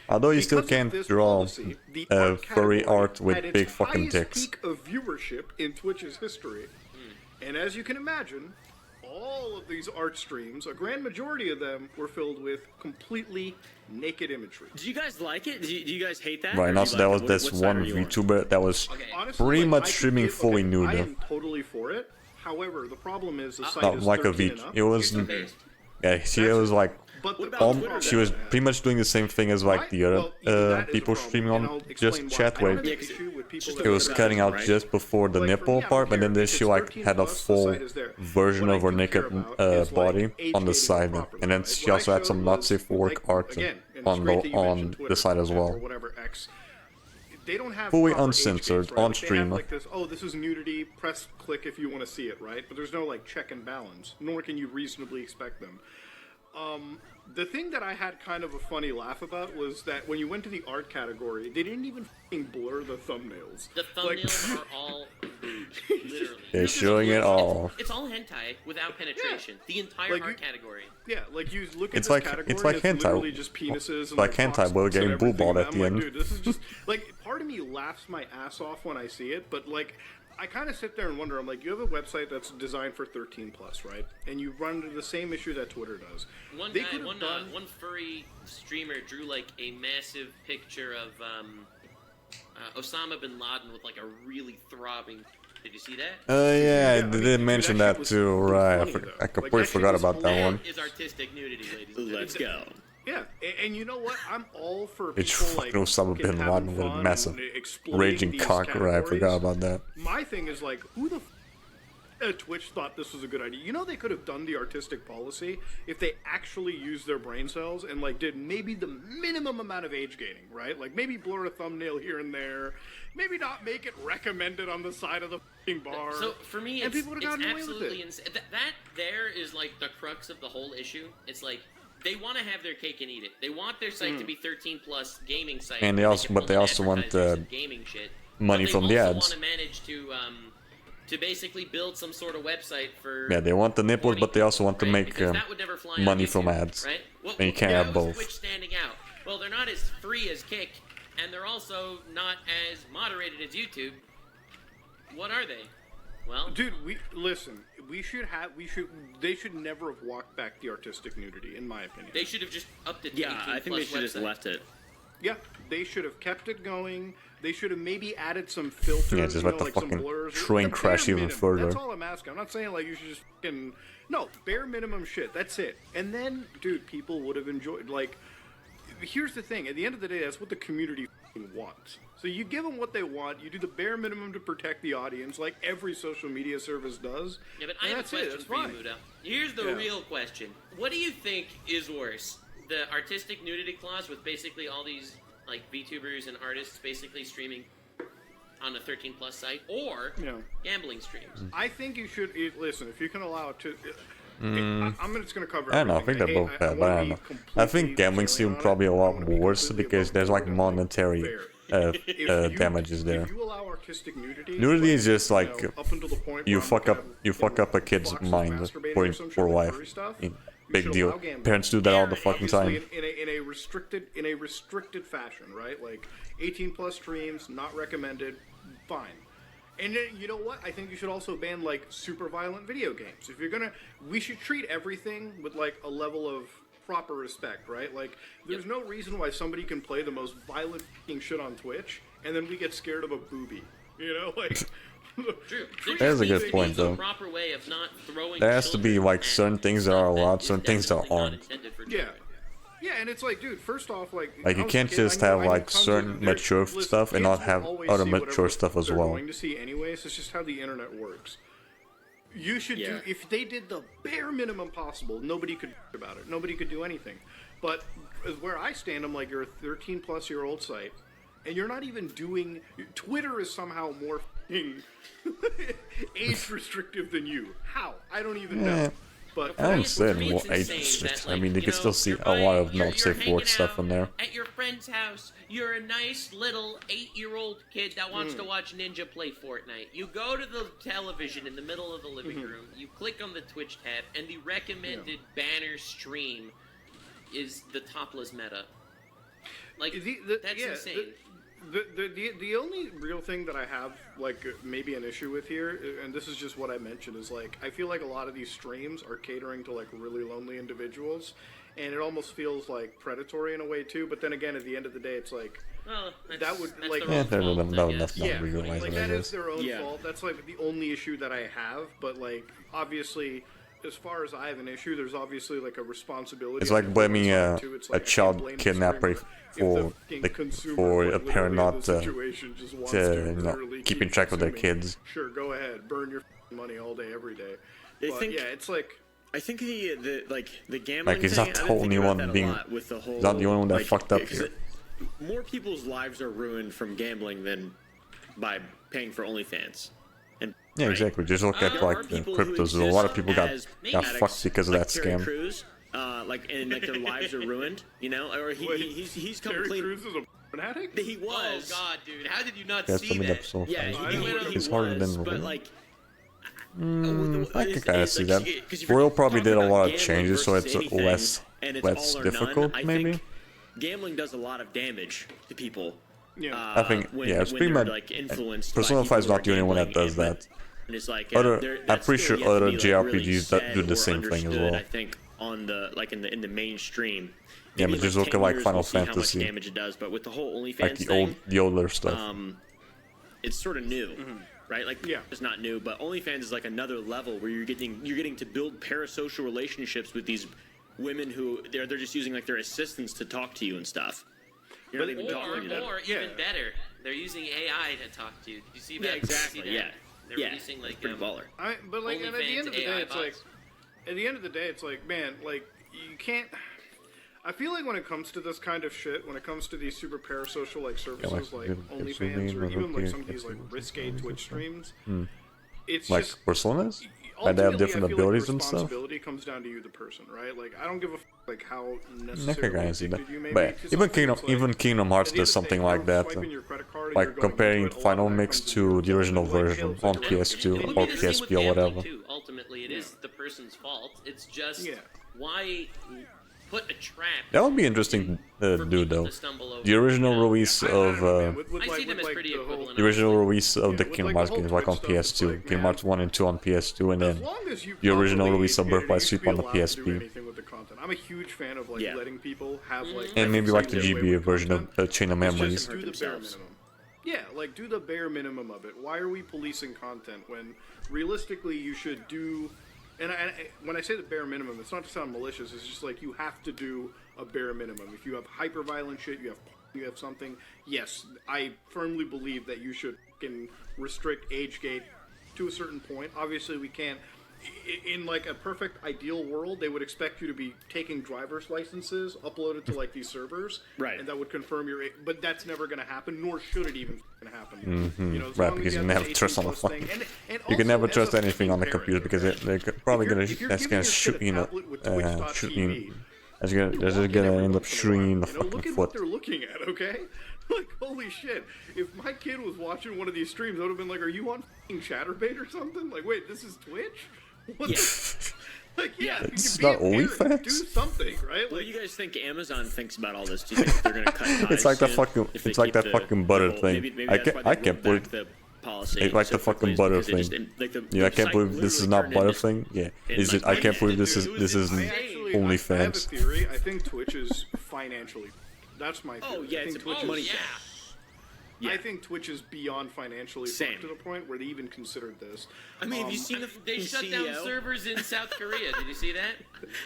Although you still Because of can't this draw policy, the art furry category art with had its big fucking highest dicks. peak of viewership in Twitch's history. And as you can imagine, all of these art streams, a grand majority of them were filled with completely naked imagery. Do you guys like it? Do you guys hate that? Right, Or and do also you there like was it? this What side one are you on? VTuber that was Honestly, pretty like, much I could streaming give- fully okay, nude. I am totally for it. However, the problem is the site Not is like a 13 V. and up. It was yeah. She was like But the about problem she was is- pretty much doing the same thing as like Right? the other Well, even that is a people problem, streaming and on I'll just explain why. chat I don't wave. have an issue with people It that It was are cutting out right? just before the Like, nipple yeah, part, but then if she it's like 13 had a plus, the full site is there. version What of I her do naked care about is, like, body age on the gating side, properly, and then right? she What I also had some showed not was, safe for work like, art again, and on it's great that you mentioned on the Twitter, side as or well. whatever X. They don't have Fully proper age uncensored, gates, right? on Like, they stream. have, like this, oh, this is nudity. Press click if you want to see it, right? But there's no like check and balance, nor can you reasonably expect them. The thing that I had kind of a funny laugh about was that when you went to the art category, they didn't even f***ing blur the thumbnails. The thumbnails are all boobs, literally. They're showing it all. It's all hentai without penetration. The entire Like, art you- category. Yeah, like you look at It's this like- category, it's like and hentai. literally just penises and Like hentai, but we're cocks and getting boob-balled everything, at and the I'm end. like, dude, this is just like part of me laughs my ass off when I see it, but like I kind of sit there and wonder. I'm like, you have a website that's designed for 13 plus, right? And you run into the same issue that Twitter does. One They guy, could have done. one furry streamer drew like a massive picture of Osama bin Laden with like a really throbbing. Did you see that? Yeah, I I mean, did dude, mention that that shit too, was right? funny, I though. completely Like, that shit forgot was about that That one. is artistic nudity, ladies. and Let's gentlemen. go. Yeah, and you know what? I'm all for people It's like fucking Osama fucking bin having Laden with a fun massive and exploiting raging these cock, right? I forgot categories. about that. My thing is like, who the Twitch thought this was a good idea? You know, they could have done the artistic policy if they actually used their brain cells and like did maybe the minimum amount of age gating, right? Like maybe blur a thumbnail here and there, maybe not make it recommended on the side of the f***ing bar. So for me, and it's, people would it's have gotten away with absolutely it. insane. That there is like the crux of the whole issue. It's like they want to have their cake and eat it. They want their site to be 13 plus gaming site, And they where also- can but pull they in also want, advertisers and gaming shit. money But from the They ads. also want to manage to basically build some sort of website for. Yeah, they want the nipples, but they also want to right? make Because that would never fly on money YouTube, from ads. right? Well, And you can't how have is both. Twitch standing out? Well, they're not as free as Kick, and they're also not as moderated as YouTube. What are they? Well, Dude, they should never have walked back the artistic nudity, in my opinion. they should have just upped it to Yeah, 18 I think they plus should just website. left it. Yeah, they should have kept it going. They should have maybe added some filters, Yeah, just you let know, the like some fucking blurs. train The bare crash even minimum. further. That's all I'm asking. I'm not saying like you should just fucking no bare minimum shit. That's it. And then, dude, people would have enjoyed. Like, here's the thing. At the end of the day, that's what the community fucking wants. So you give them what they want. You do the bare minimum to protect the audience, like every social media service does. Yeah, but I and have a that's it. question That's for fine. you, Muda. Here's the Yeah. real question. What do you think is worse? The artistic nudity clause with basically all these like VTubers and artists basically streaming on a 13 plus site, or Yeah. gambling streams? I think you should listen if you can allow it to. I'm just going to cover. I don't know. I think they're everything. both bad, but wanna I don't be know. I completely think gambling fair seems on it. probably a I lot wanna be worse completely because above there's like board. monetary Fair. If damages there. If you allow artistic nudity, Nudity is just you like know, up until the point you where I'm fuck up gonna, you fuck up a kid's foxes mind masturbating for or some shit for like life. furry stuff, In- you Big should deal. allow gambling. Parents do that all the fucking Obviously, time. in a restricted fashion, right? Like 18 plus streams, not recommended. Fine. And then, you know what? I think you should also ban like super violent video games. If you're gonna, we should treat everything with like a level of proper respect, right? Like, there's no reason why somebody can play the most violent fucking shit on Twitch, and then we get scared of a booby. You know, like. True. That is a good There point, needs a though. proper way of not throwing There has to be children like at certain things that are stuff allowed, is certain things that definitely not aren't. intended for Yeah. children. Yeah, and it's like, dude, first off, like Like you can't just have like certain mature stuff and not have other mature stuff as well. Going to see anyways. It's just how the internet works. You should do if they did the bare minimum possible. Nobody could about it. Nobody could do anything. But where I stand, I'm like, you're a 13-plus-year-old site, and you're not even doing. Twitter is somehow more age restrictive than you. How? I don't even know. But I don't For say me, more it's age insane restricted. that, I mean, you you can know, still see you're a lot of you're not safe hanging word stuff out in there. At your friend's house, you're a nice little 8-year-old kid that wants to watch Ninja play Fortnite. You go to the television in the middle of the living room, you click on the Twitch tab, and the recommended banner stream is the topless meta. Like, that's insane. The only real thing that I have, like, maybe an issue with here, and this is just what I mentioned, is, like, I feel like a lot of these streams are catering to, like, really lonely individuals, and it almost feels, like, predatory in a way, too, but then again, at the end of the day, it's like, Well, that would, that's like... their own fault, I guess. not Yeah, realizing like, it that is is. their own fault. That's, like, the only issue that I have, but, like, obviously... As far as I have an issue, there's obviously like a responsibility. It's like blaming a child kidnapper for a parent not keeping track of their kids. Sure, go ahead, burn your money all day, every day. But yeah, it's like I think the gambling. Like he's not the only one being. He's not the only one that fucked up here. More people's lives are ruined from gambling than by paying for OnlyFans. Yeah, exactly. Just look at like the cryptos. A lot of people got fucked because of that scam. Cruz, and their lives are ruined. You know, or he's come Terry clean. Crews is a addict? He was. Oh god, dude, how did you not Yeah, see that? Yeah, he it's harder was, than but Royal. like. I can kind of see that. Royal probably did a lot of changes, so it's less difficult, maybe. Gambling does a lot of damage to people. Yeah. I think it's pretty much. Persona 5 is not the only one that does that. And it's like I'm pretty sure other JRPGs that do the same thing as well. I think on the in the mainstream. Yeah, but just look at like Final How much Fantasy, damage it does, but with the whole OnlyFans like the older stuff. it's sort of new, right? Like, it's not new, but OnlyFans is like another level where you're getting to build parasocial relationships with these women who they're just using like their assistants to talk to you and stuff. You're not even talking to them. Or even better, they're using AI to talk to you. Did you see that? Yeah, exactly. Did you see that? Yeah. They're releasing like pretty baller. But like, and at the end of the day, AI it's like, bots. at the end of the day, it's like, man, like you can't. I feel like when it comes to this kind of shit, when it comes to these super parasocial like services like OnlyFans or even like some of these like risque Twitch streams, it's Like just personas? Like they have different abilities and stuff? responsibility comes down to you, the person, right? Like I don't give a like how necessarily I see that. addicted you may But be to even something. Kingdom Hearts At the end does of the something day, like you're that. swiping your credit card and Like you're going comparing into it, a lot Final of that Mix comes to into the original like version kills on and PS2 It would or be the same with PSP or gambling, whatever. too. Ultimately, it is the person's fault. It's just why put a trap. That would be interesting to for do people though. to stumble over, The original you know? release I don't of know, man. With, I like, see them with, as like, pretty the whole- equivalent. the original release of the with, Kingdom like, Hearts the whole games, like on Twitch stuff, it's PS2, like, Kingdom man, Hearts 1 and 2 on PS2, and as then long as you the original properly release of get it, Birth by you should Sleep be on the allowed to do PSP. anything with the content. I'm a huge fan of like letting people have like And maybe like the flexibility GBA with version of content. Chain of It's Memories. just do the bare minimum. Yeah, like do the bare minimum of it. Why are we policing content when realistically you should do? And when I say the bare minimum, it's not to sound malicious. It's just like you have to do a bare minimum. If you have hyper violent shit, you have something. Yes, I firmly believe that you should fucking restrict age gate to a certain point. Obviously, we can't. In like a perfect ideal world, they would expect you to be taking driver's licenses uploaded to like these servers, Right. And that would confirm your. But that's never going to happen, nor should it even happen. You know, as Right, long as because you have never this trust on the 18+ fucking. thing. And You can also, never as trust a anything on the fucking computer because parent, they're probably gonna if you're that's giving gonna your shoot kid a you know tablet with Twitch.tv, shoot you. They're you just walk in gonna every end up once in a shooting you in the while, you know, fucking look at foot. what they're looking at, okay? Like, holy shit. If my kid was watching one of these streams, I would have been like, are you on f***ing Chatterbait or something? Like, wait, this is Twitch? What the... Like, yeah, It's be a not parent, OnlyFans? do something, right? What Like, do you guys think Amazon thinks about all this? Do you think they're going to cut ties It's like the soon fucking if they it's like keep that the- fucking butter the whole- thing. Maybe I that's can't why I they can't rolled back believe the policy. it's like so the fucking quickly butter because they thing. just- like the Yeah, I can't site believe this is literally not turned butter into- thing. Yeah, And is like, it? I can't believe this dude, is I actually I have a OnlyFans. theory. I think Twitch is financially. That's my theory. Oh yeah, I it's think a Twitch money is, grab. Yeah. I think Twitch is beyond financially Same. to the point where they even considered this. I mean, have you seen the They shut down CEO? servers in South Korea. Did you see that?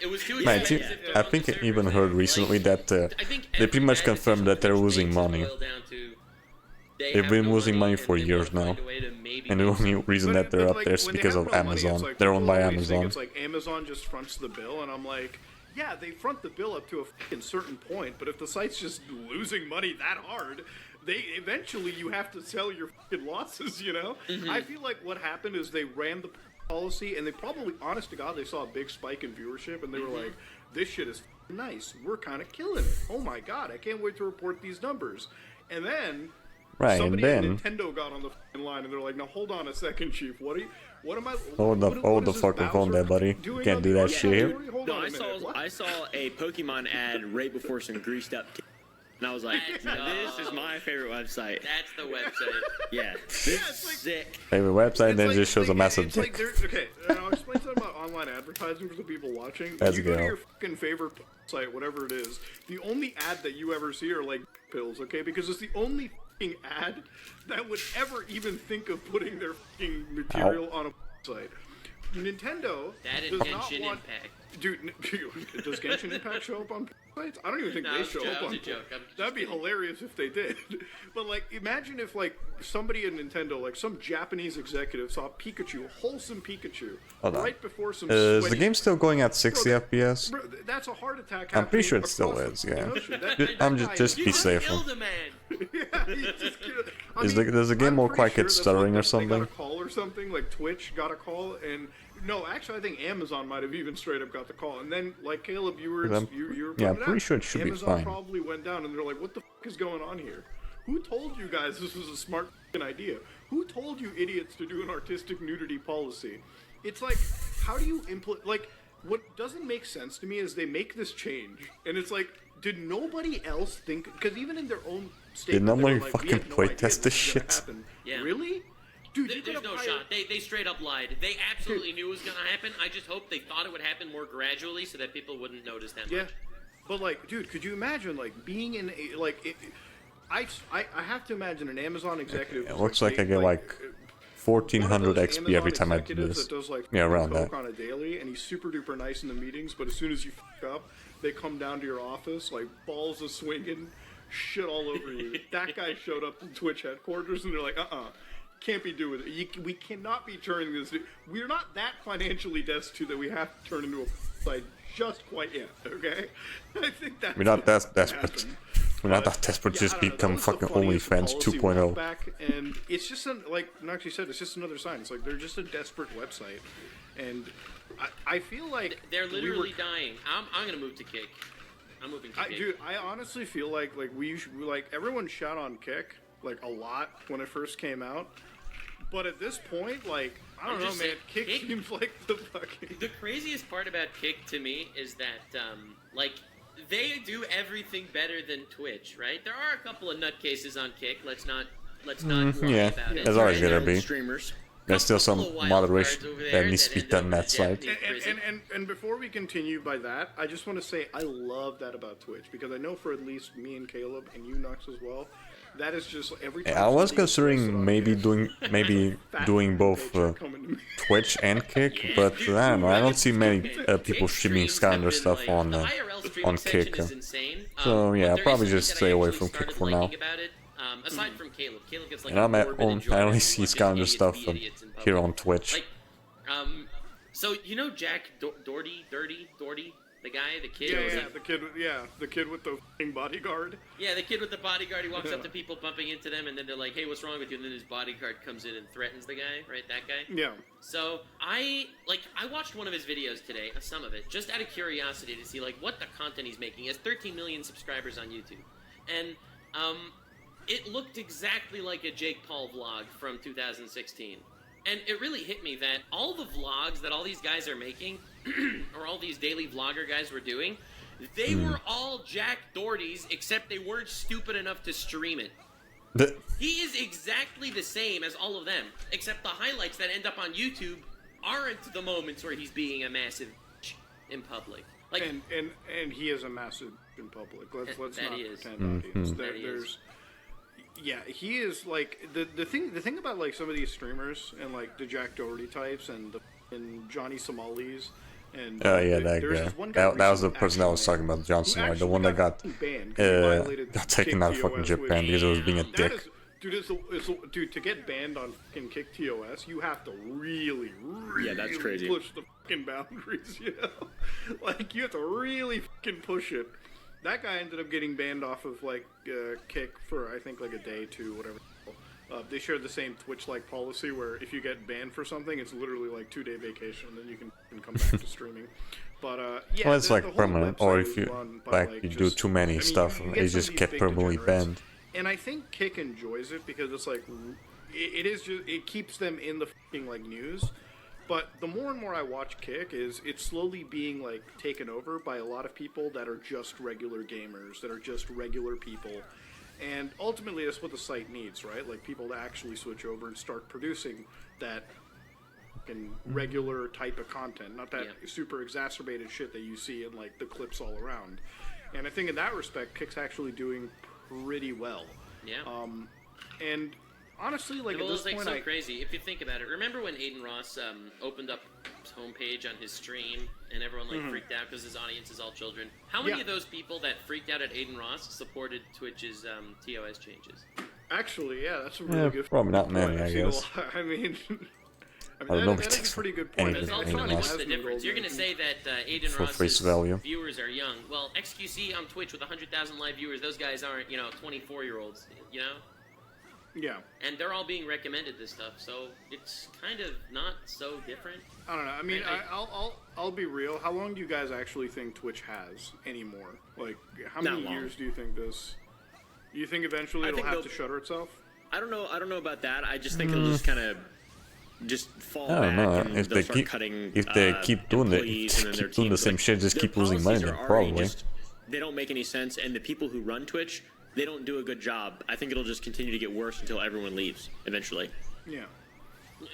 It was too Man, expensive. to I run think the I even servers heard there. recently that I think they pretty much every bad confirmed decision that they're Twitch losing makes money. boil down to they They've have been no losing money and for they years wanna now. find a way to maybe And the make only some- reason that they're up there is when because they of have no money, Amazon. it's like, They're owned people by always think Amazon. It's like Amazon just fronts the bill, and I'm like, yeah, they front the bill up to a fucking certain point, but if the site's just losing money that hard, they eventually you have to sell your fucking losses, you know? I feel like what happened is they ran the policy, and they probably, honest to God, they saw a big spike in viewership, and they were like, this shit is nice. We're kind of killing it. Oh my God, I can't wait to report these numbers. And then Right, and somebody at then Nintendo got on the fucking line, and they're like, now hold on a second, Chief. What am I? Hold the what is this fucking phone there, Bowser buddy. doing Can't on do the that shit here. Hold No, on a I minute. What? saw a Pokemon ad right before some greased up, and I was like, this is my favorite website. That's the website. Yeah, this it's is like- sick. Favorite website, It's then like- just shows a massive it's like dick. there's- okay, and I'll explain something about online advertising for the people watching. Let's you go to go. your fucking favorite site, whatever it is, the only ad that you ever see are like pills, okay? Because it's the only fucking ad that would ever even think of putting their fucking material on a site. Nintendo That does and not Genshin want... Impact. Dude, does Genshin Impact show up on sites? I don't even think No, they it's show a up joke, on. it's a joke. I'm just That'd be kidding. hilarious if they did. But like, imagine if like somebody at Nintendo, like some Japanese executive, saw Pikachu, wholesome Pikachu, Hold on. right before some. Is the sweaty- game still going at 60 Bro, FPS? Bro, that's a heart attack. I'm pretty sure it happening still across is, the yeah. ocean. I'm guy just You be just safe. killed a man. yeah, he just killed- I Is mean, does the game I'm more pretty quite get that's stuttering what or They something? got a call or something, like Twitch got a call, and no, actually, I think Amazon might have even straight up got the call, and then like Caleb, you were I'm pointing pretty out, sure it should be Amazon fine. probably went down, and they're like, "What the fuck is going on here? Who told you guys this was a smart fucking idea? Who told you idiots to do an artistic nudity policy?" It's like, how do you implement? Like, what doesn't make sense to me is they make this change, and it's like, did nobody else think? Because even in their own statement, they nobody were like, fucking "We had no idea playtest this was gonna shit?" happen." Yeah. Really? Dude, you There's could no have shot. They straight up lied. They absolutely knew it was gonna happen. I just hope they thought it would happen more gradually so that people wouldn't notice that Yeah, much. but like, dude, could you imagine like being in a like? I have to imagine an Amazon executive. It who's, looks like I get one like of 1400 those XP every Amazon time I do executives this. That does, like, Yeah, around coke that. on a daily, and he's super duper nice in the meetings, but as soon as you fuck up, they come down to your office like balls a swinging, shit all over you. That guy showed up in Twitch headquarters, and they're like, can't be doing it. We cannot be turning this. We're not that financially destitute that we have to turn into a site just quite yet. Okay, I think that's We're not that what desperate. happened. We're not But, that desperate. yeah, Just I don't know, become that was the fucking funniest OnlyFans policy 2.0. walkback, and it's just like Noxie said, it's just another sign. It's like they're just a desperate website, and I feel like They're we were- literally dying. I'm gonna move to Kick. I'm moving to Kick. Dude, I honestly feel like everyone shot on Kick like a lot when it first came out, but at this point, like I don't I'm know, just man, saying, Kick Kick- seems like the fucking. The craziest part about Kick to me is that, like, they do everything better than Twitch, right? There are a couple of nutcases on Kick. Let's not lie yeah, about it. there's always right? gonna be. Streamers. There's still some Couple of wild moderation cards over there that needs to be end done up on that in side. Japanese prison. And before we continue by that, I just want to say I love that about Twitch because I know for at least me and Caleb and you Nux as well, that is just every time. I was somebody considering posts it on maybe Kick, doing fat both paycheck coming to me. Twitch and Kick, but I don't know. I don't see many people Kick streaming streams have Skylander been, stuff like, on the IRL streaming on section Kick. is insane. So, yeah, but I'll there probably is just something stay that I away actually from Kick started for now. liking about it, aside from Caleb gets like And a I'm at morbid home. I enjoyment only from see watching Skylander idiots stuff be idiots in here public. on Twitch. Like, so you know Jack Doherty, the guy, the kid. who was Yeah, like- the kid with the f***ing bodyguard. Yeah, the kid with the bodyguard, he walks up to people bumping into them, and then they're like, hey, what's wrong with you? And then his bodyguard comes in and threatens the guy, right? That guy? Yeah. So, I watched one of his videos today, some of it, just out of curiosity to see, like, what the content he's making. He has 13 million subscribers on YouTube. And, it looked exactly like a Jake Paul vlog from 2016. And it really hit me that all the vlogs that all these guys are making, or all these daily vlogger guys were doing, they were all Jack Doherty's, except they weren't stupid enough to stream it. He is exactly the same as all of them, except the highlights that end up on YouTube aren't the moments where he's being a massive bitch in public. Like, and he is a massive in public. Let's that not he is. pretend audience. That he is. Yeah, he is like the thing about like some of these streamers and like the Jack Doherty types and Johnny Somalis and Oh yeah, that there's guy. this one guy That was the recently, person I was actually, talking about, John who Cena, the actually one that got banned 'cause he violated got taken Kick out of fucking TOS, Japan which- because it was being a That dick. is, dude, to get banned on fucking Kick TOS, you have to really Yeah, that's crazy. push the fucking boundaries, you know? Like, you have to really fucking push it. That guy ended up getting banned off of, like, Kick for, I think, like a day, 2, whatever. They share the same Twitch-like policy where if you get banned for something, it's literally like 2-day vacation, and then you can come back to streaming. But yeah, Well, it's the like whole permanent, website or was if you run by, like you do just- too many I mean, stuff, you it get just some of get these big permanently degenerates, banned. and I think Kick enjoys it because it's like it keeps them in the fucking like news. But the more and more I watch Kick, is it's slowly being like taken over by a lot of people that are just regular gamers, that are just regular people. And ultimately, that's what the site needs, right? Like people to actually switch over and start producing that fucking regular type of content, not that super exacerbated shit that you see in like the clips all around. And I think in that respect, Kick's actually doing pretty well. Yeah. And honestly, like well, at this it's like point, so crazy. If you think about it, remember when Aiden Ross opened up his homepage on his stream and everyone like freaked out because his audience is all children? How many of those people that freaked out at Aiden Ross supported Twitch's TOS changes? Actually, yeah, that's a really good probably not point. many, I I've seen a guess. lot- I mean, don't know if that it is takes a pretty good point. anything Because Aiden ultimately, Ross. what's the difference? You're going to say that Aiden For Ross's face value. viewers are young. Well, XQC on Twitch with 100,000 live viewers, those guys aren't, 24-year-olds, you know? Yeah. And they're all being recommended this stuff, so it's kind of not so different. I don't know. I mean, I- I'll be real. How long do you guys actually think Twitch has anymore? Like, how Not many long. years do you think this? Do you think eventually I it'll think have they'll- to shutter itself? I don't know about that. I just think it'll just kind of just fall I don't back know. and If they'll they start keep cutting. if they keep doing it, employees and then their keep doing the teams, same like, shit, just their keep losing money. policies Then are already probably. just- they don't make any sense, and the people who run Twitch, they don't do a good job. I think it'll just continue to get worse until everyone leaves eventually. Yeah.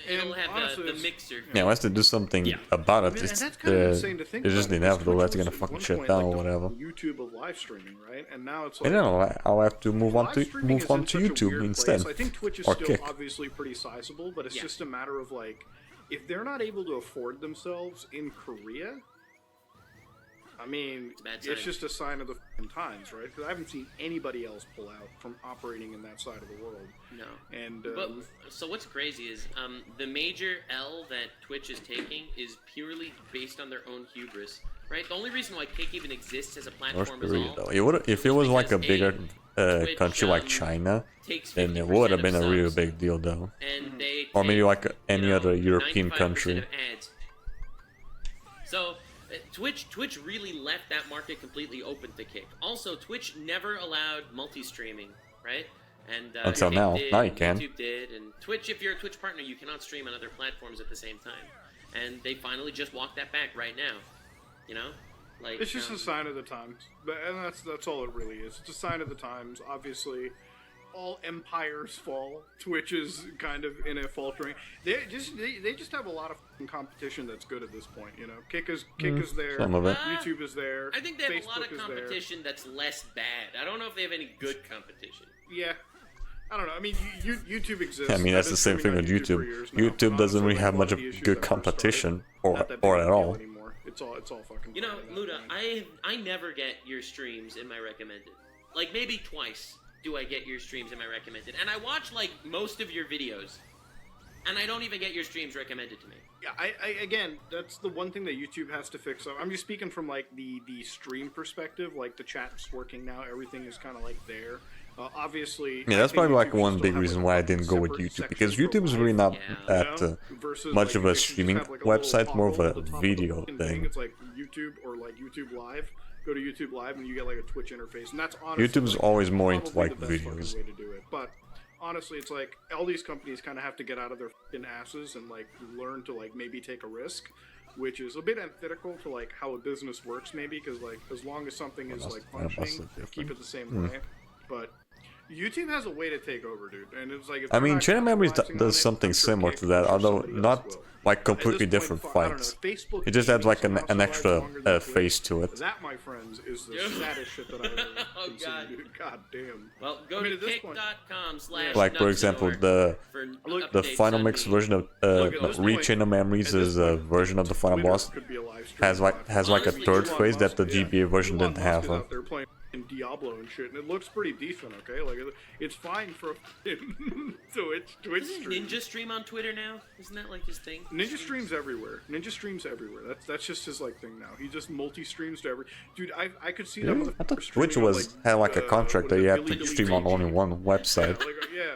It'll And have honestly, the it's- mixer. Yeah, unless they do something Yeah. about I it, mean, it's and that's kind of insane to think it's just about, because inevitable Twitch that they're was gonna at fucking one shut point, down like, or the whatever. YouTube of live streaming, right? And now it's I like don't know. I'll have to move on live to streaming is in such a YouTube weird instead, place. I think Twitch is or still Kick. obviously pretty sizable, but it's Yeah. just a matter of like, if they're not able to afford themselves in Korea, I mean, It's a bad it's sign. just a sign of the f***ing times, right? Because I haven't seen anybody else pull out from operating in that side of the world. No. And But so what's crazy is the major L that Twitch is taking is purely based on their own hubris, right? The only reason why Kick even exists as a North platform is Korea, all though. It would if it was like a because bigger Twitch, country like China, takes then it 50% would have of been a real subs, big deal, though. and they Or maybe take, like any other European 95% country. of ads. So Twitch really left that market completely open to Kick. Also, Twitch never allowed multi-streaming, right? And Until Kick now. did, Now you can. YouTube did, and Twitch. If you're a Twitch partner, you cannot stream on other platforms at the same time. And they finally just walked that back right now. You know, like it's just a sign of the times, and that's all it really is. It's a sign of the times. Obviously, all empires fall. Twitch is kind of in a faltering. They just have a lot of f***ing competition that's good at this point. You know, Kick is there. Some of it. YouTube is there. I think they have Facebook a lot of is there. competition that's less bad. I don't know if they have any good competition. Yeah. I don't know. I mean, YouTube exists. I mean, that's I've the been same thing streaming with on for YouTube. years now, YouTube and doesn't honestly, really like, have a lot much of of the issues good that first competition, started, not that big or of a at deal all. anymore. It's all fucking. You know, fine at that Muda, point. I never get your streams in my recommended. Like maybe twice do I get your streams in my recommended, and I watch like most of your videos, and I don't even get your streams recommended to me. Yeah, I again, that's the one thing that YouTube has to fix up. I'm just speaking from like the stream perspective. Like the chat's working now, everything is kind of like there. Obviously, Yeah, that's I think probably like YouTube should one still big have, reason like, why a I didn't go with separate YouTube, section because for YouTube is live, really not Yeah. that you know, versus, much like, of you a should just streaming have, like, a little website, more of toggle a at the top of video the fucking thing. It's like YouTube or like YouTube Live. Go to YouTube Live and you get like a Twitch interface, and that's honestly YouTube's like, always more into probably like the best fucking videos. way to do it. But honestly, it's like all these companies kind of have to get out of their fucking asses and like learn to like maybe take a risk, which is a bit antithetical to like how a business works, maybe because like as long as something is like that must functioning, look different. keep it the same way. But YouTube has a way to take over, dude, and it's like. If I they're mean, not Channel Memories capitalizing on does it, something I'm sure similar to Kick that, or although somebody else not will. like At completely this different point, I don't know, fights. Facebook It just adds like gaming an somehow extra survives longer than face Twitch. to it. That, my friends, is the saddest shit that I've ever Oh, seen, God. dude. God damn. Well, go I mean, to at this point- kick.com/. Like for example, the updates final on mix the- version of Look, at this Read point- Channel Memories at this is a point, version of the final Twitter boss. could be a live stream Has like platform. a Honestly, third Elon phase that the Musk, GBA version Elon didn't Musk have. is out there playing Diablo and shit, and it looks pretty decent. Okay, like it's fine for a Twitch Doesn't stream. Ninja stream on Twitter now? Isn't that like his thing? Ninja streams everywhere. Ninja streams everywhere. That's just his like thing now. He just multi-streams to every. Dude, I could see that. Really? I thought motherfucker Twitch streaming on, had like a contract what that is you it, have Billy to Billy stream on TV? only one website. Yeah.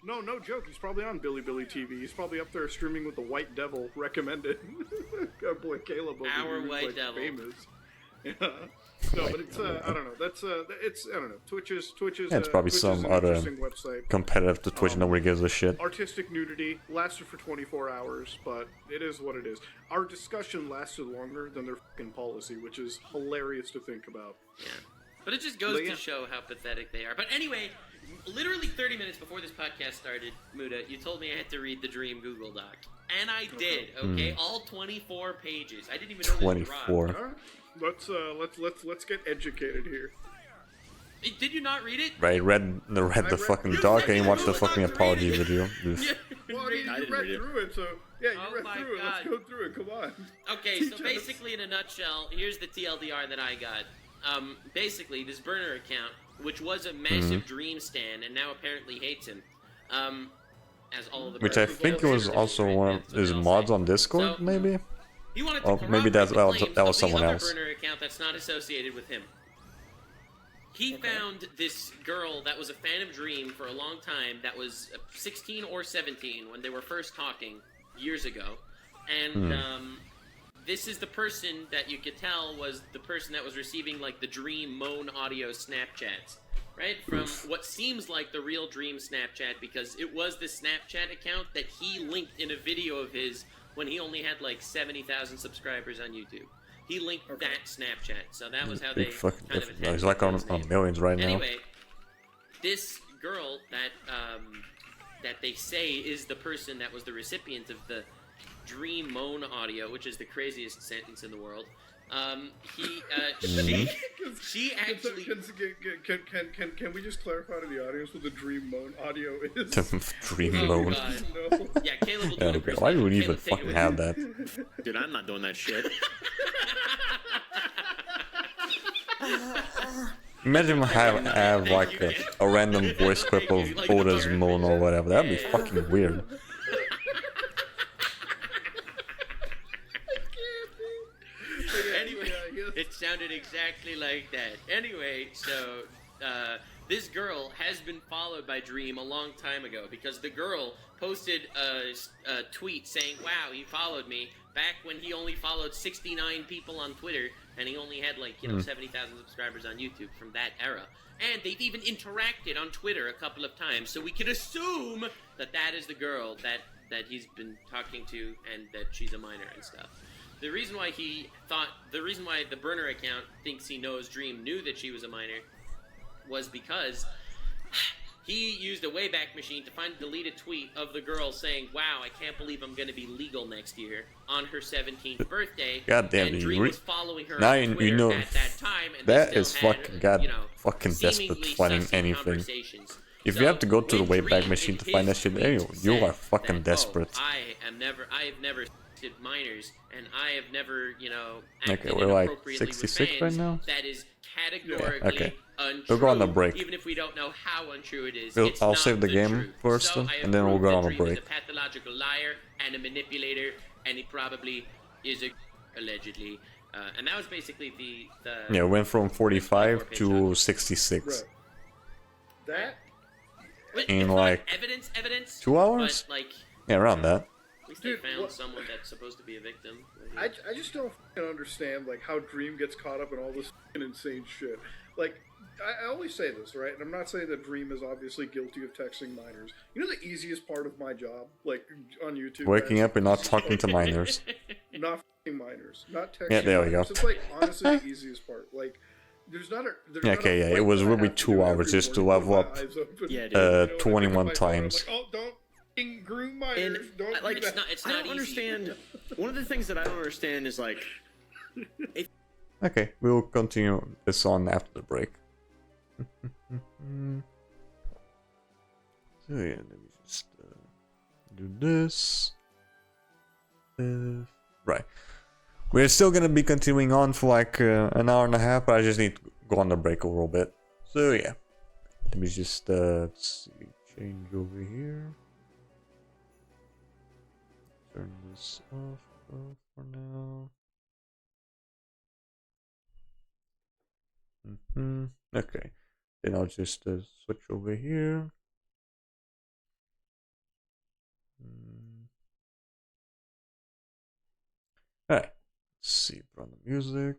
No joke. He's probably on Billy TV. He's probably up there streaming with the White Devil recommended. Our boy Caleb over Our here, who's, White like, Devil. famous. Yeah. No, but it's I don't know. That's it's I don't know. Twitch is Yeah, it's probably Twitch is some an other interesting website. competitive to Twitch. Nobody gives a shit. Artistic nudity lasted for 24 hours, but it is what it is. Our discussion lasted longer than their fucking policy, which is hilarious to think about. Yeah. But it just goes But yeah. to show how pathetic they are. But anyway, literally 30 minutes before this podcast started, Muda, you told me I had to read the Dream Google Doc. And I did, okay? All 24 pages. I didn't even know this dropped. 24. All right, let's get educated here. Did you not read it? Right, read the fucking You doc said and you you watched the were fucking about to read apology it. video. Yeah. Well, I mean, I you didn't read read it. through it, so yeah, you Oh read my through it. Let's God. go through it. Come on. Okay, Teach so us. basically in a nutshell, here's the TLDR that I got. Basically, this burner account, which was a massive dream stan and now apparently hates him, as all of the Which I burners think will. was also one of his mods on Discord, So- maybe? He wanted Oh, to maybe corroborate that the was claims that was of the someone other else. burner account that's not associated with him. He found this girl that was a fan of Dream for a long time, that was 16 or 17 when they were first talking years ago, and this is the person that you could tell was the person that was receiving like the Dream moan audio Snapchats, right? From what seems like the real Dream Snapchat, because it was the Snapchat account that he linked in a video of his when he only had like 70,000 subscribers on YouTube. He linked that Snapchat, so that was how they Big fucking kind of difference. attached He's like on his name. millions right now. Anyway, this girl that that they say is the person that was the recipient of the Dream Moan audio, which is the craziest sentence in the world. She actually. Can we just clarify to the audience what the Dream Moan audio is? Dream Oh, mode. God. No. Yeah, Caleb will do Yeah, an okay. Why do we impersonation. even Caleb, take it fucking away. have that? Dude, I'm not doing that shit. Imagine have like a random voice clip of Oda's moan or whatever. That'd be fucking weird. Anyway, it sounded exactly like that. Anyway, so this girl has been followed by Dream a long time ago because the girl posted a tweet saying, "Wow, he followed me," back when he only followed 69 people on Twitter and he only had like 70,000 subscribers on YouTube from that era. And they've even interacted on Twitter a couple of times, so we could assume that that is the girl that he's been talking to and that she's a minor and stuff. The reason why the burner account thinks he knows Dream knew that she was a minor was because he used a Wayback Machine to find a deleted tweet of the girl saying, "Wow, I can't believe I'm going to be legal next year," on her 17th birthday. God damn, and you Dream was following her now on you Twitter know at that time. And that they is still had, fucking fucking desperate seemingly to finding sussy anything. conversations. If So, you have to go to the when Wayback Dream Machine in to find that his shit, tweet you said are fucking that, desperate. I have never did minors, and I have never, Okay, acted we're like inappropriately with 66 right fans. now? That is categorically okay. untrue. We'll go on a break. Even if we don't know how untrue it is. I'll Not save the game truth. first, So and I have then we'll proved go on that a Dream is break. a pathological liar and a manipulator, and he probably is allegedly. And that was basically the Yeah, went from 45 page to doc. 66. Right. That But in it's not like evidence. 2 hours? But like, Yeah, around that. at least they Dude, found what- someone that's supposed to be a victim. I just don't fucking understand like how Dream gets caught up in all this fucking insane shit. Like I always say this, right? And I'm not saying that Dream is obviously guilty of texting minors. You know the easiest part of my job, like on YouTube, Waking guys? up and not talking to minors. Not fucking minors, not texting. Yeah, there we go. minors. It's like honestly the easiest part. Like There's not a. There's Okay, not a yeah, it fight was that I really have to 2 do hours every just to morning level with up my eyes open. Yeah, dude. You know, when I pick up 21 my phone, I'm times. like, oh, don't f***ing groom minors. And Don't like do that. It's I not don't easy. understand. One of the things that I don't understand is like, Okay, we'll continue this on after the break. So yeah, let me just do this. Right. We're still gonna be continuing on for like an hour and a half, but I just need to go on the break a little bit. So yeah, let me just let's see, change over here. Turn this off for now. Okay, then I'll just switch over here. Alright, let's see, run the music.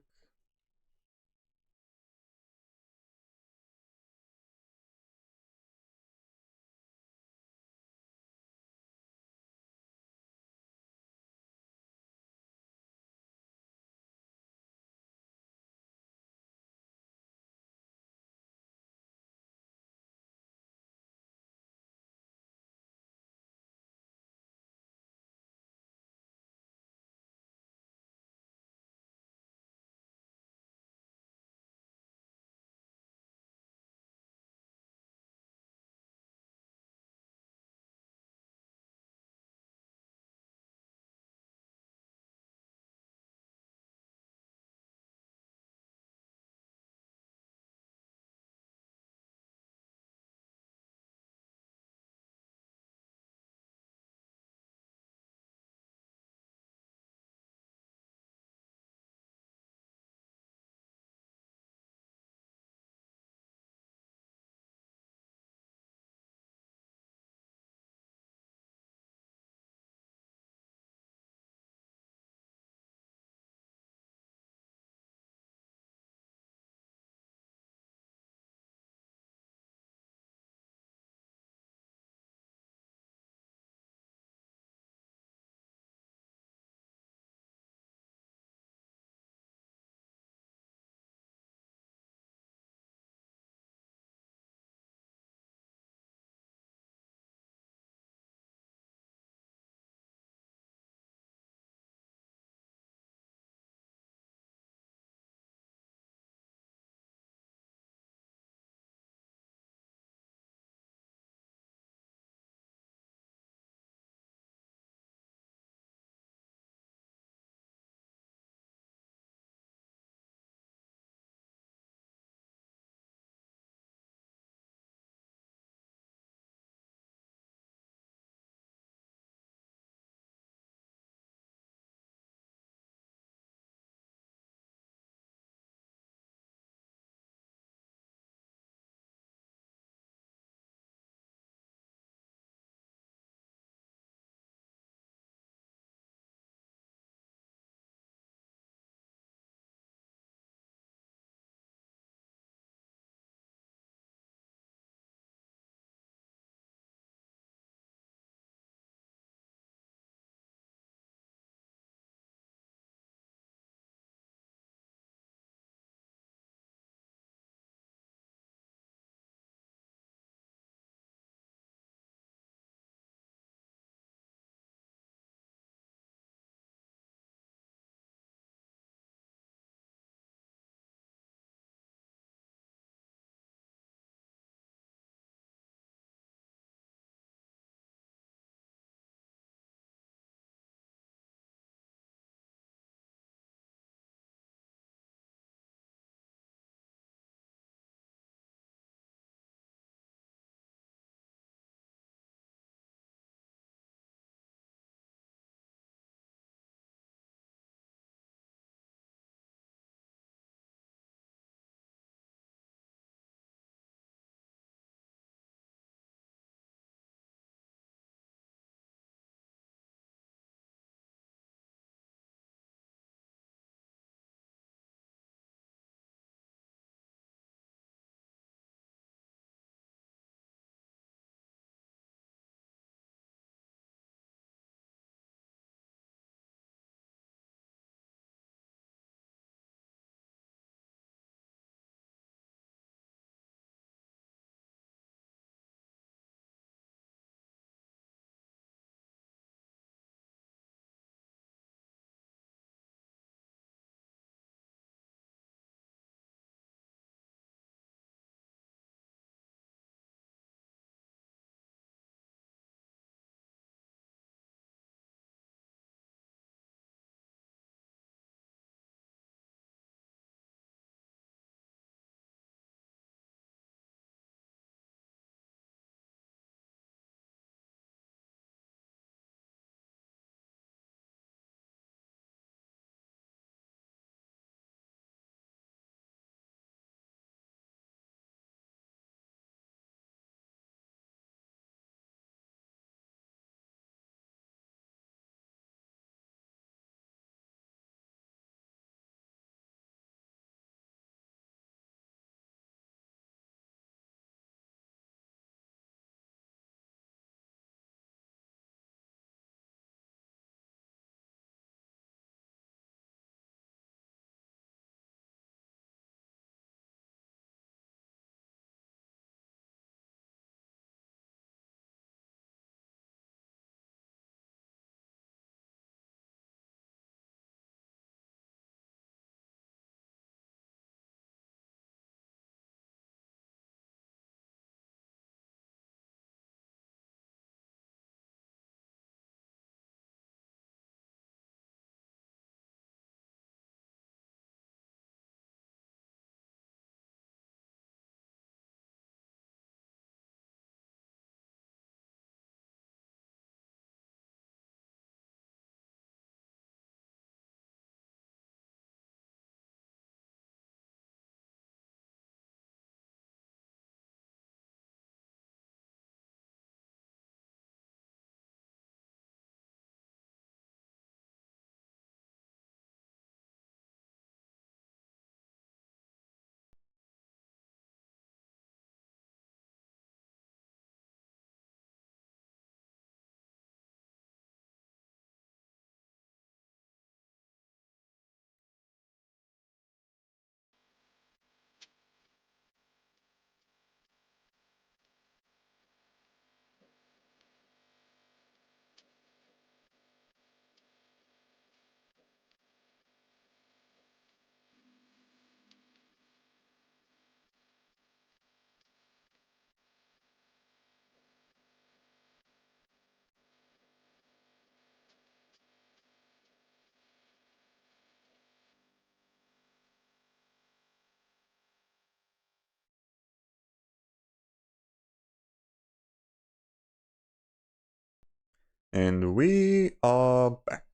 And we are back.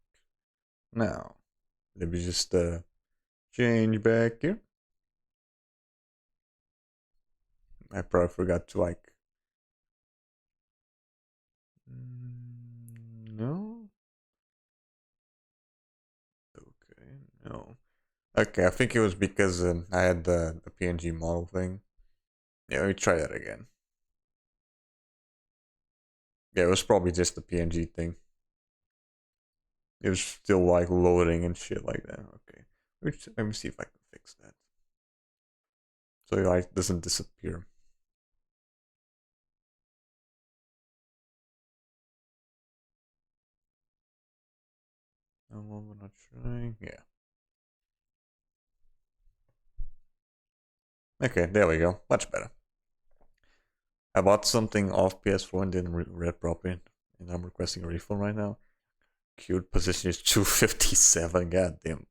Now, let me just change back here. I probably forgot to like... No? Okay, no. Okay, I think it was because I had the PNG model thing. Yeah, let me try that again. Yeah, it was probably just the PNG thing. It was still like loading and shit like that. Okay, let me see if I can fix that. So it like doesn't disappear. No, we're not trying. Yeah. Okay, there we go. Much better. I bought something off PS4 and didn't read properly, and I'm requesting a refund right now. Cute position is 257. God damn.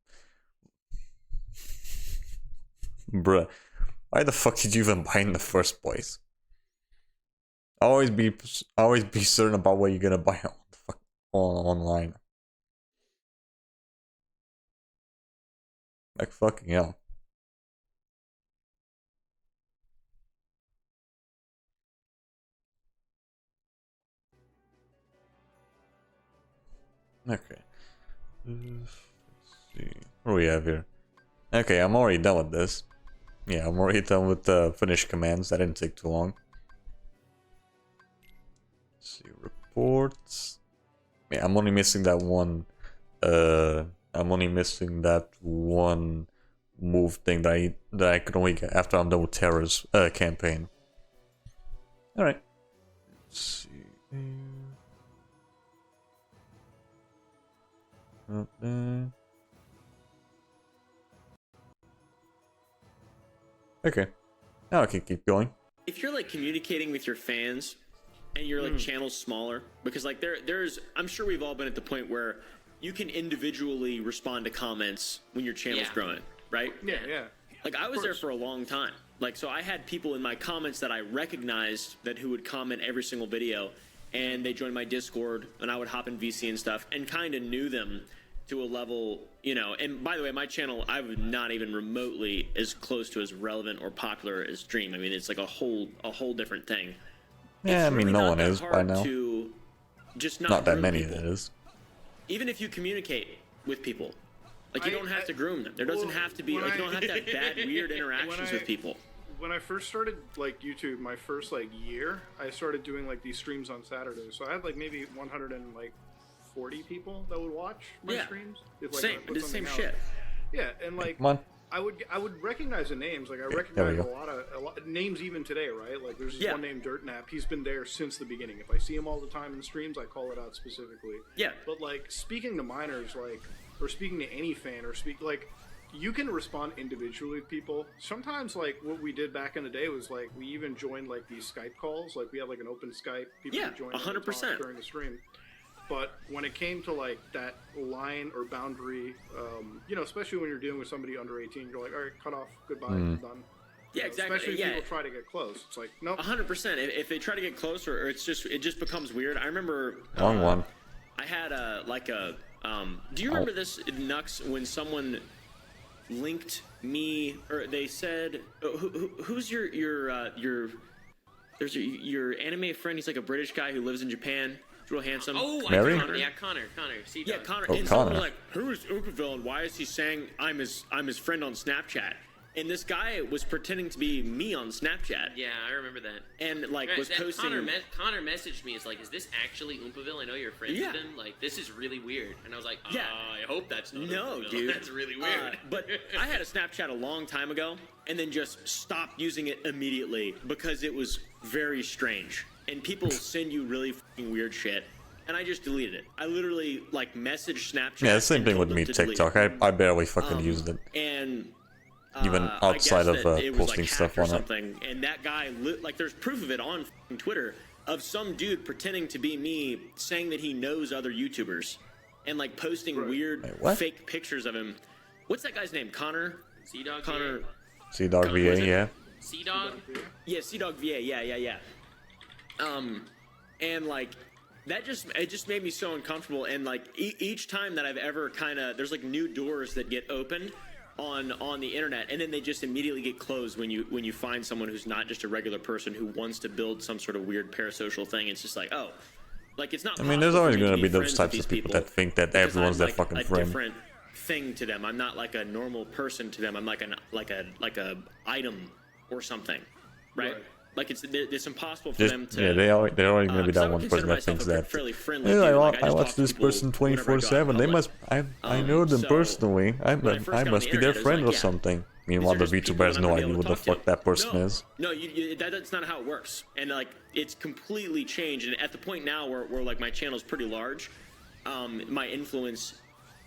Bruh, why the fuck did you even buy in the first place? Always be certain about what you're gonna buy online. Like fucking hell. Okay. Let's see. What do we have here? Okay, I'm already done with this. Yeah, I'm already done with the finish commands. That didn't take too long. Let's see, reports. Yeah, I'm only missing that one. I'm only missing that one move thing that I can only get after I'm done with Terra's campaign. All right. Let's see. Not there. Okay. Now I can keep going. If you're like communicating with your fans and your like channel's smaller, because like there's I'm sure we've all been at the point where you can individually respond to comments when your channel's growing, right? Yeah. Like I was there for a long time. Like so I had people in my comments that I recognized that who would comment every single video, and they joined my Discord and I would hop in VC and stuff and kind of knew them to a level, you know. And by the way, my channel, I'm not even remotely as close to as relevant or popular as Dream. I mean, it's like a whole different thing. Yeah, It's I mean, really no not one that is by hard now. to just Not that groom many, people. it is. Even if you communicate with people, like you don't have to groom them. There doesn't have to be when like you don't have to have bad, weird interactions with people. When I first started like YouTube, my first like year, I started doing like these streams on Saturdays. So I had like maybe 140 people that would watch my streams. If, like, Same, I put the same something out. shit. Yeah, and like Come on. I would recognize the names. Like I there we recognize go. a lot names even today, right? Like there's this Yeah. one named Dirtnap. He's been there since the beginning. If I see him all the time in streams, I call it out specifically. Yeah. But like speaking to minors, like or speaking to any fan, or speak like you can respond individually with people. Sometimes like what we did back in the day was like we even joined like these Skype calls. Like we had like an open Skype. People Yeah, would join 100%. during the stream. But when it came to like that line or boundary, you know, especially when you're dealing with somebody under 18, you're like, all right, cut off, goodbye, done. Yeah, You know, exactly. Especially if Yeah. people try to get close. It's like, nope. 100%. If they try to get closer, or it just becomes weird. I remember Wrong one. I had do you remember this, Nux, when someone linked me, or they said, who's your anime friend? He's like a British guy who lives in Japan. He's real handsome. Oh, Mary? Connor. Yeah, Connor. See, Yeah, Connor. Oh, and someone Connor. was like, "Who is Ukaville, and why is he saying I'm his friend on Snapchat?" And this guy was pretending to be me on Snapchat, Yeah, I remember that. and like was That posting. Connor messaged me. It's like, is this actually Oompaville? I know you're friends Yeah. with him. Like, this is really weird. And I was like, Yeah. I hope that's not No, Oompaville. dude. That's really weird. But I had a Snapchat a long time ago, and then just stopped using it immediately because it was very strange. And people send you really fucking weird shit, and I just deleted it. I literally like messaged Snapchat. Yeah, the same and thing told with them me, to delete TikTok. it. I barely fucking used it. And Even I outside guess of that it was, posting like, stuff hacked or on it. something. And that guy, like, there's proof of it on fucking Twitter of some dude pretending to be me, saying that he knows other YouTubers, and like posting weird Wait, what? fake pictures of him. What's that guy's name? Connor. Sea-Dog Connor. See Dog Connor, VA, was it? yeah. Sea-Dog? Yeah, Sea Dog VA. Yeah. And like, it just made me so uncomfortable. And like each time that I've ever there's like new doors that get opened on the internet, and then they just immediately get closed when you find someone who's not just a regular person who wants to build some sort of weird parasocial thing. It's just like, oh, like it's not. I mean, there's always going to be those types of of people that think that everyone's their fucking friend. Different thing to them. I'm not like a normal person to them. I'm like a item or something, right? Like it's impossible for them to. Yeah, they're always going to be that one person that thinks that. I watch this person 24/7. They must. I know them personally. I must be their friend or something. Meanwhile, the VTuber has no idea what the fuck that person is. No, that's not how it works. And like it's completely changed. And at the point now where like my channel is pretty large, my influence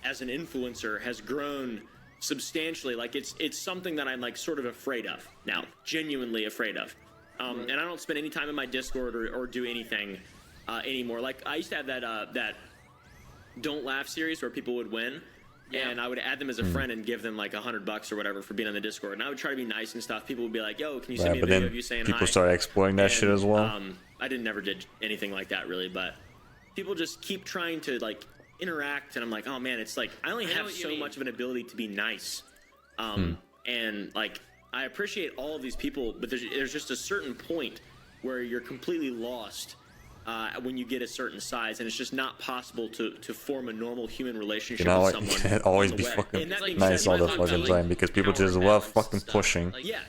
as an influencer has grown substantially. Like it's something that I'm like sort of afraid of now, genuinely afraid of. And I don't spend any time in my Discord or do anything anymore. Like I used to have that Don't Laugh series where people would win, and I would add them as a friend and give them like $100 or whatever for being on the Discord. And I would try to be nice and stuff. People would be like, "Yo, can you send me a video of you saying hi?" People started exploring that shit as well. I never did anything like that really, but people just keep trying to like interact, and I'm like, oh man, it's like I only have so much of an ability to be nice, and like. I appreciate all of these people, but there's just a certain point where you're completely lost when you get a certain size, and it's just not possible to form a normal human relationship with someone. You can't always be fucking nice all the fucking time because people just love fucking pushing. Yeah,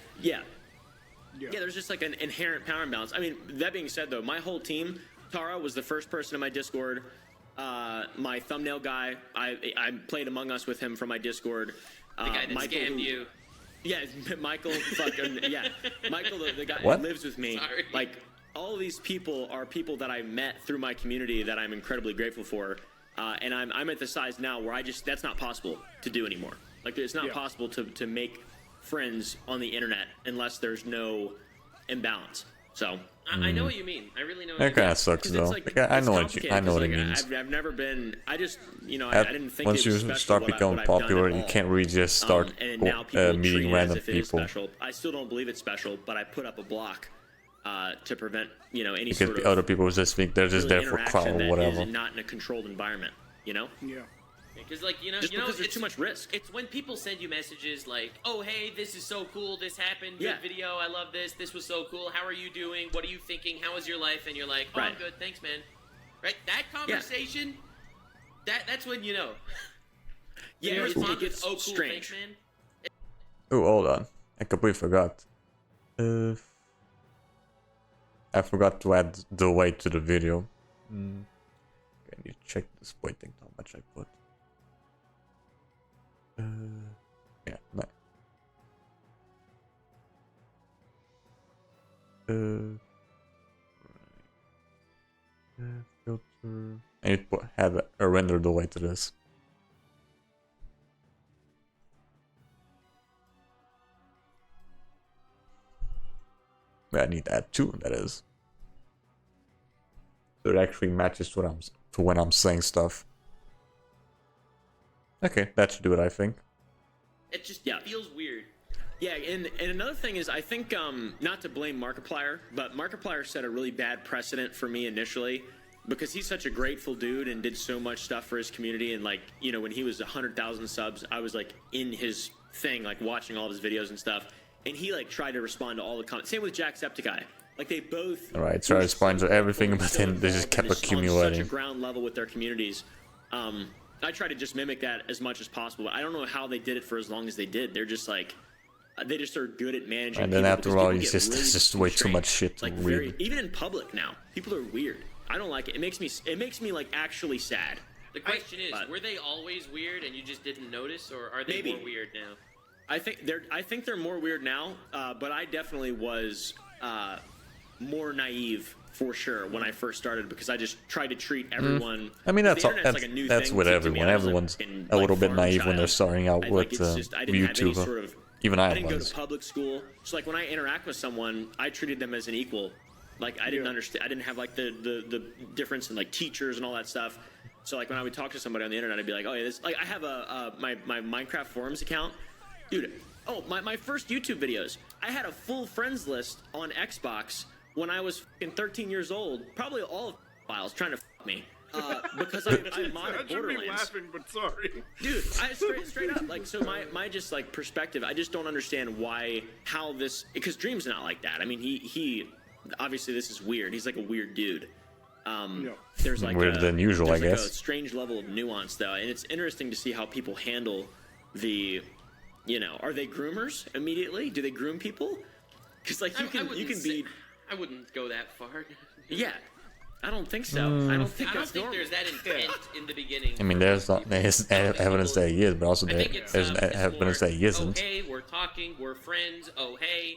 there's just like an inherent power imbalance. I mean, that being said, though, my whole team, Terra was the first person in my Discord. My thumbnail guy, I played Among Us with him from my Discord. The guy that scammed you. Yeah, Michael, Michael, the guy what? who lives with me. Sorry. Like, all of these people are people that I met through my community that I'm incredibly grateful for. And I'm at the size now where that's not possible to do anymore. Like, it's not possible to make friends on the internet unless there's no imbalance. So I know what you mean. I really know what that kind of sucks though. Like, I know what it means. I've never been. I just I didn't think once you start becoming popular, you can't really just start meeting random people. I still don't believe it's special, but I put up a block to prevent any because sort of other people just think they're just there for clout or whatever. Not in a controlled environment, Yeah. Because like because there's too much risk. It's when people send you messages like, "Oh hey, this is so cool. This happened. Good video. I love this. This was so cool. How are you doing? What are you thinking? How was your life?" And you're like, "Oh, I'm good. Thanks, man." Right? That conversation. That's when you know. Yeah, it gets "Oh, cool. strange. Thanks, man." Oh, hold on. I completely forgot. I forgot to add the weight to the video. Can you check this pointing how much I put? Yeah, no. Filter. I need to have a render the way to this. I need to add 2, that is. So it actually matches to when I'm saying stuff. Okay, that should do it, I think. It just feels weird. Yeah, and another thing is, I think, not to blame Markiplier, but Markiplier set a really bad precedent for me initially, because he's such a grateful dude and did so much stuff for his community, and like, when he was 100,000 subs, I was like in his thing, like watching all of his videos and stuff, and he like tried to respond to all the comments. Same with Jacksepticeye. Like they both. Alright, try to respond to everything, but then they just kept accumulating. On such a ground level with their communities. I try to just mimic that as much as possible. I don't know how they did it for as long as they did. They're just like, they just are good at managing. And then after all, it's just way too much shit to read. Even in public now, people are weird. I don't like it. It makes me like actually sad. The question is, were they always weird and you just didn't notice, or are they more weird now? I think they're more weird now, but I definitely was more naive for sure when I first started, because I just tried to treat everyone. I mean, that's like a new that's thing with to everyone. me. Everyone's a little bit naive when they're starting out with YouTube. Even I didn't go to public school, so like when I interact with someone, I treated them as an equal. Like I didn't understand. I didn't have like the difference in like teachers and all that stuff. So like when I would talk to somebody on the internet, I'd be like, oh yeah, this like I have my Minecraft forums account, dude. Oh, my first YouTube videos, I had a full friends list on Xbox when I was 13 years old, probably all of files, trying to me. Because I modded That should be Borderlands. laughing, but sorry. Dude, straight up, like, so my just like perspective, I just don't understand how this, because Dream's not like that. I mean, he obviously this is weird. He's like a weird dude. There's like Weirder than usual, I there's like guess. a strange level of nuance though, and it's interesting to see how people handle the, are they groomers immediately? Do they groom people? Because like you can be. I wouldn't go that far. Yeah. I don't think so. I don't think that's normal. there's that intent in the beginning. I mean, there's evidence that he is, but also I think it's evidence that he isn't. Oh, hey, we're talking, we're friends. Oh, hey,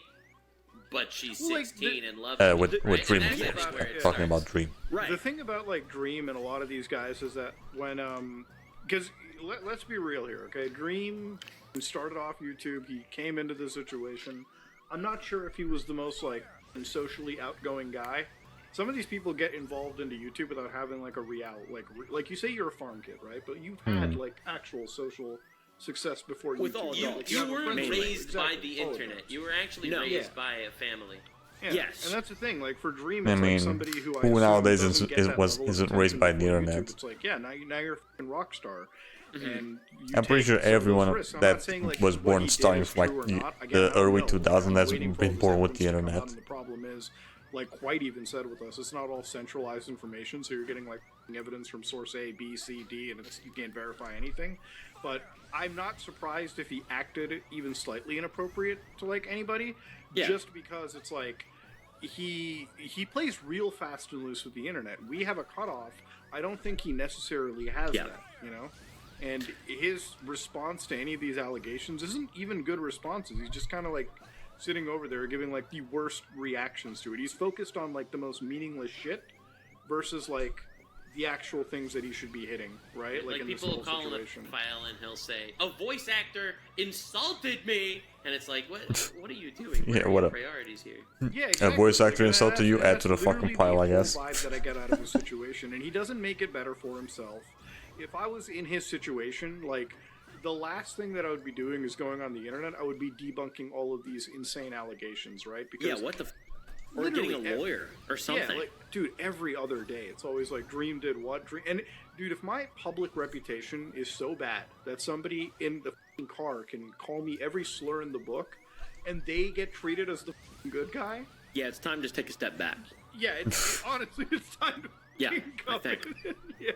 but she's Well, like, 16 and loves With me, right? Dream, And of that's course. where it Talking starts. about Dream. Right. The thing about like Dream and a lot of these guys is that when because let's be real here, okay? Dream started off YouTube. He came into the situation. I'm not sure if he was the most like socially outgoing guy. Some of these people get involved into YouTube without having like a like you say you're a farm kid, right? But you've had like actual social success before With YouTube. all You, adults. you have a weren't friend raised group. by Exactly. the All internet. adults. You were actually No. raised by a family. Yeah. Yes. And that's the thing. Like for Dream, I it's mean, like somebody who I who assume nowadays doesn't get that level of isn't raised attention by the before internet? YouTube. It's like, yeah, now you're a fucking rock star. And you I'm pretty take sure some of those everyone risks. I'm that not saying, like, was what born he did starting is from like true or not. Again, I the don't early know. 2000s I'm has waiting for been this born with evidence the to come internet. out, and the problem is, like White even said with us, it's not all centralized information, so you're getting like evidence from source A, B, C, D, and you can't verify anything. But I'm not surprised if he acted even slightly inappropriate to like anybody, Yeah. just because it's like he plays real fast and loose with the internet. We have a cutoff. I don't think he necessarily has Yeah. that, And his response to any of these allegations isn't even good responses. He's just kind of like sitting over there giving like the worst reactions to it. He's focused on like the most meaningless shit versus like the actual things that he should be hitting, right? Like in this people will whole call him a situation. file and he'll say, "A voice actor insulted me," and it's like, what are you doing? Yeah, What are what your a- priorities here? Yeah, A exactly. voice actor and insulted you, that's- add to the that's fucking literally pile, I the whole guess. vibe that I get out of the situation, and he doesn't make it better for himself. If I was in his situation, like the last thing that I would be doing is going on the internet. I would be debunking all of these insane allegations, right? Yeah, Because what the or getting a literally lawyer or something. yeah, like, dude, every other day, it's always like, Dream did what? Dream. And, dude, if my public reputation is so bad that somebody in the f***ing car can call me every slur in the book, and they get treated as the f***ing good guy, Yeah, it's time to just take a step back. yeah, honestly, it's time to Yeah, f***ing I go. think. Yeah.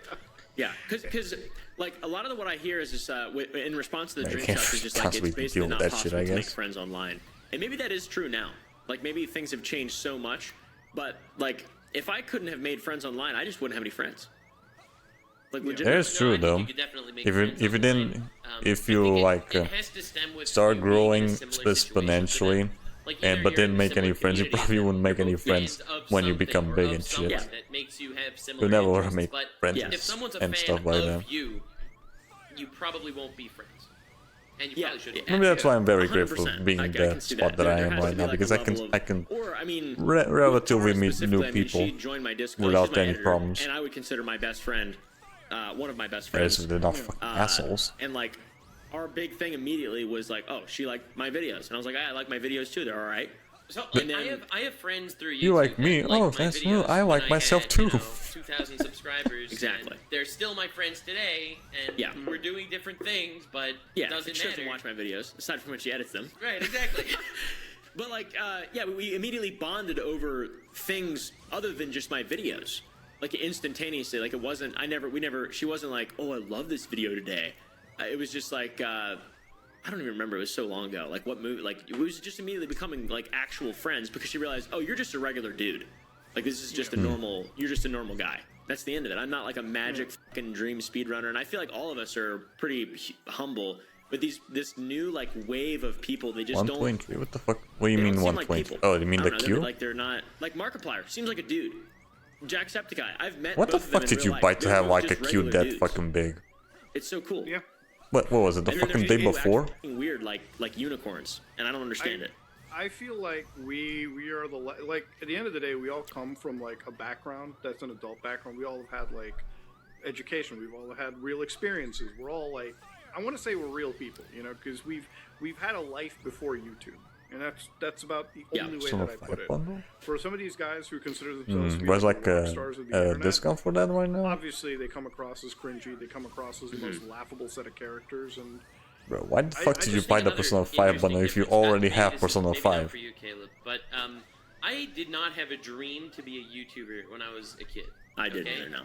Yeah, because like a lot of what I hear is just in response to the Yeah, you dream can't stuff is just like constantly it's basically deal with not that possible shit, I to make guess. friends online, and maybe that is true now. Like maybe things have changed so much, but like if I couldn't have made friends online, I just wouldn't have any friends. Like legit. That is true I think though. you could definitely make If you friends if you online. didn't I if think you it like has to stem with start you being in a growing similar situation to exponentially them. Like, either and but you're in didn't a make any similar friends, you community probably that wouldn't make you're any both friends fans of when you something become or big of and someone shit. that makes you have similar You'll never interests, make but friends if someone's a and fan stuff like of that. you probably won't be friends. And you Yeah, probably shouldn't. Maybe that's why I'm very grateful 100%. being I in can the see spot that I There am has to right be, now like, a because I level of- can Or I mean, relatively Tara meet new specifically, I mean, people she joined my Discord without she's my any editor, problems. and I would consider my best friend, one of my best Yes, friends. they're not fucking assholes. And like, our big thing immediately was like, oh, she liked my videos, and I was like, I like my videos too. They're all right. So And then- I have friends through YouTube. You like me? that Oh, like my that's videos new. I like when myself had, too. 2,000 subscribers. Exactly. and they're still my friends today, and Yeah. we're doing different things, but Yeah, it doesn't she doesn't matter. watch my videos aside from when she edits them. Right, exactly. But like, yeah, we immediately bonded over things other than just my videos, like instantaneously. Like it wasn't. We never. She wasn't like, oh, I love this video today. It was just like, I don't even remember. It was so long ago. Like what movie? Like it was just immediately becoming like actual friends because she realized, oh, you're just a regular dude. Like this is just a normal. You're just a normal guy. That's the end of it. I'm not like a magic fucking dream speedrunner, and I feel like all of us are pretty humble. But this new like wave of people, they just don't. 1.3? What the fuck? What do you They mean don't seem like 1.3? people. Oh, you mean I the don't know, Q? Like they're not like Markiplier. Seems like a dude. Jacksepticeye. I've met. What the both of them fuck in did real you life. buy to They're have both like a just Q regular that dudes. fucking big? It's so cool. Yeah. What was it? The And then fucking there's day people who act before? fucking weird, like unicorns, and I don't understand it. I feel like we are like at the end of the day, we all come from like a background that's an adult background. We all have had like education. We've all had real experiences. We're all like, I want to say we're real people, because we've had a life before YouTube. and that's about the only way Persona that I 5 put it. bundle? For some of these guys who consider themselves to be There's the like rock stars of the a internet, discount for that right now? obviously they come across as cringy, they come across as the most laughable set of characters, and Bro, why the fuck I did you just buy think the another Persona 5 interesting bundle if you difference, not already to me, have this is Persona maybe not 5? for you, Caleb, but I did not have a dream to be a YouTuber when I was a kid. I didn't okay? either, no.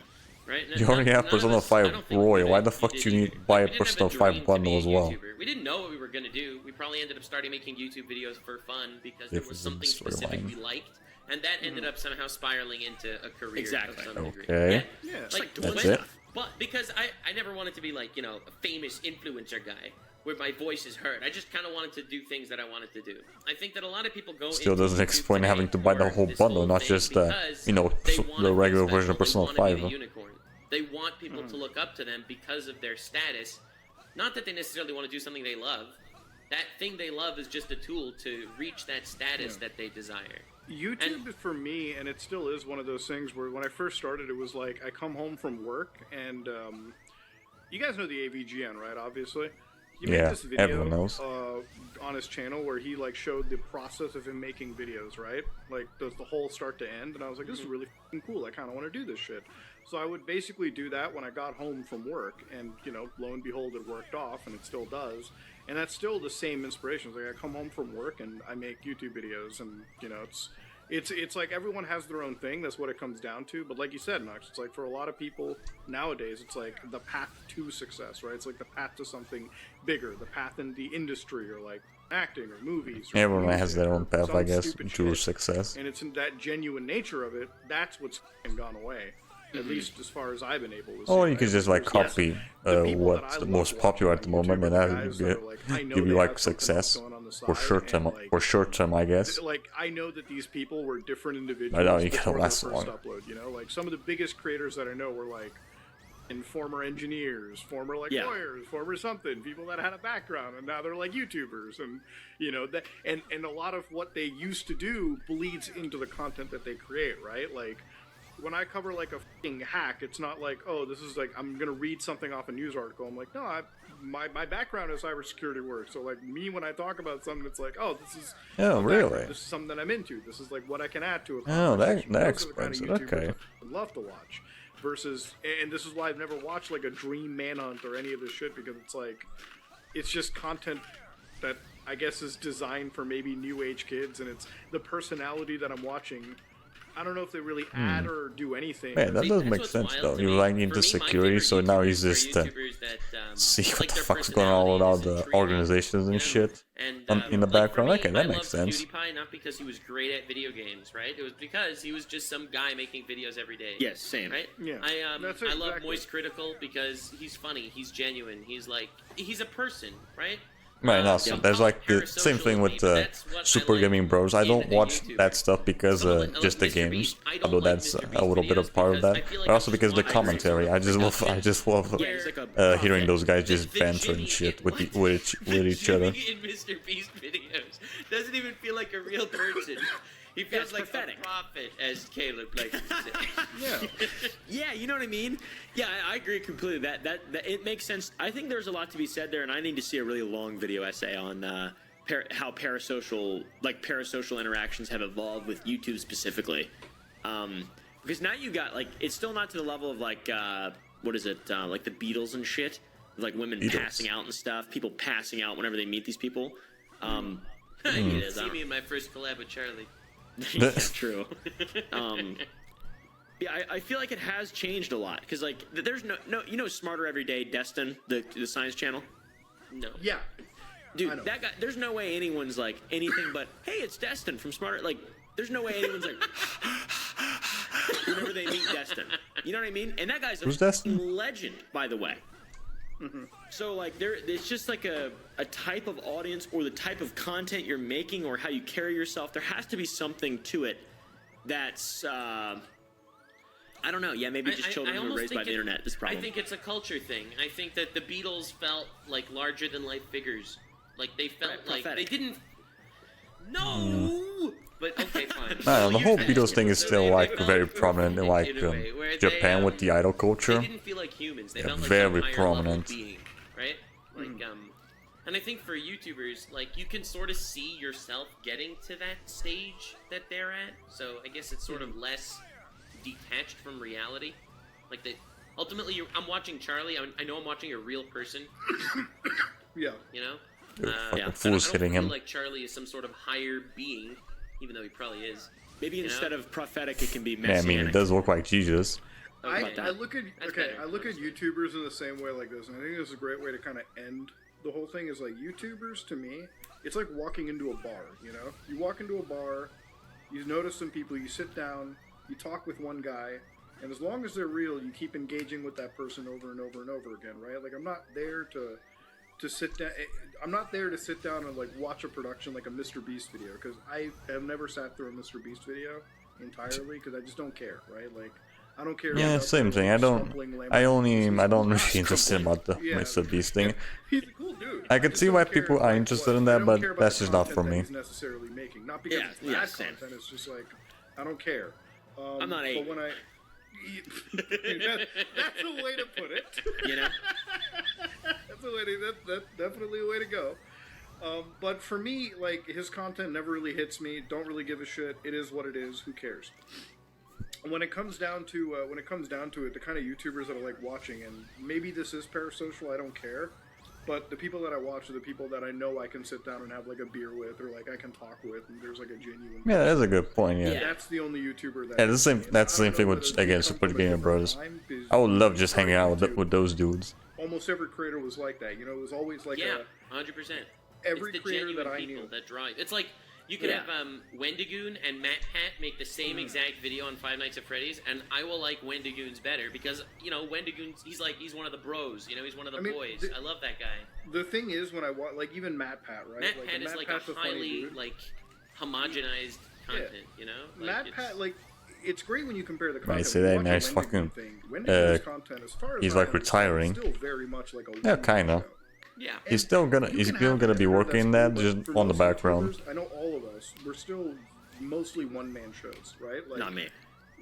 Right? You already have None of Persona us- I 5 don't think Royal, we why did- the we fuck did do you need either. to buy a We didn't have Persona dream 5 to be bundle a as well? YouTuber. We didn't know what we were gonna do. We probably ended up starting making YouTube videos for fun because there was Difference in something specific storyline. we liked, and that ended up somehow spiraling into a career Exactly. of some degree. Okay. yeah, It's like That's when- it? But because I never wanted to be like, you know, a famous influencer guy where my voice is heard. I just kind of wanted to do things that I wanted to do. I think that a lot of people go Still into doesn't YouTube explain today having to buy the for whole this bundle, whole not thing just because you know, they wanna the be regular version of special, Persona they wanna 5. be the unicorn. They want people to look up to them because of their status. Not that they necessarily want to do something they love. That thing they love is just a tool to reach that status that they desire. YouTube for me, and it still is one of those things where when I first started, it was like I come home from work and you guys know the AVGN, right? Obviously, he made Yeah, this video everyone knows. on his channel where he like showed the process of him making videos, right? Like the whole start to end, and I was like, this is really f***ing cool. I kind of want to do this shit. So I would basically do that when I got home from work, and you know, lo and behold, it worked off, and it still does. And that's still the same inspiration. It's like I come home from work and I make YouTube videos, and you know, it's like everyone has their own thing. That's what it comes down to. But like you said, Max, it's like for a lot of people nowadays, it's like the path to success, right? It's like the path to something bigger, the path in the industry, or like acting or movies. Or Everyone music, has their own or path, some I guess, stupid to shit. success. And it's in that genuine nature of it. That's what's f***ing gone away. At least as far as I've been able to see. Or you right? could just like There's- copy the people that I what's the love most popular at the watching on moment, and YouTube are that the would guys that are like, I know give you they like have something else success going on the for side, short term, and, like, for short term, I guess. like I know that these people were different individuals I know, you before gotta their last first long. upload. You know, like some of the biggest creators that I know were like, and former engineers, former like Yeah. lawyers, former something, people that had a background, and now they're like YouTubers, and you know that, and a lot of what they used to do bleeds into the content that they create, right? Like when I cover like a fucking hack, it's not like, oh, this is like I'm gonna read something off a news article. I'm like, no, my background is cybersecurity work, so like me when I talk about something, it's like, oh, this is Oh, my really? background. This is something that I'm into. This is like what I can add to a Oh, that conversation. Those are the explains kind it. of YouTubers Okay. I would love to watch. Versus, and this is why I've never watched like a Dream Manhunt or any of this shit, because it's like, it's just content that I guess is designed for maybe new age kids, and it's the personality that I'm watching. I don't know if they really add or do anything. Man, that See, does that's make what's sense wild though. to You're me. like For into me, my security, favorite so now he's YouTubers are just YouTubers that, see what like the their fuck's going on with all personality is the intriguing, organizations and you know? shit And, in the like, for background. me, Okay, that I makes loved sense. PewDiePie not because he was great at video games, right? It was because he was just some guy making videos every day. Yes, same. Right? Yeah, that's I love exactly. Moist Critical because he's funny, he's genuine, he's a person, right? Right, now, Some there's call it like the same thing parasocial with elite, but that's what I Super like Gaming Bros. I in don't a watch YouTuber. that stuff because Some of just the Mr. games, Beast, I don't although like that's Mr. a Beast little bit of videos part of because that, I feel like but also I because the just want commentary. I just love Yeah, he's like a hearing those guys The just banter and Jimmy shit in- with each other. Jimmy in Mr. Beast videos doesn't even feel like a real person. He feels it's like pathetic. a prophet, as Caleb likes to say. Yeah. Yeah, you know what I mean? Yeah, I agree completely. That it makes sense. I think there's a lot to be said there, and I need to see a really long video essay on how parasocial interactions have evolved with YouTube specifically. Because now you got like it's still not to the level of like what is it like the Beatles and shit, like women Beatles. passing out and stuff, people passing out whenever they meet these people. You It didn't is, I see don't- me in my first collab with Charlie. yeah, true. Yeah, I feel like it has changed a lot because like there's no Smarter Every Day Destin, the science channel. No. Yeah. Dude, I know. that guy. There's no way anyone's like anything but hey, it's Destin from Smarter. Like, there's no way anyone's like whenever they meet Destin. You know what I mean? And that guy's a Who's Destin? legend, by the way. So like it's just like a type of audience or the type of content you're making or how you carry yourself. There has to be something to it that's I don't know. Yeah, maybe just children who are almost raised by think the internet. This problem. I think it's a culture thing. I think that the Beatles felt like larger than life figures. Like they felt Right, like prophetic. they didn't. No. But okay, fine. I don't know, the whole You're Beatles saying thing it. is So still they like felt very prominent in like a way where Japan with the idol culture. They didn't feel like humans. They Yeah, felt like very some higher level prominent. being, right? Like And I think for YouTubers, like, you can sort of see yourself getting to that stage that they're at. So I guess it's sort of less detached from reality. Like, ultimately, I'm watching Charlie. I know I'm watching a real person. Yeah. You know? Fucking fools hitting I don't him. feel like Charlie is some sort of higher being, even though he probably is. Maybe instead of prophetic, it can be Yeah, I messianic. mean, it does look like Jesus. Okay. I look at That's okay. better, I look at honestly. YouTubers in the same way like this, and I think this is a great way to kind of end the whole thing. Is like YouTubers to me, it's like walking into a bar. You know, you walk into a bar, you notice some people, you sit down, you talk with one guy, and as long as they're real, you keep engaging with that person over and over and over again, right? Like I'm not there to sit down. I'm not there to sit down and like watch a production like a Mr. Beast video, because I have never sat through a Mr. Beast video entirely because I just don't care, right? Like I don't care. Yeah, about same their, thing. like, I don't stumbling really Lamborghinis. interested about the Yeah. Mr. Beast thing. He's a cool dude. I could just see don't why care, people are like, interested what- in I that, don't but care about that's the just not for content that me. he's necessarily making, not because Yeah, it's yeah, bad same. content. It's just like I don't care. I'm not eight. But when that's a way to put it. You know? That's a way to, that's definitely a way to go. But for me, like his content never really hits me. Don't really give a shit. It is what it is. Who cares? When it comes down to it, the kind of YouTubers that I like watching, and maybe this is parasocial, I don't care. But the people that I watch are the people that I know I can sit down and have like a beer with, or like I can talk with, and there's like a genuine. Yeah, that's a good point. Yeah. That's the only YouTuber that. Yeah, the same. And That's the I same don't thing know with whether again it's Super come from a Gamer different Brothers. time, because I would love when just I started hanging out YouTube, with those dudes. almost every creator was like that. You know, it was always like Yeah, 100%. every It's the creator genuine that I people knew. that drive. It's like you could Yeah. have Wendigoon and Matt Pat make the same exact video on Five Nights at Freddy's, and I will like Wendigoon's better because Wendigoon's he's one of the bros. He's one of the I mean, boys. the- I love that guy. The thing is, when I watch, like even Matt Pat, right? Matt like, Pat and is Matt like Pat's a funny highly dude. like homogenized content. Matt it's- Pat, like it's great when you compare the Right, content. say When you that, watch now a he's Wendigoon fucking, thing, Wendigoon's content, as far as he's I like understand, retiring. is still very much like a Yeah, one-man kinda. show. Yeah. He's still gonna You he's can still have gonna an be editor working that's that cool, just but for on the most background. YouTubers, I know all of us. We're still mostly one-man shows, right? Like, Not me.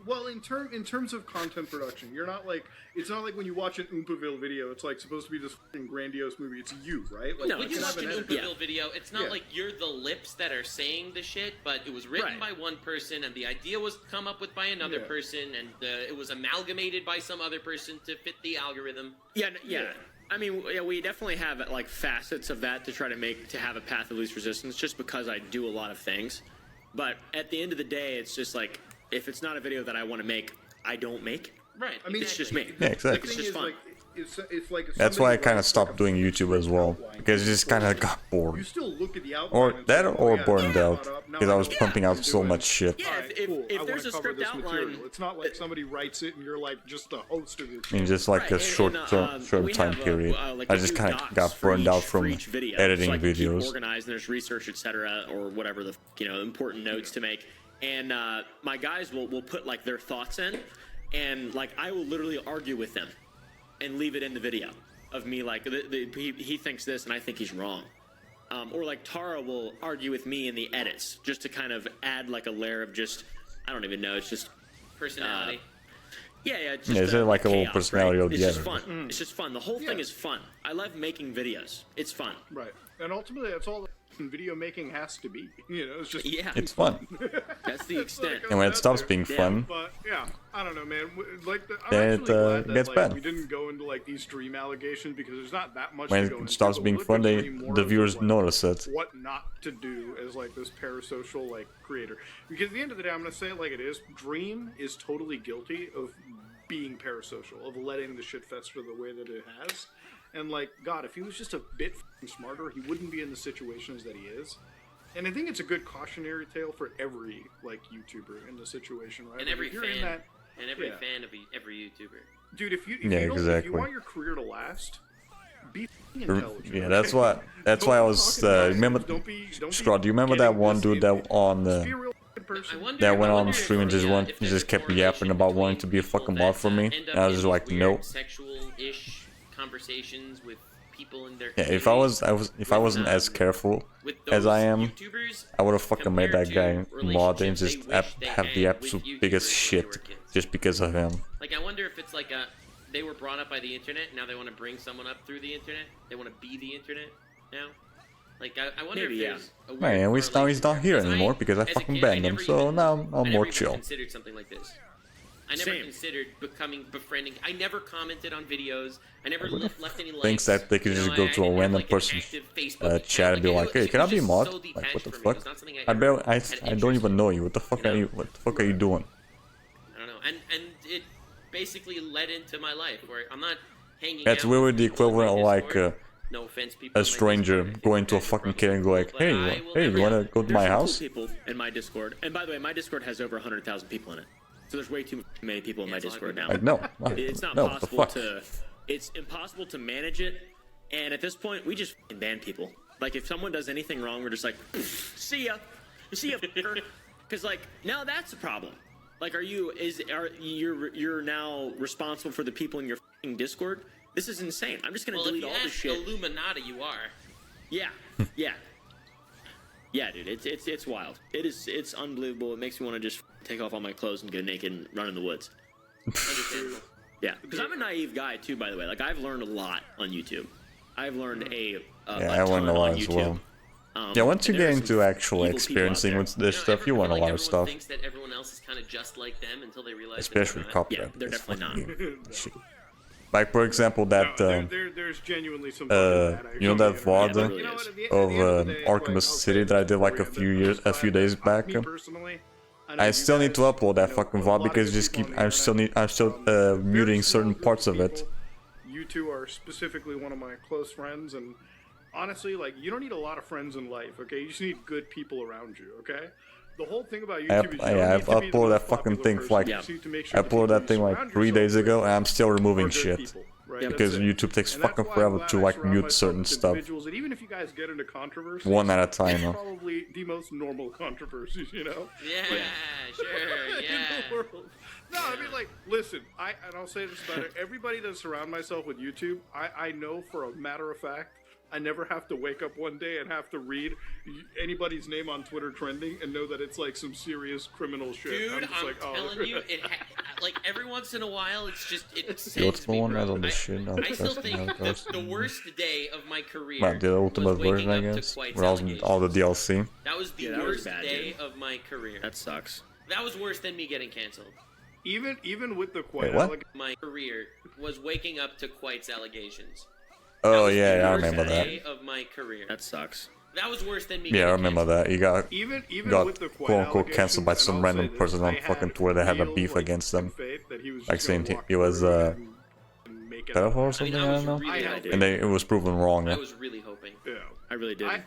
Well, in terms of content production, you're not like it's not like when you watch an Oompaville video, it's like supposed to be this fucking grandiose movie. It's you, right? Like, No, When you you can watch have an editor. Oompaville video, it's not Yeah. like you're the lips that are saying the shit, but it was written Right. by one person, and the idea was come up with by another Yeah. person, and it was amalgamated by some other person to fit the algorithm. Yeah. I mean, yeah, we definitely have like facets of that to try to have a path of least resistance, just because I do a lot of things. But at the end of the day, it's just like if it's not a video that I want to make, I don't make. Right. I mean, It's just exactly. me. Yeah, The exactly. thing just is, fun. like, it's like if That's why I somebody kind of writes, stopped like, a doing YouTube as well outline because it just kind of got You bored, still look at the outline or and that say, or oh, yeah, burned that's out brought up. Now because I was know pumping what out I'm so doing. much shit. Yeah, Alright, if cool. I there's wanna a cover script this outline, material. It's not like somebody writes it and you're like just the host of it. In just like Right, a and- short and, short we time have, period, like I we just do kind of docs got for burned out each- from for each video, editing so I can keep videos. organized, and there's research, etc., or whatever the important notes to make. And my guys will put like their thoughts in, and like I will literally argue with them, and leave it in the video of me like he thinks this and I think he's wrong. Or like Tara will argue with me in the edits just to kind of add like a layer of just I don't even know. It's just Personality. yeah. It's Yeah, just is it like a little chaos, personality right? of the It's just editor? fun. It's just fun. The whole thing Yeah. is fun. I love making videos. It's fun. Right. And ultimately, that's all that video making has to be. It's just Yeah, It's fun, that's the That's what it extent. goes and when it down stops to. being Yeah. fun, But yeah, I don't know, man. Like, I'm Then it, actually glad that gets like, bad. we didn't go into like these stream allegations because there's not that much. when to go it into, stops but being we'll fun, look at the stream more the of viewers like, notice it. what not to do as like this parasocial like creator. Because at the end of the day, I'm gonna say it like it is. Dream is totally guilty of being parasocial, of letting the shit fester the way that it has. And like, God, if he was just a bit smarter, he wouldn't be in the situations that he is. And I think it's a good cautionary tale for every like YouTuber in the situation, right? And Like, every if you're fan. in that, And every yeah. fan of every YouTuber. dude, if you Yeah, if you exactly. want your career to last, be intelligent. Yeah, okay? that's why Don't I be was talking nonsense. remember. Don't be Scrod, do you remember that getting one this dude in- that on just be a the real person. that went I on wonder stream and if, just yeah, went if he there's just a kept correlation yapping about wanting to be a between fucking people mod for that, me, end up and I was in just these like, weird nope. Sexual-ish conversations with people in their Yeah, if community, I wasn't as careful with as I those am, YouTubers I would have fucking made that guy compared to mod and relationships just they wish they have the had with absolute YouTubers biggest when they shit were kids. just because of him. Like, I wonder if it's like they were brought up by the internet, now they want to bring someone up through the internet. They want to be the internet. now. Like, I wonder Maybe, if there's a weird Man, now he's correlation not there, here 'cause anymore because I as a fucking kid, I banned him. never So even- now I I'm never more even chill. considered something like this. I never Same. considered befriending. I never commented on videos. I never left any likes. Thinks that they could You know, just go I to a didn't have, random like, an person's active Facebook chat and be account. like, "Hey, it can I was be just mod?" so Like, detached what the from me. It fuck? was not something I barely, I had don't interest even in. know you. What the fuck are you? What the fuck are you doing? I don't know. And it basically led into my life where I'm not hanging That's out really with the people in my equivalent of like Discord. No offense, people a in my stranger Discord. I think going to a you guys are fucking probably kid and go cool, like, but "Hey, I hey, will never- you wanna go to my There's some house?" cool people in my Discord, and by the way, my Discord has over 100,000 people in it. So there's way too many people in my it's a lot of Discord now. Like, no, It's not no, what the possible fuck? to. It's impossible to manage it, and at this point, we just f***ing ban people. Like, if someone does anything wrong, we're just like, see ya, because like now that's a problem. Like, you're now responsible for the people in your f***ing Discord? This is insane. I'm just gonna Well, if delete you all this ask shit. Illuminati, you are. Yeah, yeah, yeah, dude. It's wild. It's unbelievable. It makes me want to just take off all my clothes and get naked and run in the woods. Understandable. Yeah, because I'm a naive guy too. By the way, like I've learned a lot on YouTube. I've learned Yeah, a I learned ton a lot on as YouTube. well. Yeah, once you and there get are into some actual evil people out experiencing there. with this You know, stuff, you I learn a feel lot like of stuff. everyone thinks that everyone else is kind of just like them until they realize Especially that they're not. copyright. Yeah, they're It's definitely fucking not. shit. Like, for example, that there's genuinely some fucking bad you know that activity on VOD the internet. Yeah, it But really you know is. what, at the of end of the day, Alchemist I'll City say that I this did like a before few we end years, this, a few but days back. Me personally, I know I you still need to guys, upload that you know, fucking a lot VOD of because good just people keep on the I'm still very muting small certain group parts of it. people. You two are specifically one of my close friends, and honestly, like, you don't need a lot of friends in life, okay? You just need good people around you, okay? The whole thing about YouTube is you don't I've need to be the uploaded most that fucking popular thing person. for like You just need to make I sure the uploaded people that you thing like surround 3 yourself days with ago and I'm still removing are good shit people, right? because That's it. YouTube takes And that's fucking why I'm forever glad to I like surround mute myself certain with stuff. individuals that even if you guys get into controversies, One at a time, it's huh? probably the most normal controversies, you know? Yeah, sure, in yeah. the world. No, I mean, like, listen, and I'll say this about it. Everybody that surround myself with YouTube, I know for a matter of fact, I never have to wake up one day and have to read anybody's name on Twitter trending and know that it's like some serious criminal shit. Dude, I'm just like, oh. telling you, like every once in a while, it's just it What's sends the me, one bro. as on the shit? I still think the worst day of my career Well, the ultimate was waking version, I up to guess. Quite's Where all the allegations. DLC. That was the Yeah, that was worst bad, day dude. of my career. That sucks. That was worse than me getting canceled. Even with the Wait, what? My career was waking up to Quite's allegations. Oh was yeah, the I worst remember that. day of my career. That sucks. That was worse than me. Yeah, I getting remember canceled. that. You got even got with the Quite quote-unquote canceled by allegations, some and I'll random say this, person on I fucking had Twitter that had a real, beef like, against them. faith that he was Like just saying gonna walk he was through and make it pedophile or I mean, something. I I was don't know. really I hoping. And it was proven wrong. I was really hoping. Yeah. I really did.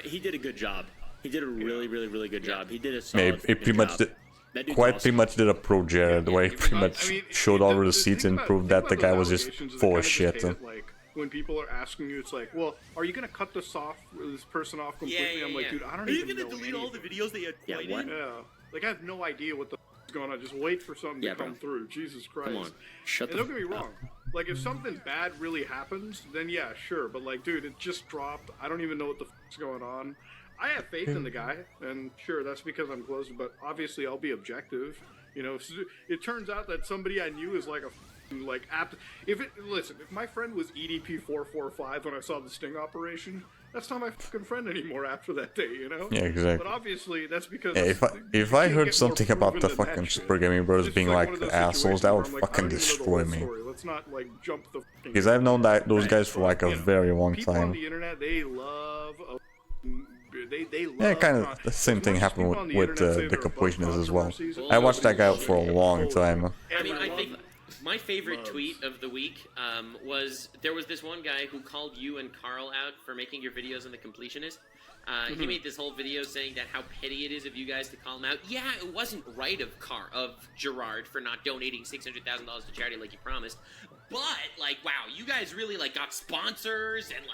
He did a good job. He did a really, really, really good job. He did a Yeah, solid he pretty much job. did. That dude's Quite awesome. pretty much did a pro Jared, where he pretty much I mean, showed all the the receipts thing and about- proved thing that the about guy those was just allegations is I full kinda of just shit. hate it, like, when people are asking you, it's like, well, are you gonna cut this person off completely? I'm like, dude, I don't even know anything. videos they had Yeah, what? Yeah, like I have no idea what the is going on. Just wait for something Yeah, to come bro. through. Jesus Christ! Come on. Shut And the don't get me wrong. Like, if something bad really happens, then yeah, sure. But like, dude, it just dropped. I don't even know what the is going on. I have faith in the guy, and sure, that's because I'm close. But obviously, I'll be objective. You know, if it turns out that somebody I knew is like a like apt. Listen, if my friend was EDP445 when I saw the sting operation, that's not my fucking friend anymore after that day, you know? Yeah, exactly. But obviously, that's because Yeah, if I heard something about the fucking Super Gaming Bros It's being just like one of those assholes, that would situations where I'm like, I fucking don't even know the destroy whole me. story. Let's not like jump the fucking Because I've known that those right, guys for like a you know, very long people on time. the internet, they love they love Yeah, kind of con- the same as thing much as happened people on with the internet say the they're above completionists as well. controversies, I watched that guy for a long time. I mean, I Everyone think loves my favorite Loves. tweet of the week was there was this one guy who called you and Carl out for making your videos on the completionist. He made this whole video saying that how petty it is of you guys to call him out. Yeah, it wasn't right of Gerard for not donating $600,000 to charity like he promised. But like, wow, you guys really like got sponsors and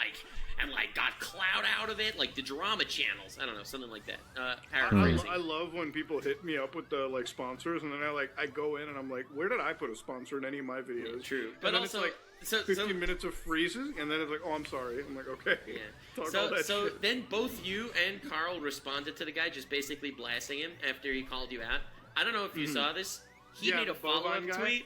got clout out of it, like the drama channels. I don't know, something like that. Paraphrasing. I love when people hit me up with the like sponsors, and then I go in and I'm like, where did I put a sponsor in any of my videos? True, And but then also it's like 15 minutes of freezing, and then it's like, oh, I'm sorry. I'm like, okay. Yeah. Talk all So, that so shit. then both you and Carl responded to the guy, just basically blasting him after he called you out. I don't know if you saw this. He Yeah, made a the bovine follow-up guy? tweet.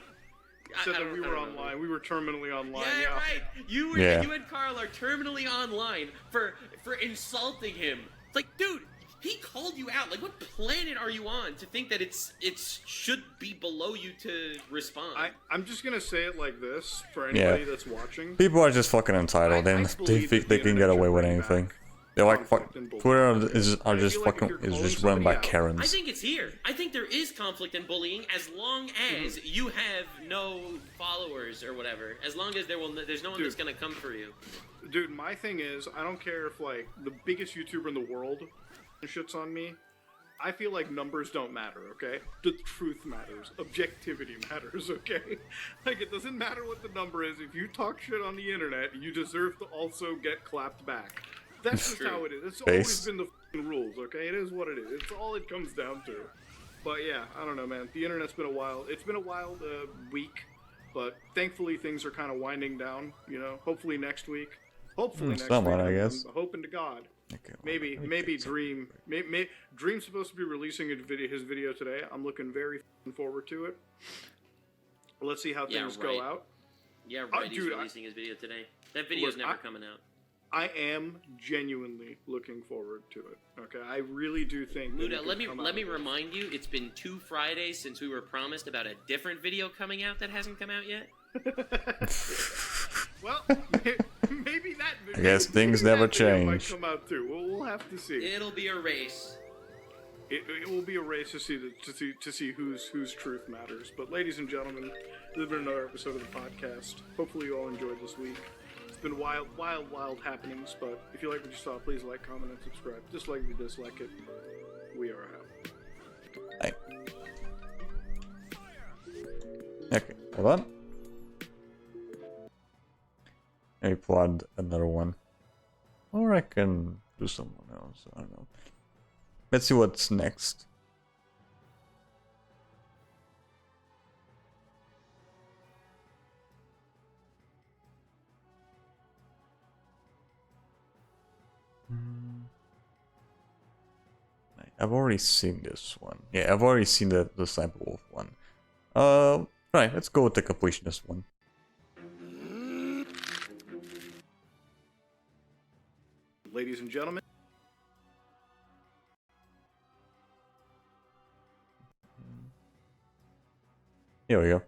Said that we were online. We were terminally online. Yeah, right. You and Carl are terminally online for insulting him. It's like, dude, he called you out. Like, what planet are you on to think that it should be below you to respond? I'm just gonna say it like this for anybody that's watching. People are just fucking entitled, and they think they can get away with anything. They're like, fuck, Twitter is just run by Karens. I think it's here. I think there is conflict and bullying as long as you have no followers or whatever. As long as there's no one that's gonna come for you. Dude, my thing is, I don't care if like the biggest YouTuber in the world shits on me. I feel like numbers don't matter, okay? The truth matters. Objectivity matters, okay? Like, it doesn't matter what the number is. If you talk shit on the internet, you deserve to also get clapped back. That's just how it is. It's always been the f***ing rules, okay? It is what it is. It's all it comes down to. But yeah, I don't know, man. The internet's been a wild... It's been a wild week, but thankfully things are kind of winding down, you know? Hopefully next week. Hopefully next week. I guess. I'm hoping to God. Okay, Maybe Dream. Dream's supposed to be releasing his video today. I'm looking very forward to it. Let's see how things go out. Yeah, right. He's releasing his video today. That video's never coming out. I am genuinely looking forward to it. Okay, I really do think. Luda, let me remind you. It's been 2 Fridays since we were promised about a different video coming out that hasn't come out yet. Well, maybe that. I guess things never change. Might come out too. We'll have to see. It'll be a race. It will be a race to see whose truth matters. But ladies and gentlemen, this has been another episode of the podcast. Hopefully you all enjoyed this week. It's been wild happenings. But if you like what you saw, please like, comment, and subscribe. Dislike if you dislike it. We are out. Bye. Okay, hold on. I plot another one. Or I can do someone else. I don't know. Let's see what's next. I've already seen this one. Yeah, I've already seen the Cyber Wolf one. Right, let's go with the completionist one. Ladies and gentlemen. Here we go.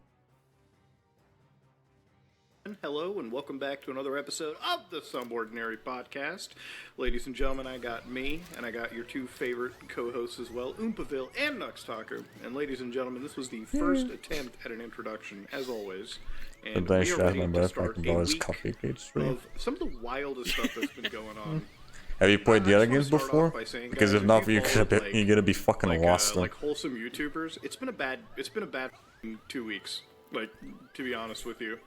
Hello and welcome back to another episode of the Some Ordinary Podcast. Ladies and gentlemen, I got me and I got your 2 favorite co-hosts as well, Oompaville and Nux Talker. And ladies and gentlemen, this was the first attempt at an introduction, as always. And we are ready to start a week of some of the wildest stuff that's been going on. Have you played the other games before? Because if not, you're gonna be fucking lost. Like wholesome YouTubers, it's been a bad 2 weeks. Like, to be honest with you.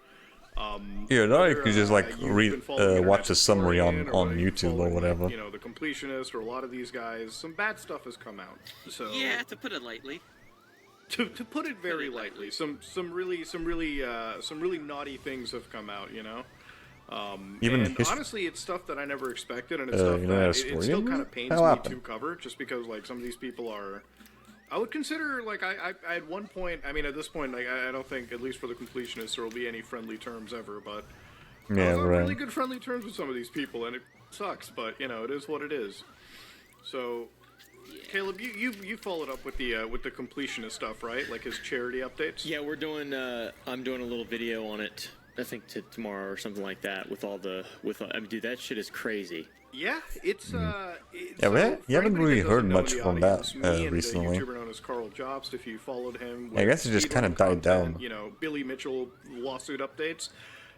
Yeah, no, you could just like watch a summary on YouTube or whatever. You know, the completionist or a lot of these guys, some bad stuff has come out. So yeah, to put it lightly. To put it very lightly, some really naughty things have come out. You know. And honestly, it's stuff that I never expected, and it's stuff that it still kind of pains me to cover, just because like some of these people are. I would consider, like, I at one point, I mean, at this point, like, I don't think, at least for the completionists, there will be any friendly terms ever, but yeah, I was on really good friendly terms with some of these people, and it sucks, but, you know, it is what it is. So, Caleb, you followed up with the completionist stuff, right? Like his charity updates? Yeah, we're doing, I'm doing a little video on it, I think tomorrow or something like that, I mean, dude, that shit is crazy. Yeah, it's yeah, you haven't really heard much from that recently. YouTuber known as Carl Jobst, if you followed him, I guess it just kind of died down. You know, Billy Mitchell lawsuit updates.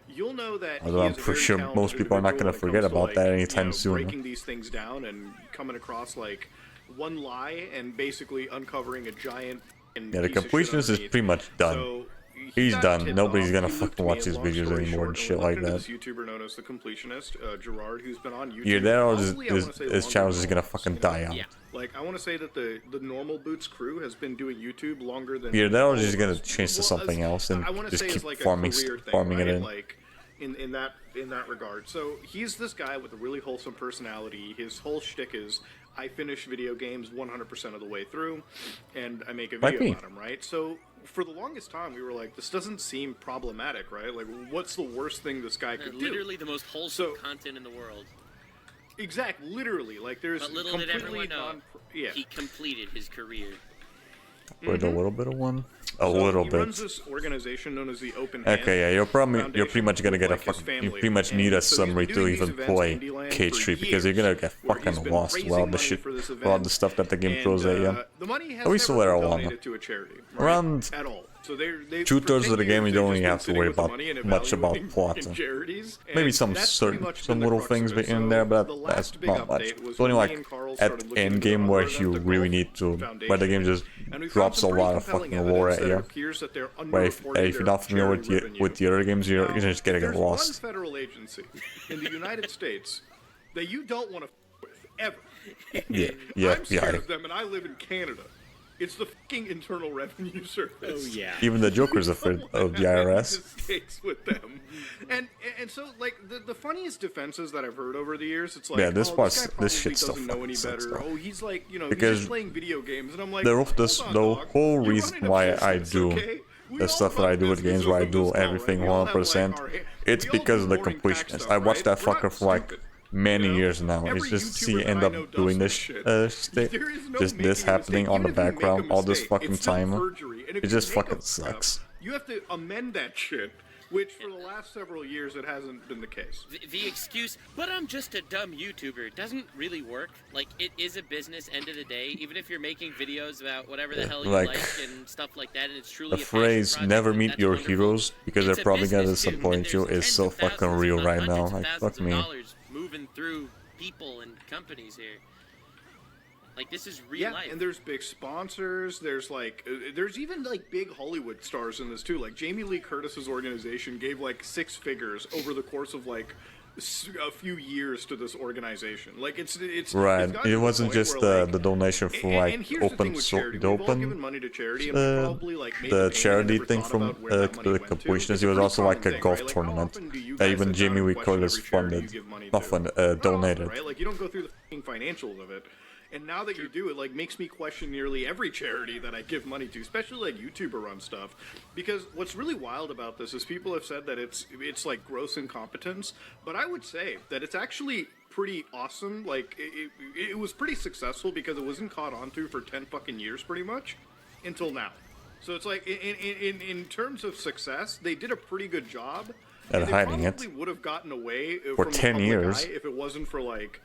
You'll know that. Although I'm pretty sure most people are not going to forget about that anytime soon. Breaking these things down and coming across like one lie and basically uncovering a giant. Yeah, the completionist is pretty much done. So, he's done. Nobody's gonna fucking watch his videos anymore and shit like that. This YouTuber known as the completionist, Gerard, who's been on YouTube. You're there, or his channel is gonna fucking die out. Yeah. Like, I want to say that the normal Boots crew has been doing YouTube longer than. You're there, or just gonna change to something else and just keep farming it in. Like, in that regard. So he's this guy with a really wholesome personality. His whole shtick is, I finish video games 100% of the way through, and I make a Like video me. about them, right? So for the longest time, we were like, this doesn't seem problematic, right? Like, what's the worst thing this guy could do? Literally the most wholesome So- content in the world. Exactly, literally. Like, there's But little did completely everyone know, yeah. he completed his career. With a little bit of one. A So little he bit. runs this organization known as the Open Hand Okay, yeah, you're pretty much gonna Foundation get a with, like, his fucking. You family. pretty much And need a so he's summary been to doing even these events play in Indieland K3 for because you're gonna get where he's fucking been lost raising with all the money shit, for this with all the event. stuff that the game And, throws at you. the money has At least never let been her alone. donated to a charity, right? Around At all. So they 2/3 for of the 10 game, you years, don't they've really just have been to worry sitting with the about money and much about evaluating plot. fucking charities, Maybe and some that's pretty certain much some been the little crux things of it. in So there, but the that's last big not much. update was It's only when like me and Carl at started looking end into game other where events, you the really Golf need to, Foundation. where the game just And we found drops a some pretty lot of compelling fucking lore evidence at that you. it appears that they're Where if underreporting you're not their familiar with charity the revenue. other games, you're Now, just getting there's lost. one federal agency in the United States that you don't want to with ever. Yeah, I'm scared yeah. of them, and I live in Canada. It's the fucking Internal Revenue Service. Oh yeah. Even the Joker's afraid of the IRS. Mistakes with them, and so like the funniest defenses that I've heard over the years, it's like, Yeah, this oh, part's- this guy this probably shit stuff doesn't know any fucking sucks, better. though. Oh, he's like, he's Because just playing video games, and I'm like, The hold on, dog. whole You're reason running a why I business, do okay? We the all stuff that I run do with games, where I businesses do on this call, right? everything We all have, like, 100%, our- it's we all because do of the boring tax completionist. stuff, I watched right? that We're fucker not for like stupid. many You know? years now. Every It's just to see YouTuber end that I up know does doing this shit. state, There is no just making this a happening mistake. on the Even if you make a background all this mistake, fucking it's still time. perjury. And if It you just make fucking up stuff, sucks. You have to amend that shit, which for the last several years it hasn't been the case. The excuse, but I'm just a dumb YouTuber, doesn't really work. Like, it is a business end of the day, even if you're making videos about whatever the hell you like, like and stuff like that, and it's truly The a passion phrase project, "never and meet that's your wonderful. heroes" because It's they're a probably gonna business, too, disappoint and you there's is so tens of fucking thousands, real if not right now. hundreds of Like, thousands fuck of me. dollars moving through people and companies here. Like, this is real Yeah, life. and there's big sponsors. There's like, there's even like big Hollywood stars in this too. Like Jamie Lee Curtis's organization gave like 6 figures over the course of like a few years to this organization. Like it's Right. it's gotten It to the wasn't point just where, like, the donation for like and here's the thing open with so charity. the We've all given open money to charity, and we probably like made the payment and charity never thing thought from about where that money the went to. completionist. It's It a was pretty also like common a thing, golf right? Like, how tournament often do you that guys even sit down Jamie and Lee question Curtis every charity you funded, give money not to? funded, Not often, donated. right? Like you don't go through the fucking financials of it. And now that you do, it like makes me question nearly every charity that I give money to, especially like YouTuber run stuff. Because what's really wild about this is people have said that it's like gross incompetence, but I would say that it's actually pretty awesome. Like it was pretty successful because it wasn't caught onto for 10 fucking years pretty much until now. So it's like in terms of success, they did a pretty good job At and hiding they it. probably would have gotten away For from 10 the public years. eye if it wasn't for like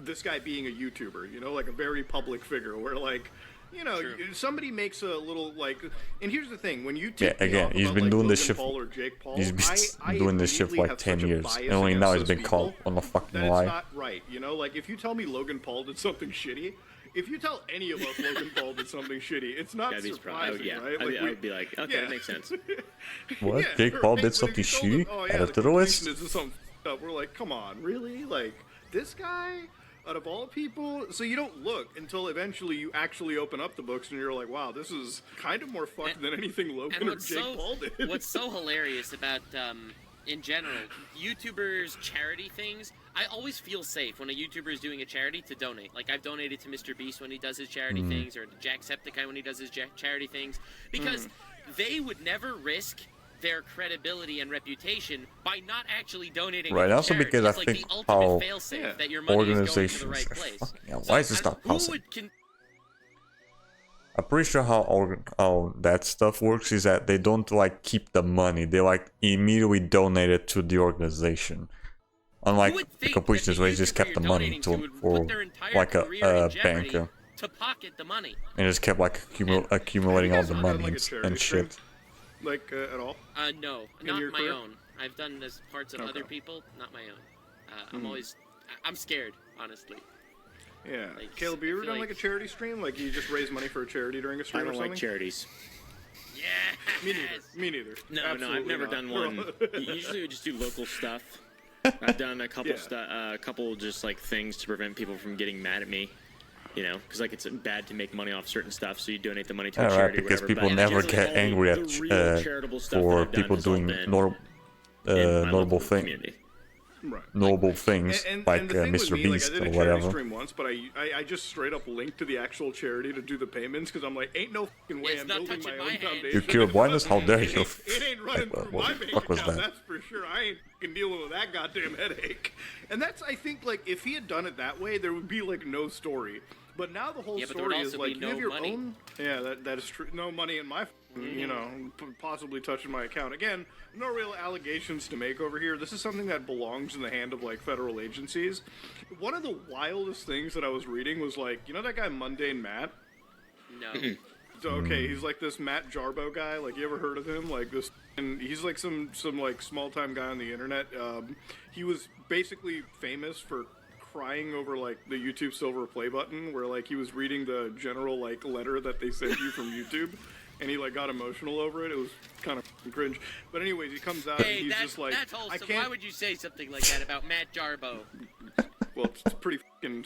this guy being a YouTuber, you know, like a very public figure where like, you know, somebody makes a little like, and here's the thing, when you take me again, off he's about, been like, doing this Logan shit. Paul or Jake Paul, He's been I doing this shit for immediately like have 10 such a years, bias and only now against he's been those caught people on a fucking that lie. it's not right, you know, like if you tell me Logan Paul did something shitty, if you tell any of us Logan Paul did something shitty, it's not That'd be surprising. surprising, Oh, yeah. right? I would be like, okay, that makes sense. What? Yeah, Jake Paul right, did but something if you told shitty? them, oh, yeah, Added the to the list? completionist is something up, we're like, come on, really? Like, this guy? Out of all people? So you don't look until eventually you actually open up the books and you're like, wow, this is kind of more fucked than anything Logan or Jake Paul did. What's so hilarious about, in general, YouTubers' charity things, I always feel safe when a YouTuber is doing a charity to donate. Like, I've donated to Mr. Beast when he does his charity things, or to Jacksepticeye when he does his charity things, because they would never risk their credibility and reputation by not actually donating Right, to also charity. because I It's like think the ultimate how fail-safe that your money is going to the organizations right are place. fucking- yeah, So why is this not who possible? would I'm pretty sure how that stuff works is that they don't like keep the money. They like immediately donate it to the organization. Unlike the completionists where they just kept the money for like a bank to pocket the money. and just kept like accumulating all the money and shit. Like, at all? No, In not your my career? own. I've done as parts of Okay. other people, not my own. I'm scared, honestly. Yeah. Like, Caleb, you I ever feel done like a like- charity stream? Like, you just raise money for a charity during a I stream or don't something? like charities. Yeah. Me neither. Me neither. No, Absolutely I've never not. done one. Usually we just do local stuff. I've done a couple couple just like things to prevent people from getting mad at me. You know, because like it's bad to make money off certain stuff, so you donate the money to a Alright, charity. or because whatever, people but never generally get all angry the real charitable stuff that for I've done people has all doing been normal in my normal local thing. community. Right. noble things like the thing with Mr. me, Beast like, I or did a charity whatever. stream once, but I just straight up linked to the actual charity to do the payments because I'm like, ain't no fucking way It's I'm not building touching my my own hand. foundation. You cure blindness? How dare you? It ain't running Like, through what my the bank fuck was account, that? that's for sure. I ain't fucking dealing with that goddamn headache. And that's, I think, like, if he had done it that way, there would be, like, no story. But now the whole Yeah, but there would story is, also like, be you have no your money. own... Yeah, that is true. No money in my, you know, possibly touching my account. Again, no real allegations to make over here. This is something that belongs in the hand of, like, federal agencies. One of the wildest things that I was reading was, like, you know that guy Mundane Matt? No. So, okay, he's like this Matt Jarbo guy. Like, you ever heard of him? Like this, and he's like some like small time guy on the internet. He was basically famous for crying over like the YouTube silver play button, where like he was reading the general like letter that they sent you from YouTube, and he like got emotional over it. It was kind of cringe. But anyways, he comes out and Hey, he's just like, that's I wholesome. can't. Why would you say something like that about Matt Jarbo? Well, it's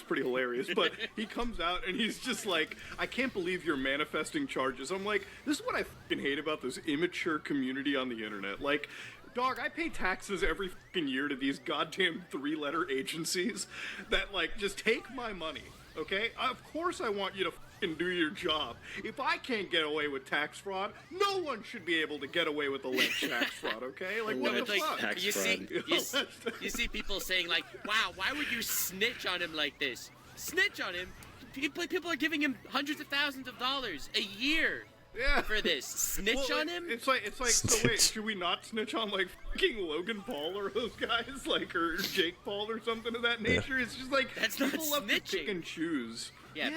pretty hilarious. But he comes out and he's just like, I can't believe you're manifesting charges. I'm like, this is what I fucking hate about this immature community on the internet. Like, dog, I pay taxes every fucking year to these goddamn 3-letter agencies that like just take my money. Okay? Of course I want you to fucking do your job. If I can't get away with tax fraud, no one should be able to get away with alleged tax fraud, okay? Like, what No, the it's like, fuck? Tax you see, fraud. you see people saying like, "Wow, why would you snitch on him like this? Snitch on him? People are giving him hundreds of thousands of dollars a year Yeah. for this. Snitch Well, on him? It's like, so wait, should we not snitch on like fucking Logan Paul or those guys, like, or Jake Paul or something of that nature? It's just like That's not people love to snitching. pick and choose. Yeah.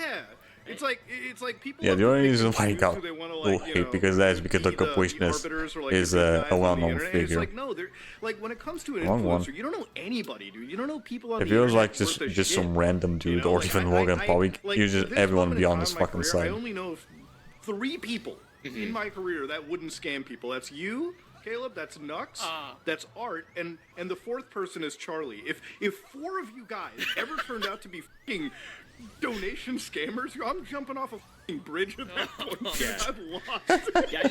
It's like people. Yeah, love the to only pick reason and why I choose got who they wanna, a like, little you hate know, because that is because the be the completionist arbiters or, like, is the big guys a on the well-known internet. And it's figure. like, no, they're like when it comes to an Wrong one. influencer, you don't know anybody, dude. You don't know people on If the it was internet like just worth a just shit. some random dude You know, or like, even I- Logan I- Paul, like, you at just this everyone moment be in on time this in my fucking career, I side. only know 3 people in my career that wouldn't scam people. That's you, Caleb. That's Nux. That's Art, and the 4th person is Charlie. If 4 of you guys ever turned out to be fucking donation scammers, I'm jumping off a fucking bridge at that point. Yeah. I'm lost. Yeah,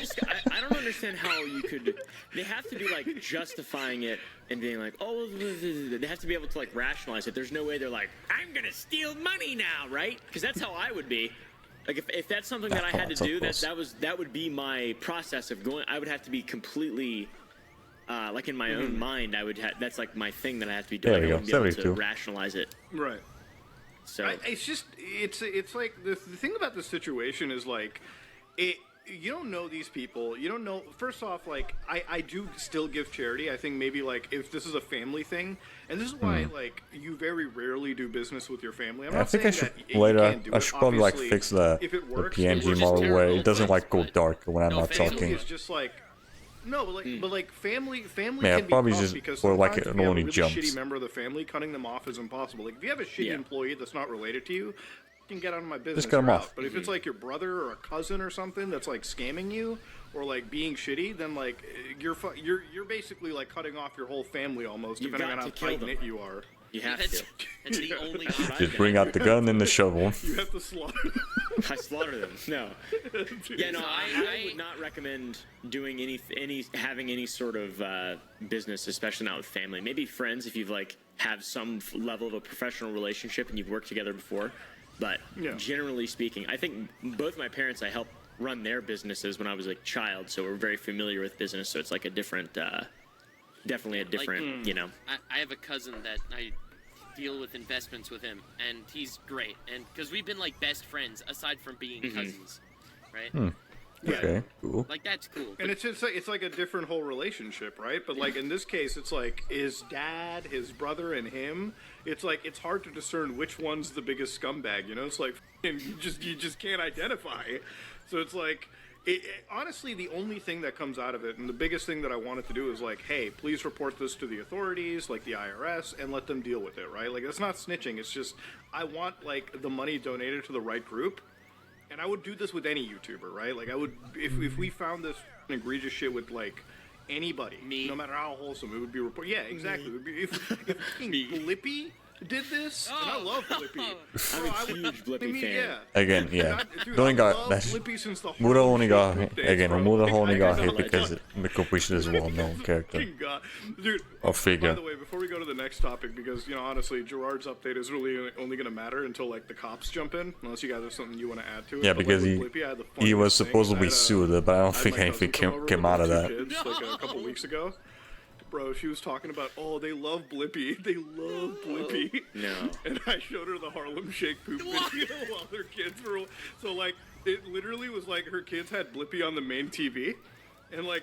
I don't understand how you could. They have to be like justifying it and being like, oh, they have to be able to like rationalize it. There's no way they're like, I'm gonna steal money now, right? Because that's how I would be. Like if that's something that I had to That's of do, course. that would be my process of going. I would have to be completely. Like in my own mind, I would. That's like my thing that I have to be doing. There we I go, wouldn't be able to 72. rationalize it. Right. So It's just it's like the thing about this situation is like you don't know these people. You don't know. First off, like I do still give charity. I think maybe like if this is a family thing, and this is why like you very rarely do business with your family. I'm I not think I saying should that you later. can't do I it. should probably like Obviously, fix the if it works, PNG It's just model where terrible, it doesn't like go but dark when I'm no not family family talking. is just like. No, but like family Yeah, can be probably tough just- because or like sometimes it if you have a only really jumps. shitty member of the family, cutting them off is impossible. Like if you have a shitty Yeah. employee that's not related to you, you can get out of my business. cut 'em you're off. out. But if it's like your brother or a cousin or something that's like scamming you or like being shitty, then like you're basically like cutting off your whole family almost, You've depending got on how to kill tight them. knit you are. you have That's, to. that's the only option. Just bring out the gun and the shovel. You have to slaughter. I slaughter them. No. Yeah, no, I I- would not recommend doing any having any sort of business, especially not with family. Maybe friends if you've like have some level of a professional relationship and you've worked together before. But Yeah. generally speaking, I think both my parents I helped run their businesses when I was a child, so we're very familiar with business. So it's like a different, definitely a different, you know. I have a cousin that I deal with investments with him, and he's great. And because we've been like best friends aside from being cousins, right? Okay, cool. Like that's cool. And it's like a different whole relationship, right? But like in this case, it's like his dad, his brother, and him. It's like it's hard to discern which one's the biggest scumbag. You know, it's like you just can't identify. So it's like honestly, the only thing that comes out of it, and the biggest thing that I wanted to do is like, hey, please report this to the authorities, like the IRS, and let them deal with it, right? Like that's not snitching. It's just I want like the money donated to the right group. And I would do this with any YouTuber, right? Like I would, if we found this egregious shit with like anybody, Me. no matter how wholesome, it would be reported. Yeah, exactly. It would be, if fucking Me. Blippi did this, and I love Blippi. I'm a huge Blippi fan. Yeah. Again, yeah. Dude, Don't I got love that. Blippi since the Muda Harlem only got Shake days, again. bro. Muda Like, only I got know, hit like, because Mikopish is a well-known character. fucking God. Dude, Or figure. by the way, before we go to the next topic, because, you know, honestly, Gerard's update is really only going to matter until, like, the cops jump in, unless you guys have something you want to add to it. Yeah, But, because like, with Blippi, I had the he was funniest thing. supposed to I be had, sued, but I don't I had think my anything cousin come over came with out of two that. kids, like, a couple weeks ago. Bro, she was talking about, oh, they love Blippi. They love Blippi. No. And I showed her the Harlem Shake poop video while their kids were... So, like, it literally was like her kids had Blippi on the main TV. And, like,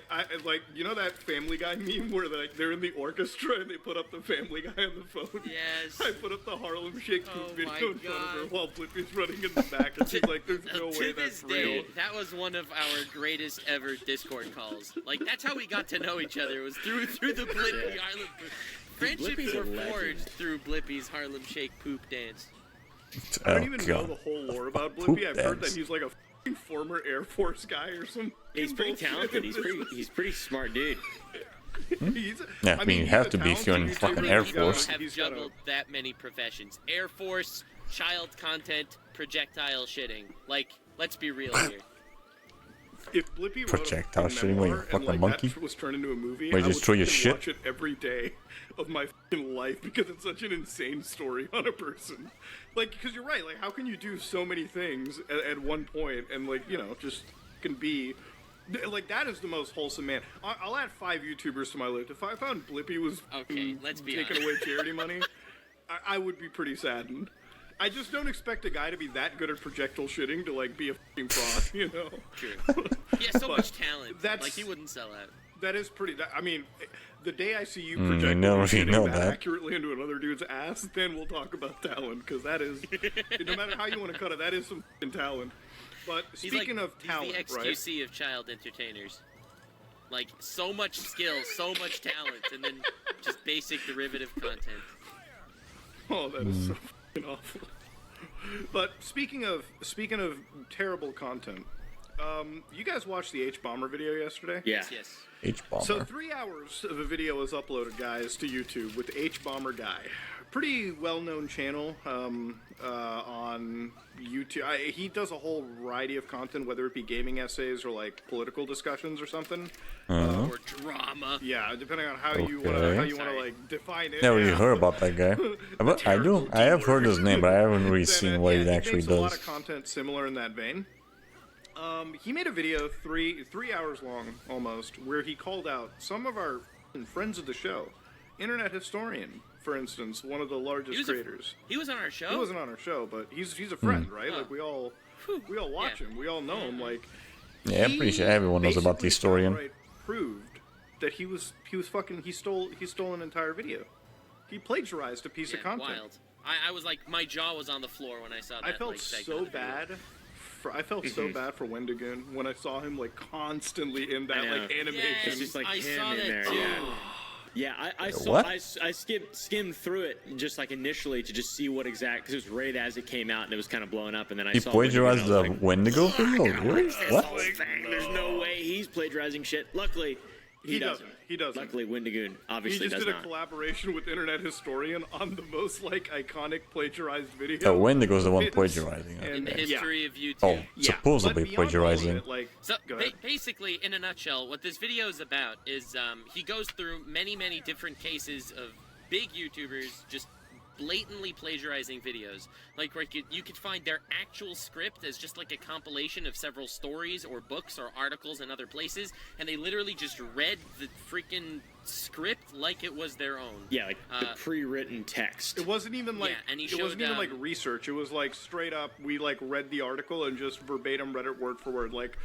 you know that Family Guy meme where, like, they're in the orchestra and they put up the Family Guy on the phone? Yes. I put up the Harlem Shake poop Oh video my in front of her God. while Blippi's running in the back. And she's like, there's no To way this that's real. day, that was one of our greatest ever Discord calls. Like, that's how we got to know each other. It was through the Blippi Harlem. Friendships Blippi's a were legend. forged through Blippi's Harlem Shake poop dance. I don't Oh even know god. the whole lore about Poop Blippi. I've heard that dance. he's like a f***ing former Air Force guy or something. He's pretty talented. He's pretty smart dude. Yeah, I mean, you he's have a to be if you're in talented fucking YouTuber. Air He's got a- Force. Have he's got a- juggled that many professions. Air Force, child content, projectile shitting. Like, let's be real here. If Blippi wrote Projectile a shitting, what, you memoir and, fucking like, monkey? that was turned into a movie, Wait, I just would throw your fucking shit? watch it every day of my fucking life because it's such an insane story on a person. Like, because you're right. Like, how can you do so many things at one point and, like, you know, just can be... Like, that is the most wholesome man. I'll add 5 YouTubers to my list. If I found Blippi was Okay, let's be taking honest. away charity money, I would be pretty saddened. I just don't expect a guy to be that good at projectile shitting to, like, be a fucking fraud, you know? True. He has so But much talent. that's- Like, he wouldn't sell out. That is pretty. I mean, the day I see you you project know shitting that. accurately into another dude's ass, then we'll talk about talent, because that is, no matter how you want to cut it, that is some f***ing talent. But He's speaking like, of talent, he's the right? XQC of child entertainers. Like, so much skill, so much talent, and then just basic derivative content. Oh, that is so f***ing awful. But speaking of terrible content, you guys watched the H Bomber video yesterday? Yeah. Yes. H bomber. So 3 hours of a video was uploaded, guys, to YouTube with H Bomber Guy. Pretty well-known channel on YouTube. He does a whole variety of content, whether it be gaming essays or like political discussions or something. Or drama. Yeah, depending on how you Okay. want to Sorry. like define it. Never really Yeah. heard about that guy. I do. I have heard his name, but I haven't really Then, seen what yeah, he actually makes a lot does. of content similar in that vein. He made a video three hours long almost, where he called out some of our friends of the show, Internet Historian, for instance, one of the largest creators. He was on our show? He wasn't on our show, but he's a friend, right? Oh. Like we all watch Yeah. him, we all know him. Like Yeah, I'm pretty he sure everyone knows about the basically historian. outright proved that he stole an entire video. He plagiarized a piece Yeah, of content. wild. I was like, my jaw was on the floor when I saw that. I felt like, segment so of the video. bad. I felt so bad for Wendigoon when I saw him like constantly in that I know. like animation. It's just like I him saw in that there. too. Yeah, I saw. What? I skimmed through it just like initially to just see what exact because it was right as it came out and it was kind of blowing up and then I He saw plagiarized Wendigoon, the I was Wendigo video? Really? like, What? "Oh, thing. There's no way he's plagiarizing shit. Luckily, he doesn't. He doesn't. Luckily, Wendigoon He obviously just does did a not. collaboration with Internet Historian on the most like iconic plagiarized video. The Wendigo's the one It's- plagiarizing it. In the and- history of YouTube. Oh, Yeah, supposedly but beyond all of plagiarizing. it, like, So go ahead. basically, in a nutshell, what this video is about is he goes through many different cases of big YouTubers just blatantly plagiarizing videos. Like where you could find their actual script as just like a compilation of several stories or books or articles in other places, and they literally just read the freaking script like it was their own. Yeah, like the pre-written text. It wasn't even like and he it wasn't showed, even like research. It was like straight up. We like read the article and just verbatim read it word for word. Like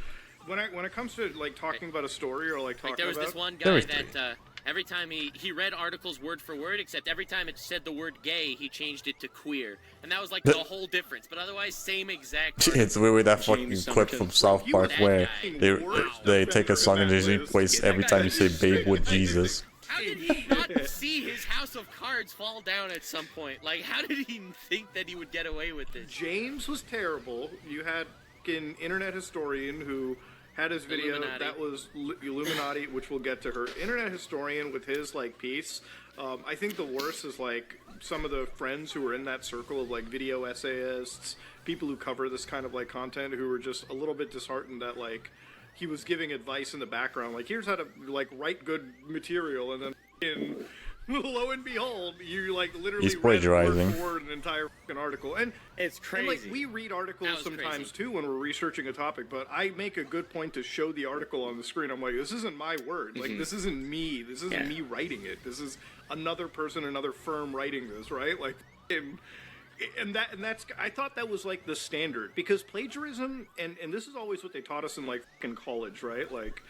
when it comes to like talking about a story or like talking Like there was about this one There guy was that every time he read articles word for word, except every time it said the word gay, he changed it to queer, and that was like the whole difference. But otherwise, same exact. It's weird with that fucking James clip Summerton. from South You Park that where guy. they take a song and they replace every time you say babe with Jesus. How did he not see his house of cards fall down at some point? Like, how did he think that he would get away with this? James was terrible. You had an Internet Historian who had his video Illuminati. that was Illuminati, which we'll get to her. Internet Historian with his like piece. I think the worst is like some of the friends who are in that circle of like video essayists, people who cover this kind of like content, who were just a little bit disheartened that like he was giving advice in the background, like here's how to like write good material, and then lo and behold, you like literally He's plagiarizing. read word for word an entire fucking article. And It's crazy. And like we read articles sometimes too when we're researching a topic, but I make a good point to show the article on the screen. I'm like, this isn't my word. Like this isn't me. This isn't me writing it. This is another person, another firm writing this, right? Like, and that's I thought that was like the standard, because plagiarism and this is always what they taught us in like fucking college, right? Like.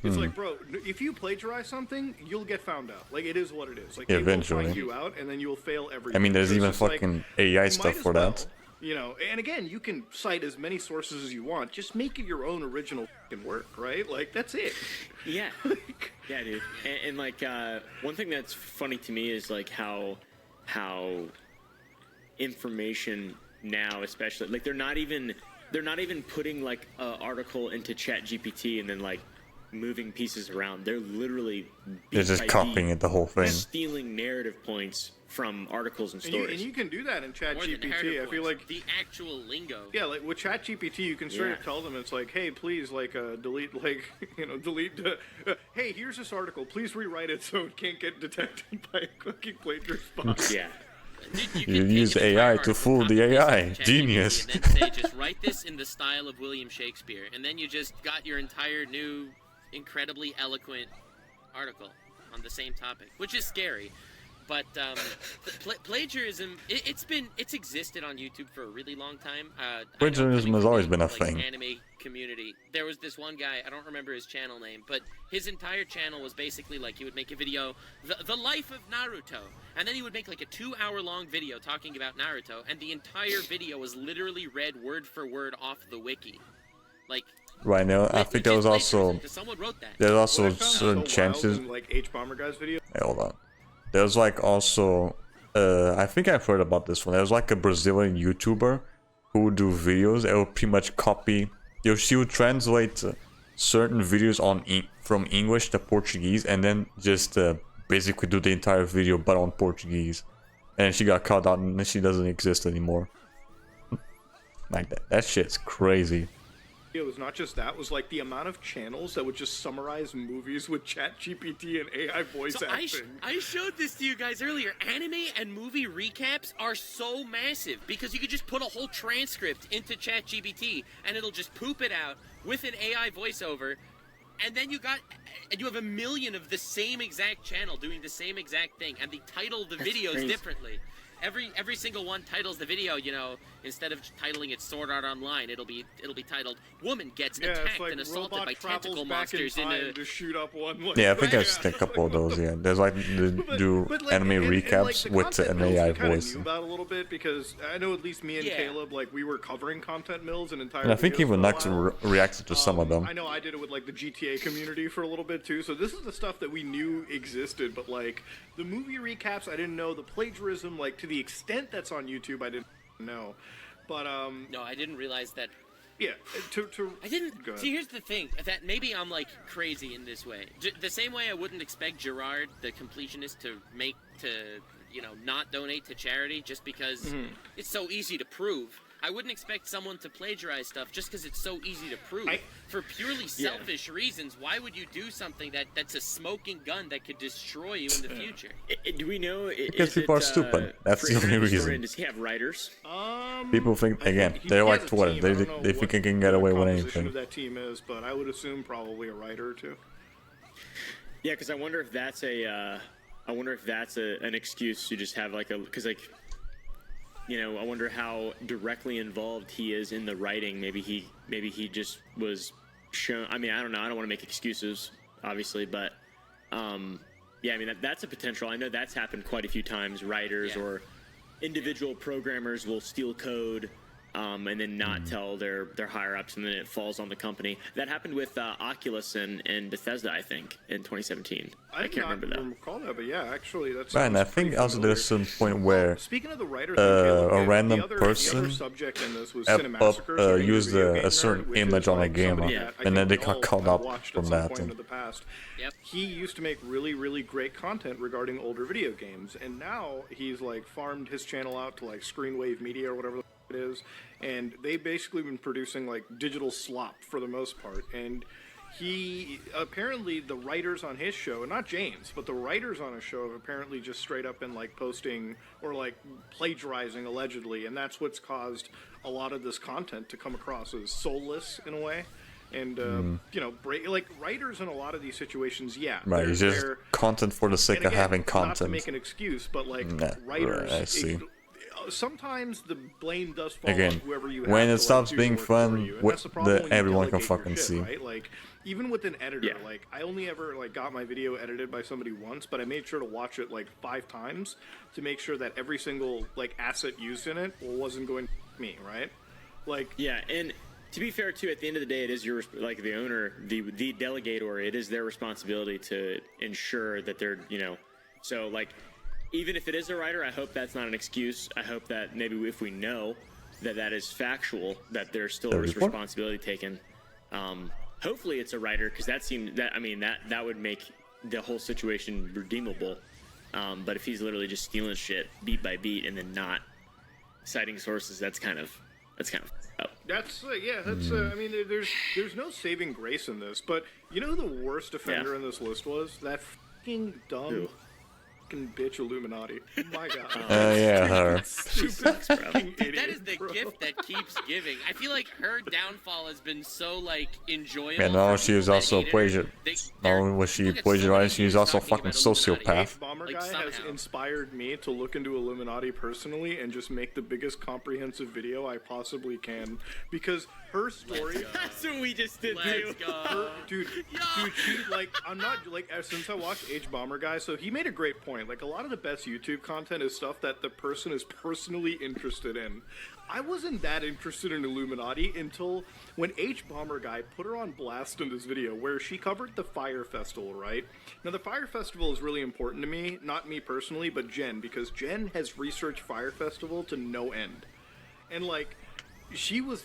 It's like, bro, if you plagiarize something, you'll get found out. Like, it is what it is. Like, they will eventually find you out, and then you'll fail every. I mean, there's year. even It's just fucking like, AI you stuff might as for well, that. You know, and again, you can cite as many sources as you want. Just make it your own original fucking work, right? Like, that's it. Yeah. Yeah, dude. And like, one thing that's funny to me is like how information now, especially, like they're not even putting like an article into ChatGPT and then like moving pieces around. They're literally They're just copying it, the whole thing. stealing narrative points from articles and stories. And you can do that in More than ChatGPT. narrative I feel points, like the actual lingo. yeah, like with ChatGPT, you can sort of tell them it's like, hey, please, like, delete, like, delete. Hey, here's this article. Please rewrite it so it can't get detected by a fucking plagiarist bot. Yeah. Dude, You use AI to fool the AI. Genius. And then say, just write this in the style of William Shakespeare, and then you just got your entire new, incredibly eloquent article on the same topic, which is scary. But plagiarism, it's existed on YouTube for a really long time. Plagiarism has always been a thing. Anime community. There was this one guy, I don't remember his channel name, but his entire channel was basically like he would make a video, the life of Naruto, and then he would make like a 2-hour-long video talking about Naruto, and the entire video was literally read word for word off the wiki. Like. Right now, I think there was also someone wrote that. there's also What I found certain so chances. wild in, like H Bomber Guy's video. Hey, hold on. There's like also, I think I've heard about this one. There's like a Brazilian YouTuber who would do videos that would pretty much copy. She would translate certain videos from English to Portuguese, and then just basically do the entire video but on Portuguese. And she got caught out, and she doesn't exist anymore. Like that. That shit's crazy. It was not just that, it was like the amount of channels that would just summarize movies with ChatGPT and AI voice acting. I showed this to you guys earlier. Anime and movie recaps are so massive because you could just put a whole transcript into ChatGPT and it'll just poop it out with an AI voiceover, and then you have a million of the same exact channel doing the same exact thing, and they title the videos differently. Every single one titles the video, you know, instead of titling it Sword Art Online, it'll be titled "Woman Gets Attacked like and Assaulted robot by Tentacle back Monsters in a." to shoot up one. Like, Yeah, I think I've seen a couple of those. Yeah, there's like do like, anime and, recaps the with content an mills AI we kinda voice. knew about a little bit, because I know at least me and Caleb, like, we were covering content mills and entire. And I think videos even for a Nux while. reacted to some of them. I know I did it with like the GTA community for a little bit too. So this is the stuff that we knew existed, but like the movie recaps, I didn't know. The plagiarism, like to the extent that's on YouTube, I didn't know. But No, I didn't realize that. yeah, I didn't. Go ahead. See, here's the thing. That maybe I'm like crazy in this way. The same way I wouldn't expect Gerard, the completionist, to not donate to charity just because it's so easy to prove. I wouldn't expect someone to plagiarize stuff just because it's so easy to prove. For purely selfish reasons, why would you do something that's a smoking gun that could destroy you in the future? Do we know? Because people are stupid. That's the only reason. Does he have writers? People think, again, he they're has like a Twitter. team. I don't know They what think they can get away with the composition anything. of that team is, but I would assume probably a writer or two. Yeah, because I wonder if that's an excuse to just have like because like. You know, I wonder how directly involved he is in the writing. Maybe he just was shown. I mean, I don't know. I don't want to make excuses, obviously, but yeah, I mean that's a potential. I know that's happened quite a few times. Writers or individual programmers will steal code and then not tell their higher ups, and then it falls on the company. That happened with Oculus and Bethesda, I think, in 2017. I can't remember that. Recall that, but yeah, actually, that's. Right, and I think also there's some point where Speaking of the writers, a random person subject in this was used a certain image on a gamer, and then they got called up from that. And he used to make really, really great content regarding older video games, and now he's like farmed his channel out to like Screenwave Media or whatever it is, and they basically been producing like digital slop for the most part. And he apparently, the writers on his show, not James, but the writers on his show have apparently just straight up been like posting or like plagiarizing allegedly, and that's what's caused a lot of this content to come across as soulless in a way. And you know, like writers in a lot of these situations, right, it's just content for the sake of having content. Not to make an excuse, but like writers, right, I see. Sometimes the blame does fall Again, on whoever you when have it to, stops like, being do the work for fun, you. And that's the problem when you everyone can delegate your fucking shit, see. right? Like even with an editor, like I only ever like got my video edited by somebody once, but I made sure to watch it like 5 times to make sure that every single like asset used in it wasn't going to me, right? Like and to be fair too, at the end of the day, it is your, like, the owner, the delegator, it is their responsibility to ensure that they're, you know, so like even if it is a writer, I hope that's not an excuse. I hope that maybe if we know that that is factual, that there's still responsibility taken. Hopefully it's a writer, because that seemed that, I mean, that would make the whole situation redeemable. But if he's literally just stealing shit beat by beat and then not citing sources, that's kind of up. That's I mean, there's no saving grace in this. But you know who the worst offender in this list was? That fucking dumb fucking bitch Illuminati. Oh my god. Yeah, her. Sucks, bro. That is the gift that keeps giving. I feel like her downfall has been so like enjoyable. Yeah, no, she was also a plagiar. Not only was she plagiarized, she was also a fucking sociopath. Bomber guy has inspired me to look into Illuminati personally and just make the biggest comprehensive video I possibly can, because her story. That's what we just did, dude, she, like, I'm not like, since I watched H Bomber Guy, so he made a great point. Like, a lot of the best YouTube content is stuff that the person is personally interested in. I wasn't that interested in Illuminati until when H Bomber Guy put her on blast in this video where she covered the Fire Festival, right? Now, the Fire Festival is really important to me, not me personally, but Jen, because Jen has researched Fire Festival to no end. And, like, she was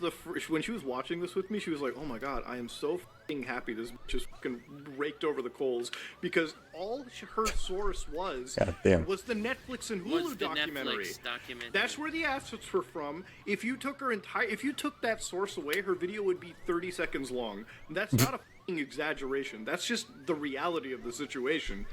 when she was watching this with me, she was like, oh my god, I am so fucking happy this just fucking raked over the coals, because all her source was the Netflix and Hulu documentary. That's where the assets were from. If you took that source away, her video would be 30 seconds long. That's not a fucking exaggeration. That's just the reality of the situation.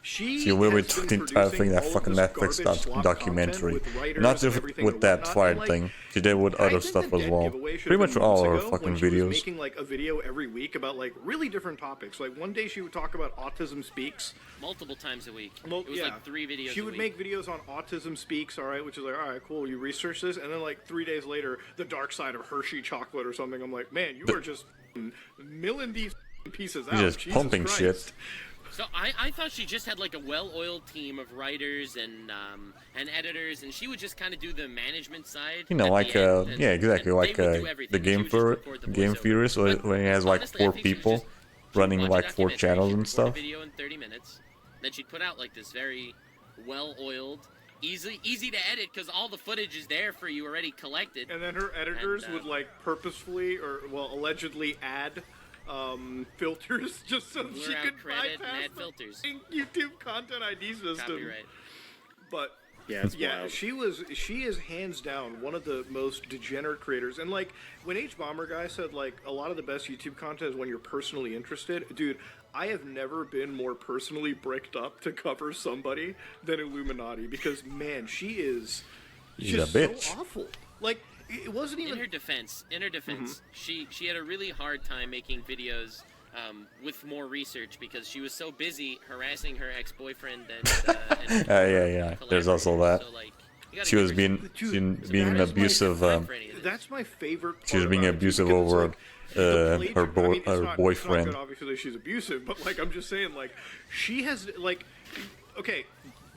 She literally took the entire thing, that fucking Netflix documentary. Not just with that fire thing. She did with other stuff as well. Pretty much all her fucking videos. Making like a video every week about like really different topics. Like one day she would talk about Autism Speaks. Multiple times a week. It was like 3 videos She would make videos on Autism Speaks, alright, which is like, alright, cool, you research this, and then like 3 days later, the dark side of Hershey chocolate or something. I'm like, man, you are just milling these pieces out. Just pumping shit. So I thought she just had like a well-oiled team of writers and editors, and she would just kind of do the management side. You know, like yeah, exactly, like the game theorist, when he has like 4 people running like 4 channels and stuff. Video in 30 minutes. Then she'd put out like this very well-oiled, easy to edit because all the footage is there for you already collected. And then her editors would like purposefully or allegedly add filters just so she could bypass the YouTube content ID system. Copyright. But she is hands down one of the most degenerate creators. And like when H Bomber Guy said like a lot of the best YouTube content is when you're personally interested, dude, I have never been more personally bricked up to cover somebody than Illuminati, because man, she's a bitch. So awful. Like, it wasn't even... In her defense, she had a really hard time making videos with more research because she was so busy harassing her ex-boyfriend and yeah. There's also that. So, like, she was being abusive. That's my favorite part. She was being abusive over her boyfriend. Not obviously, she's abusive, but like I'm just saying, like she has like, okay,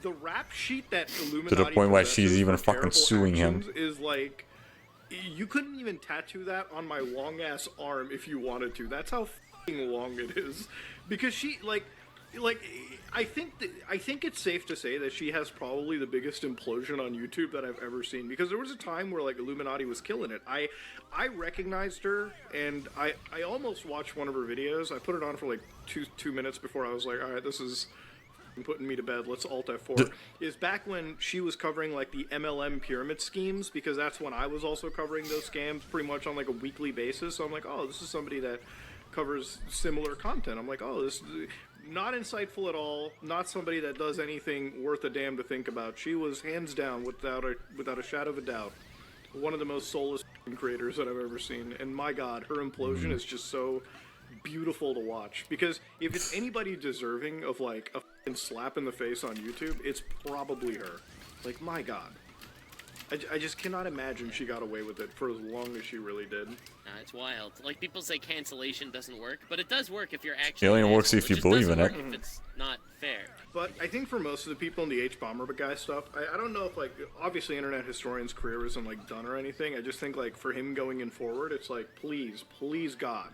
the rap sheet that Illuminati to the point where she's even fucking suing him is like you couldn't even tattoo that on my long ass arm if you wanted to. That's how fucking long it is. Because she like I think it's safe to say that she has probably the biggest implosion on YouTube that I've ever seen. Because there was a time where like Illuminati was killing it. I recognized her, and I almost watched one of her videos. I put it on for like two minutes before I was like, all right, this is putting me to bed. Let's Alt F4. Is back when she was covering like the MLM pyramid schemes, because that's when I was also covering those scams pretty much on like a weekly basis. So I'm like, oh, this is somebody that covers similar content. I'm like, oh, this is not insightful at all. Not somebody that does anything worth a damn to think about. She was hands down, without a shadow of a doubt, one of the most soulless creators that I've ever seen. And my God, her implosion is just so beautiful to watch. Because if it's anybody deserving of like a fucking slap in the face on YouTube, it's probably her. Like, my God. I just cannot imagine she got away with it for as long as she really did. It's wild. Like, people say cancellation doesn't work, but it does work if you're actually... It only works if you believe in it. If it's not fair. But I think for most of the people in the H-Bomber guy stuff, I don't know if, like, obviously Internet Historian's career isn't, like, done or anything. I just think, like, for him going in forward, it's like, please, God,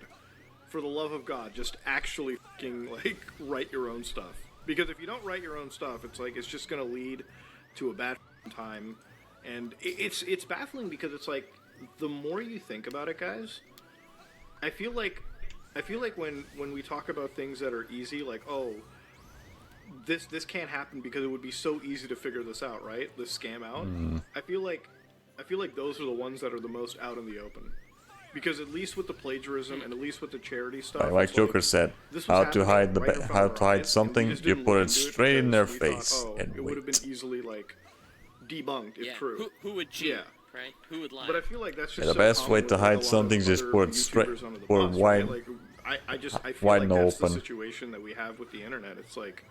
for the love of God, just actually fucking, like, write your own stuff. Because if you don't write your own stuff, it's like, it's just gonna lead to a bad time. And it's baffling because it's like, the more you think about it, guys, I feel like when we talk about things that are easy, like, oh, this can't happen because it would be so easy to figure this out, right? This scam out. I feel like those are the ones that are the most out in the open. Because at least with the plagiarism and at least with the charity stuff, like Joker said, how to hide something, you put it straight in their face and it would have been easily like debunked if true. Who would cheat? Right? Who would lie? But I feel like that's just the so best way common to with, hide like, a lot something of is just other put it straight, YouTubers under the put it bus, wide, right? Like, I feel wide like and that's the open. situation that we have with the internet. It's like,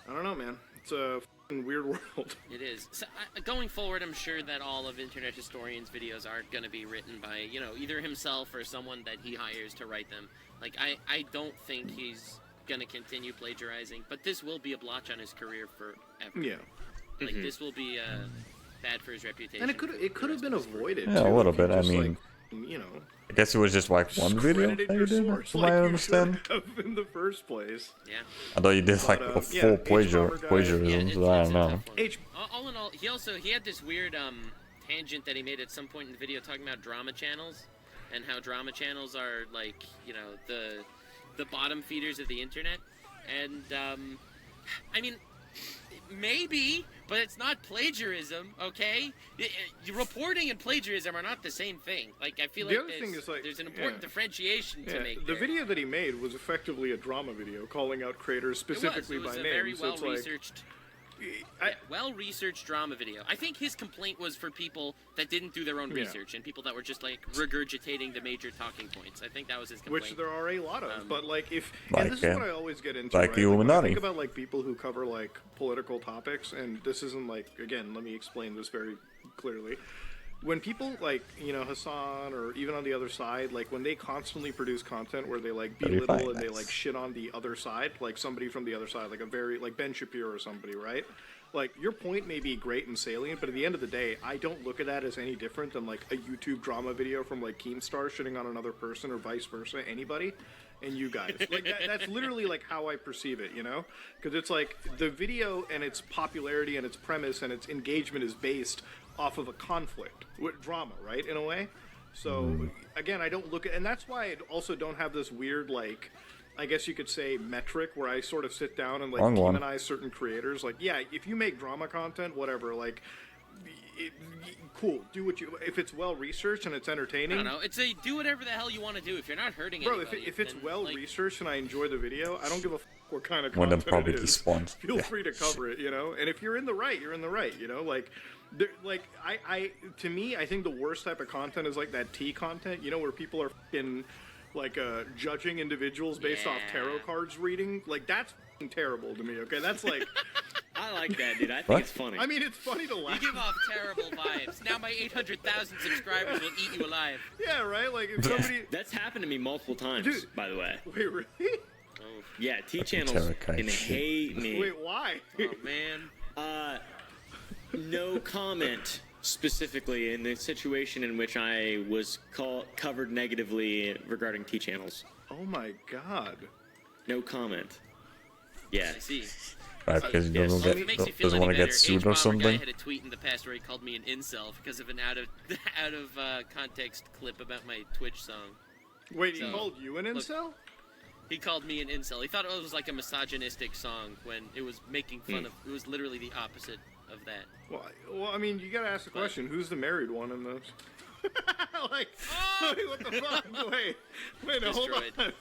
I don't know, man. It's a fucking weird world. It is. So, going forward, I'm sure that all of Internet Historian's videos are going to be written by, either himself or someone that he hires to write them. Like, I don't think he's going to continue plagiarizing, but this will be a blotch on his career forever. Yeah. Like, this will be bad for his reputation. And it could have been avoided. Yeah, too, a little if you bit. I just, mean, like, I guess it was just like one video that you did, source, from like what I you understand. should have in the first place. Yeah. Although you did like a full plagiarism, so I don't know. All in all, he had this weird tangent that he made at some point in the video talking about drama channels and how drama channels are like, the bottom feeders of the internet. And I mean, maybe, but it's not plagiarism, okay? Reporting and plagiarism are not the same thing. Like, I feel there's an important differentiation to make The there. video that he made was effectively a drama video calling out creators specifically it was by a name. very so it's well-researched... well-researched drama video. I think his complaint was for people that didn't do their own research and people that were just like regurgitating the major talking points. I think that was his complaint. Which there are a lot of, but like Like, and this is what I always get into. like right? the Like, when I Illuminati. think about like people who cover like political topics, and this isn't like, again, let me explain this very clearly. When people like, Hassan or even on the other side, like when they constantly produce content where they like belittle and they like shit on the other side, like somebody from the other side, like like Ben Shapiro or somebody, right? Like, your point may be great and salient, but at the end of the day, I don't look at that as any different than like a YouTube drama video from like Keemstar shitting on another person or vice versa, anybody, and you guys. Like that's literally like how I perceive it, Because it's like the video and its popularity and its premise and its engagement is based off of a conflict with drama, right, in a way. So again, I don't look at, and that's why I also don't have this weird like, I guess you could say, metric where I sort of sit down and like demonize certain creators. Like, yeah, if you make drama content, whatever, like, cool, do what you, if it's well researched and it's entertaining. I don't know. It's do whatever the hell you want to do if you're not hurting anybody. Bro, if it's well researched and I enjoy the video, I don't give a what kind of When content probably it is. despawned. Feel free to cover it, And if you're in the right, you're in the right, Like, to me, I think the worst type of content is like that tea content, where people are fucking like judging individuals based off tarot cards reading. Like, that's fucking terrible to me. Okay, that's like. I like that, dude. I think it's funny. I mean, it's funny to laugh. You give off terrible vibes. Now my 800,000 subscribers will eat you alive. Yeah, right. Like if somebody. That's happened to me multiple times, Dude, by the way. Wait, really? Oh. Yeah, T channels can hate me. Wait, why? Oh man. No comment. specifically in the situation in which I was covered negatively regarding T channels. Oh my god. No comment. Yeah. I see. Right, because you Yes. don't Well, if it makes you feel doesn't any want to better, get sued or H-Bomber something. Guy had a tweet in the past where he called me an incel because of an out of context clip about my Twitch song. Wait, he So, called you an incel? He called me an incel. He thought it was like a misogynistic song when it was making fun of. It was literally the opposite of that. Well, I mean, you gotta ask the question: who's the married one in this? Like, wait, what the fuck? Wait, no, hold on.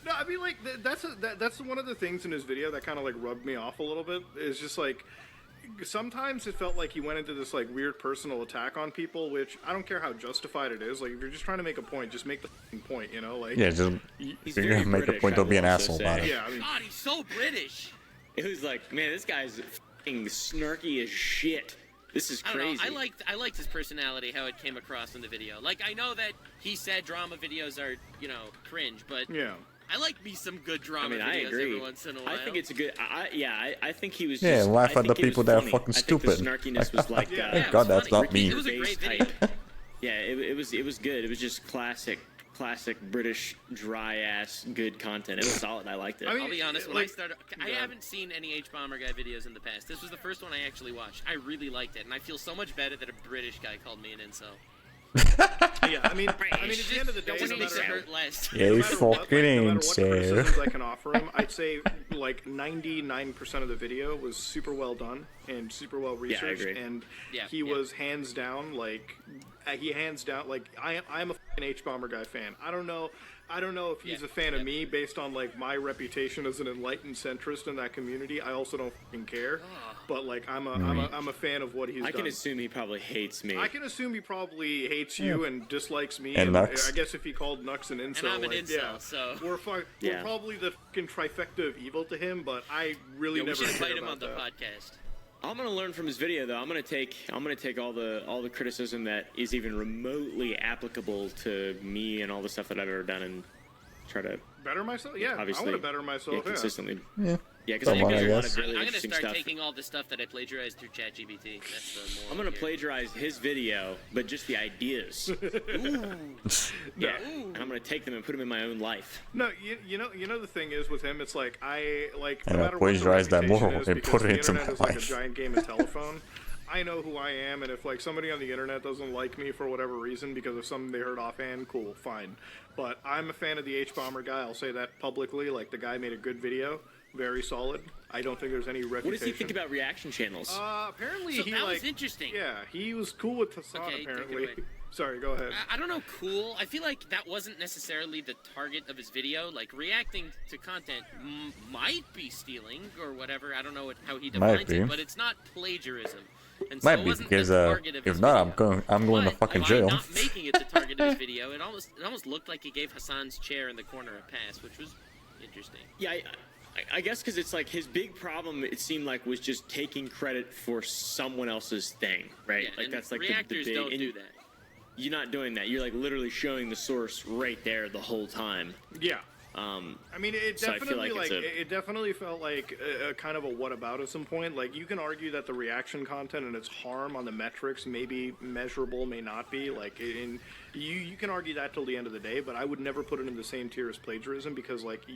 No, I mean, like, that's one of the things in his video that kind of like rubbed me off a little bit. Is just like, sometimes it felt like he went into this like weird personal attack on people, which I don't care how justified it is. Like, if you're just trying to make a point, just make the f***ing point, you know? Like, Yeah, just He's if you're gonna very make a British, point, don't be an I will also asshole say. about it. yeah, I mean, God, he's so British. It was like, man, this guy's fucking snarky as shit. This is I don't crazy. know. I liked his personality, how it came across in the video. Like, I know that he said drama videos are, cringe, but yeah. I like me some good I drama mean, I videos agree. every once in a while. I think it's a good. I think he was. Yeah, just, laugh I at the think it was people that are funny. fucking I think the stupid. snarkiness was like, Yeah, it God, was that's funny. not me. It was a great video. Type. Yeah, it was good. It was just classic British dry ass good content. It was solid. I liked it. I mean, I'll be honest, when like- I started, I haven't seen any H-Bomber Guy videos in the past. This was the first one I actually watched. I really liked it, and I feel so much better that a British guy called me an incel. Yeah, I mean, at the end of the day, It just no makes it matter, hurt less. Yeah, no you matter what, fucking no matter ain't, what sir. criticisms I can offer him, I'd say like 99% of the video was super well done and super well researched, agree. and Yeah, he yeah. was hands down like I'm a f***ing H-Bomber Guy fan. I don't know if he's Yeah, a fan of yeah. me based on like my reputation as an enlightened centrist in that community. I also don't f***ing care, but like I'm a fan of what he's I done. can assume he probably hates me. I can assume he probably hates you and dislikes me. And Nux. I guess if he called Nux an incel, And I'm an like, incel, yeah, so- we're Yeah. probably the fucking trifecta of evil to him. But I really Yeah, we never should cared invite him about on the that. podcast. I'm gonna learn from his video though. I'm gonna take all the criticism that is even remotely applicable to me and all the stuff that I've ever done and try to Better myself? Yeah, obviously I want to better myself. Yeah. consistently. Yeah. Yeah, because Come I think on, I there's a lot guess. of really I'm gonna interesting start stuff. taking all the stuff that I plagiarized through ChatGPT. That's the moral I'm gonna here. plagiarize his video, but just the ideas. Yeah, and I'm gonna take them and put them in my own life. No, you know the thing is with him, it's like I like And no I matter what the plagiarized that reputation moral is, and because put it the into internet my is like a life. giant game of telephone. I know who I am, and if like somebody on the internet doesn't like me for whatever reason because of something they heard offhand, cool, fine. But I'm a fan of the H-Bomber Guy. I'll say that publicly. Like the guy made a good video, very solid. I don't think there's any reputation. What does he think about reaction channels? Apparently So he that like was interesting. yeah, he was cool with Hassan. Okay, take it apparently. away. Sorry, go ahead. I don't know, cool. I feel like that wasn't necessarily the target of his video. Like, reacting to content might be stealing or whatever. I don't know how he defines be. it, but it's not plagiarism. And so Might it be wasn't because the target of if his not, video. I'm going to But fucking by jail. not making it the target of his video, it almost looked like he gave Hassan's chair in the corner a pass, which was interesting. Yeah, I guess because it's like his big problem. It seemed like was just taking credit for someone else's thing, right? Yeah, like and that's like reactors the big. don't and do that. You're not doing that. You're like literally showing the source right there the whole time. Yeah. Um, I mean, it So I feel definitely like it's it definitely felt like a kind of a whataboutism point. Like you can argue that the reaction content and its harm on the metrics may be measurable, may not be. Like you can argue that till the end of the day, but I would never put it in the same tier as plagiarism because like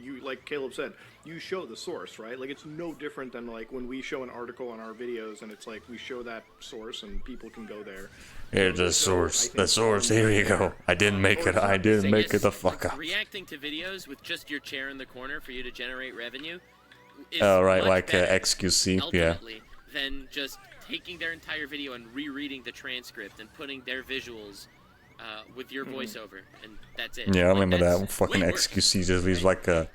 Caleb said, you show the source, right? Like it's no different than like when we show an article on our videos and it's like we show that source and people can go there. Here's the source. The source. Here you go. I didn't make it. I didn't So make it yes, the fuck up. Reacting to videos with just your chair in the corner for you to generate revenue is Oh, right, much like better, XQC. Yeah. ultimately, than just taking their entire video and rereading the transcript and putting their visuals with your voiceover, and that's it. Yeah, I Like, remember that's that fucking way worse. XQC just leaves like a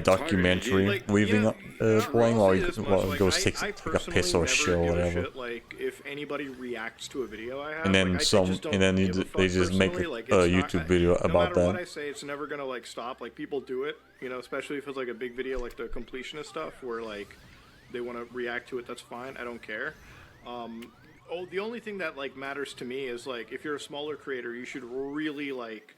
documentary Like, leaving you know, playing I'll while say he this much, well, like, goes I takes like a personally piss or a never shit or give a whatever. shit, like if anybody reacts to a video I have, And then like, I some, just don't and then give a they fuck just make personally, a like, it's not- YouTube video no about matter what that. I say, it's never gonna like stop. Like people do it, you know, especially if it's like a big video like the completionist stuff where like they want to react to it. That's fine. I don't care. The only thing that like matters to me is like if you're a smaller creator, you should really like.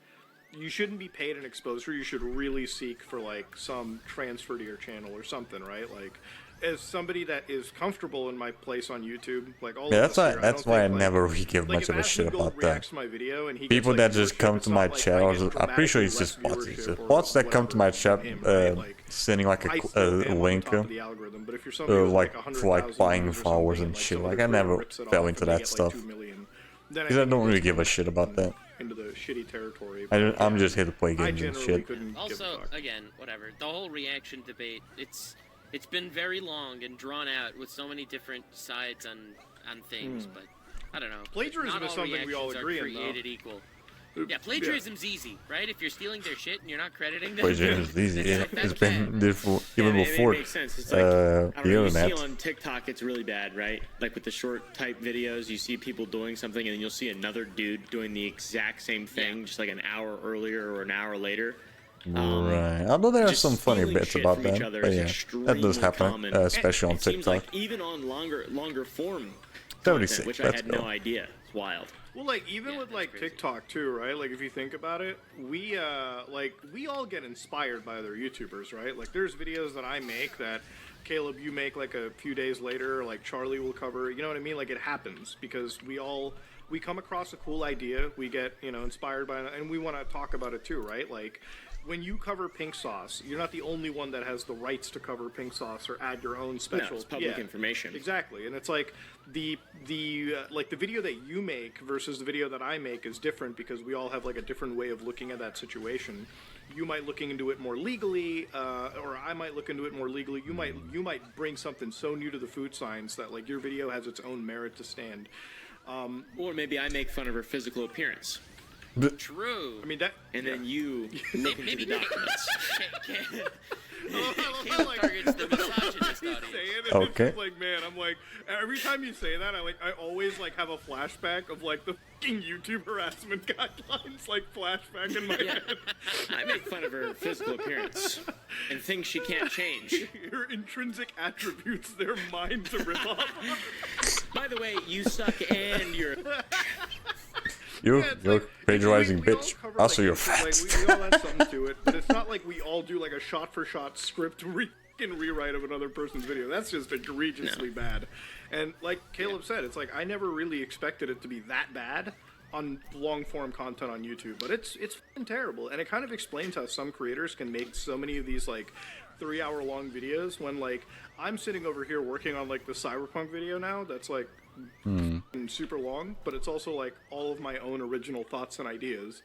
You shouldn't be paid an exposure. You should really seek for like some transfer to your channel or something, right? Like, as somebody that is comfortable in my place on YouTube, like all Yeah, of us here, that's why I like, never really give like much if of a shit Asmongold about that. reacts to my video and he People gets, that like, just viewership, come it's to not my like I channel, get I'm pretty sure it's dramatically just less bots. It's viewership just or bots that come to my whatever chat, than him, right? Like, sending like I a still am on the link top of the algorithm, but if you're somebody with like for like 100,000 buying views or followers something, and like shit. some Like other I creator never rips it fell off into and they that get, stuff. Like 2 million, then Because I think don't it really gets give a shit about that. into the shitty territory. I'm yeah, just here to play I games and generally shit. couldn't give a Also, fuck. again, whatever. The whole reaction debate, it's been very long and drawn out with so many different sides on things, but I don't know. Plagiarism Not is all something we all reactions agree are in, though. created equal. Yeah, plagiarism's easy, right? If you're stealing their shit and you're not crediting them. Plagiarism is easy. then Yeah, that's it's been bad. there for even Yeah, before it makes sense. It's like, I the don't know, you see internet. on TikTok, it's really bad, right? Like with the short type videos, you see people doing something, and then you'll see another dude doing the exact same thing, just like an hour earlier or an hour later. Right. Although there are Just some funny stealing bits shit about from that, each other but is yeah, that extremely does happen, common. especially on It seems TikTok. like even on longer form 76, content, which I let's had go. no idea. It's wild. Well, like even Yeah, with that's like crazy. TikTok too, right? Like if you think about it, we all get inspired by other YouTubers, right? Like there's videos that I make that Caleb you make like a few days later, like Charlie will cover. You know what I mean? Like it happens because we come across a cool idea, we get inspired by it, and we want to talk about it too, right? Like when you cover pink sauce, you're not the only one that has the rights to cover pink sauce or add your own special. No, it's public information. Exactly, and it's like the video that you make versus the video that I make is different because we all have like a different way of looking at that situation. You might looking into it more legally, or I might look into it more legally. You might bring something so new to the food science that like your video has its own merit to stand. Or maybe I make fun of her physical appearance, True. I mean that, and then you look into the documents. Caleb targets the misogynist audience. Okay. It's like, man, I'm like, every time you say that, I always like have a flashback of like the fucking YouTube harassment guidelines, like flashback in my head. I make fun of her physical appearance and things she can't change. Your intrinsic attributes, they're mine to rip off. By the way, you suck and you're. You're It's like, plagiarizing, we all bitch. cover, Also, like, you're like, fat. we all have something to it, but it's not like we all do like a shot-for-shot script rewrite of another person's video. That's just egregiously bad. And like Caleb said, it's like I never really expected it to be that bad on long-form content on YouTube, but it's fucking terrible. And it kind of explains how some creators can make so many of these like 3-hour-long videos when like I'm sitting over here working on like the Cyberpunk video now that's like super long, but it's also like all of my own original thoughts and ideas,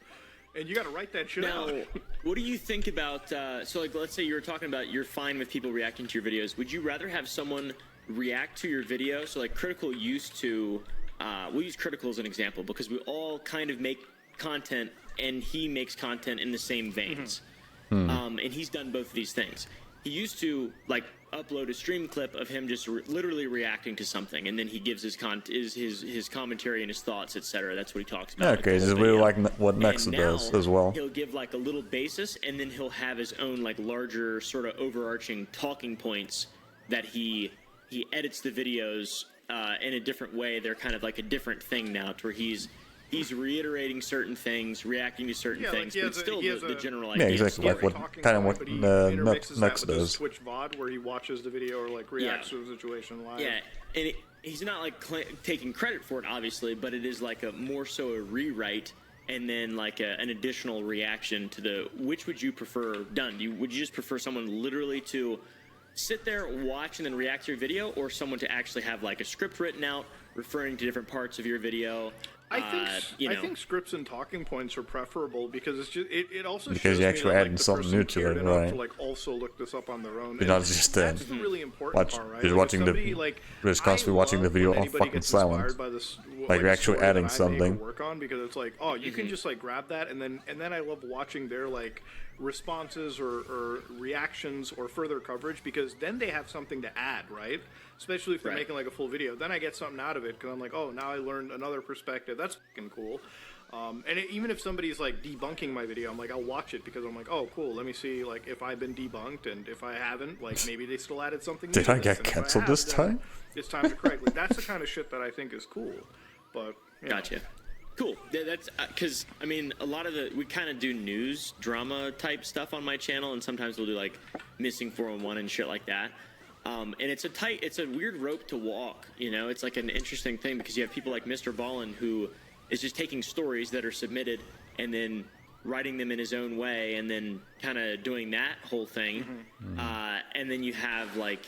and you got to write that shit Now, out. what do you think about? So, like, let's say you were talking about you're fine with people reacting to your videos. Would you rather have someone react to your video? So, like, Critical used to. We'll use Critical as an example because we all kind of make content, and he makes content in the same veins. And he's done both of these things. He used to like upload a stream clip of him just literally reacting to something, and then he gives his commentary and his thoughts, etc. That's what he talks about. Okay, like, this the is whole really video. like what And Nexa does now as well. He'll give like a little basis, and then he'll have his own like larger sort of overarching talking points that he edits the videos in a different way. They're kind of like a different thing now, to where he's reiterating certain things, reacting to certain Yeah, like things, he but has it's a- still he has the a- general Yeah, idea. exactly, is like what scary. kind of what But he Nexa intermixes that with his does. Twitch VOD where he watches the video or like reacts to the situation live. Yeah, and he's not like taking credit for it, obviously, but it is like a more so a rewrite and then like an additional reaction to the. Which would you prefer done? Would you just prefer someone literally to sit there, watch, and then react to your video, or someone to actually have like a script written out referring to different parts of your video? I think you I know. think scripts and talking points are preferable because it's just it also Because shows you're me actually that, adding like, the something person new to cared it, enough right. to like also look this up on their own. You're And not just that's the really important part, right? you're Like, watching if the somebody, like, just I constantly watching the love video when all anybody fucking gets silent. inspired by this, Like you're a actually story that adding I make or something. work on because it's like, oh, you can just like grab that and then I love watching their like responses or reactions or further coverage because then they have something to add, right? Especially if they're Right. making like a full video. Then I get something out of it because I'm like, oh, now I learned another perspective. That's fucking cool. Even if somebody's like debunking my video, I'm like, I'll watch it because I'm like, oh, cool. Let me see like if I've been debunked, and if I haven't, like maybe they still added something. Did new I to get this, and if canceled have, this then time? It's time to correct. Like, that's the kind of shit that I think is cool. But you know. Gotcha. Cool. That's because I mean, a lot of we kind of do news drama type stuff on my channel, and sometimes we'll do like missing 411 and shit like that. And it's a weird rope to walk, you know. It's like an interesting thing because you have people like Mr. Ballin who is just taking stories that are submitted and then writing them in his own way and then kind of doing that whole thing. And then you have like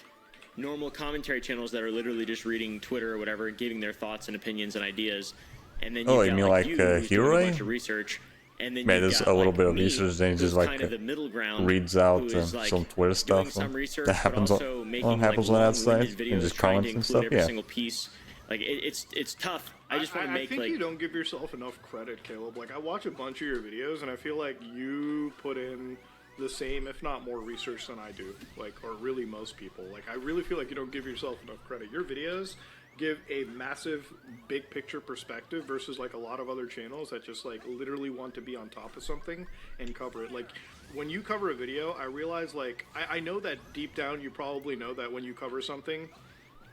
normal commentary channels that are literally just reading Twitter or whatever and giving their thoughts and opinions and ideas. And then Oh, you've you got mean like like who's doing Hero? a bunch of research. And then Man, you've there's got, a little like, bit of me, research, then who's just like kind of the middle ground, reads out who is, like, some Twitter doing stuff some research, that but happens also on, making, happens like, on that site long-winded and videos just trying comments to and include stuff. every Yeah. single piece. Like it's tough. I just want to make I think like you don't give yourself enough credit, Caleb. Like I watch a bunch of your videos, and I feel like you put in the same, if not more, research than I do. Like, or really most people. Like I really feel like you don't give yourself enough credit. Your videos give a massive big picture perspective versus like a lot of other channels that just like literally want to be on top of something and cover it. Like when you cover a video, I realize like I know that deep down you probably know that when you cover something,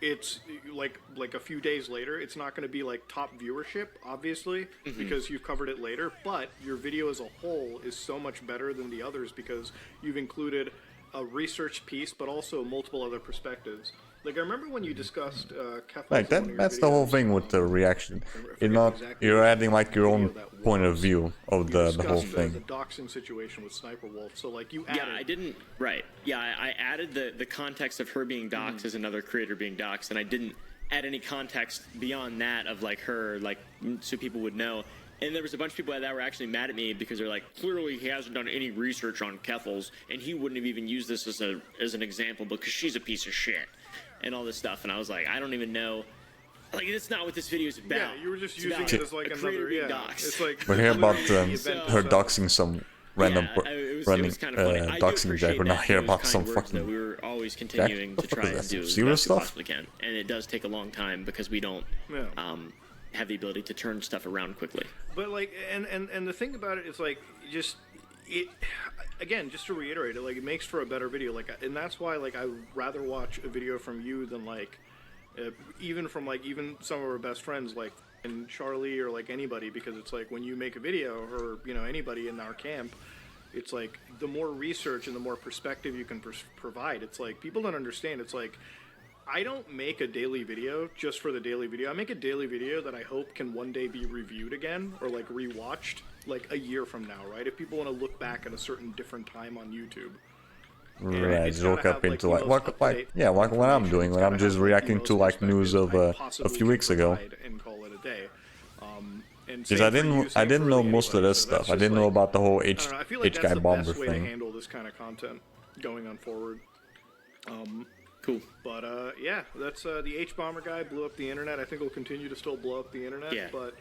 it's like a few days later, it's not going to be like top viewership, obviously, because you've covered it later, but your video as a whole is so much better than the others because you've included a research piece but also multiple other perspectives. Like I remember when you discussed Kefal's Like in one of your that's the whole videos, thing with the reaction. forget You're not exactly you're which adding like your own video that point of was. view of you the whole discussed the thing. doxing situation with Sniper Wolf. So like you added. yeah, I didn't right. Yeah, I added the context of her being doxxed as another creator being doxxed, and I didn't add any context beyond that of like her, like so people would know. And there was a bunch of people that were actually mad at me because they're like, clearly he hasn't done any research on Keffels, and he wouldn't have even used this as an example because she's a piece of shit, and all this stuff. And I was like, I don't even know. Like, that's not what this video is about. Yeah, you were just It's using about it as like a creator another. being Yeah, doxxed. it's like. We're here about literally the event her itself. doxing some random it was kind of funny. I do doxing appreciate jack. We're not that. here Those about kind some words fucking that we were always continuing Jack? to What try the fuck and is do that, as some best serious we stuff? possibly can, and it does take a long time because we don't Yeah. have the ability to turn stuff around quickly. But like, and the thing about it is like, just it again, just to reiterate it, like it makes for a better video. Like, and that's why like I rather watch a video from you than like even from like even some of our best friends like and Charlie or like anybody, because it's like when you make a video or you know anybody in our camp, it's like the more research and the more perspective you can provide. It's like people don't understand. It's like I don't make a daily video just for the daily video. I make a daily video that I hope can one day be reviewed again or like rewatched like a year from now, right? If people want to look back at a certain different time on YouTube. Right, it's just gotta look have, up like, into the like most what up-to-date yeah, like what I'm information. doing It's when gotta I'm just have, like, the reacting most to like news perspective of I a possibly few can weeks ago. provide and call it a day. And Because same I for you, didn't same for know really most of anybody. this So that's stuff. I just, didn't know like, about the whole I don't know. I feel like H that's guy the bomber best way to thing. handle this kind of content going on forward. Cool. But yeah, that's the H bomber guy blew up the internet. I think he'll continue to still blow up the internet. Yeah. But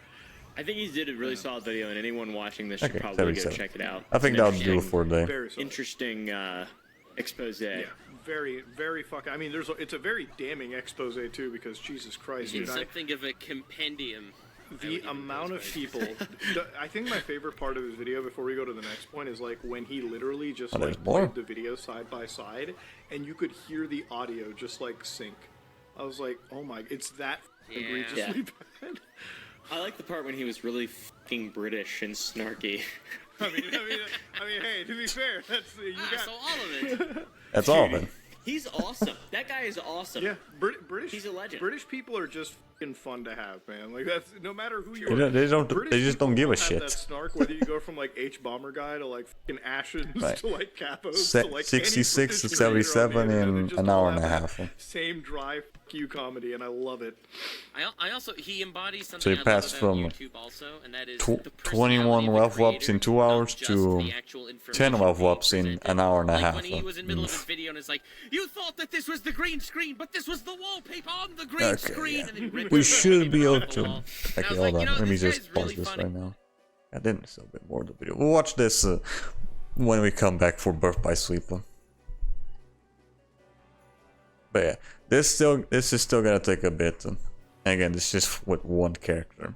I think he did a really solid video, and anyone watching this should Okay, probably go 77. check it out. I think It's an that'll do it for a day. very solid. interesting expose. Yeah, very, very fucking. I mean, it's a very damning expose too, because Jesus Christ, It's dude, something of a compendium. the amount of people. I think my favorite part of his video, before we go to the next point, is like when he literally just Oh, there's like more. played the video side by side, and you could hear the audio just like sync. I was like, oh my, it's that egregiously bad. I like the part when he was really fucking British and snarky. I mean, hey, to be fair, that's you got. So all of it. That's all of it. He's awesome. That guy is awesome. Yeah, British. He's a legend. British people are just fucking fun to have, man. Like that's no matter who you They are. don't- they don't- British they just don't people give a have shit. That snark, whether you go from like H bomber guy to like fucking Ashens Right. to like Capos Se- to like 66 to any British creator on the 77 internet, in they just an all hour and have a that half. Same dry fuck you comedy, and I love it. I also he embodies So something he I love passed about from YouTube also, and that is tw- the 21 personality of the level ups in creator, 2 not hours just to the actual 10 information level being ups in presented. an hour and a Like half. when he was in the middle of his video and it's like, you thought that this was the green screen, but this was the wallpaper on the green Okay, screen. yeah. And then he ripped We the should be wallpaper able off the to. wall. Okay, And I was hold like, on. you know, Let me this just guy's pause really this funny. right now. I didn't still a bit more of the video. We'll watch this when we come back for Birth by Sleep. But yeah, this is still gonna take a bit. Again, this is just with one character.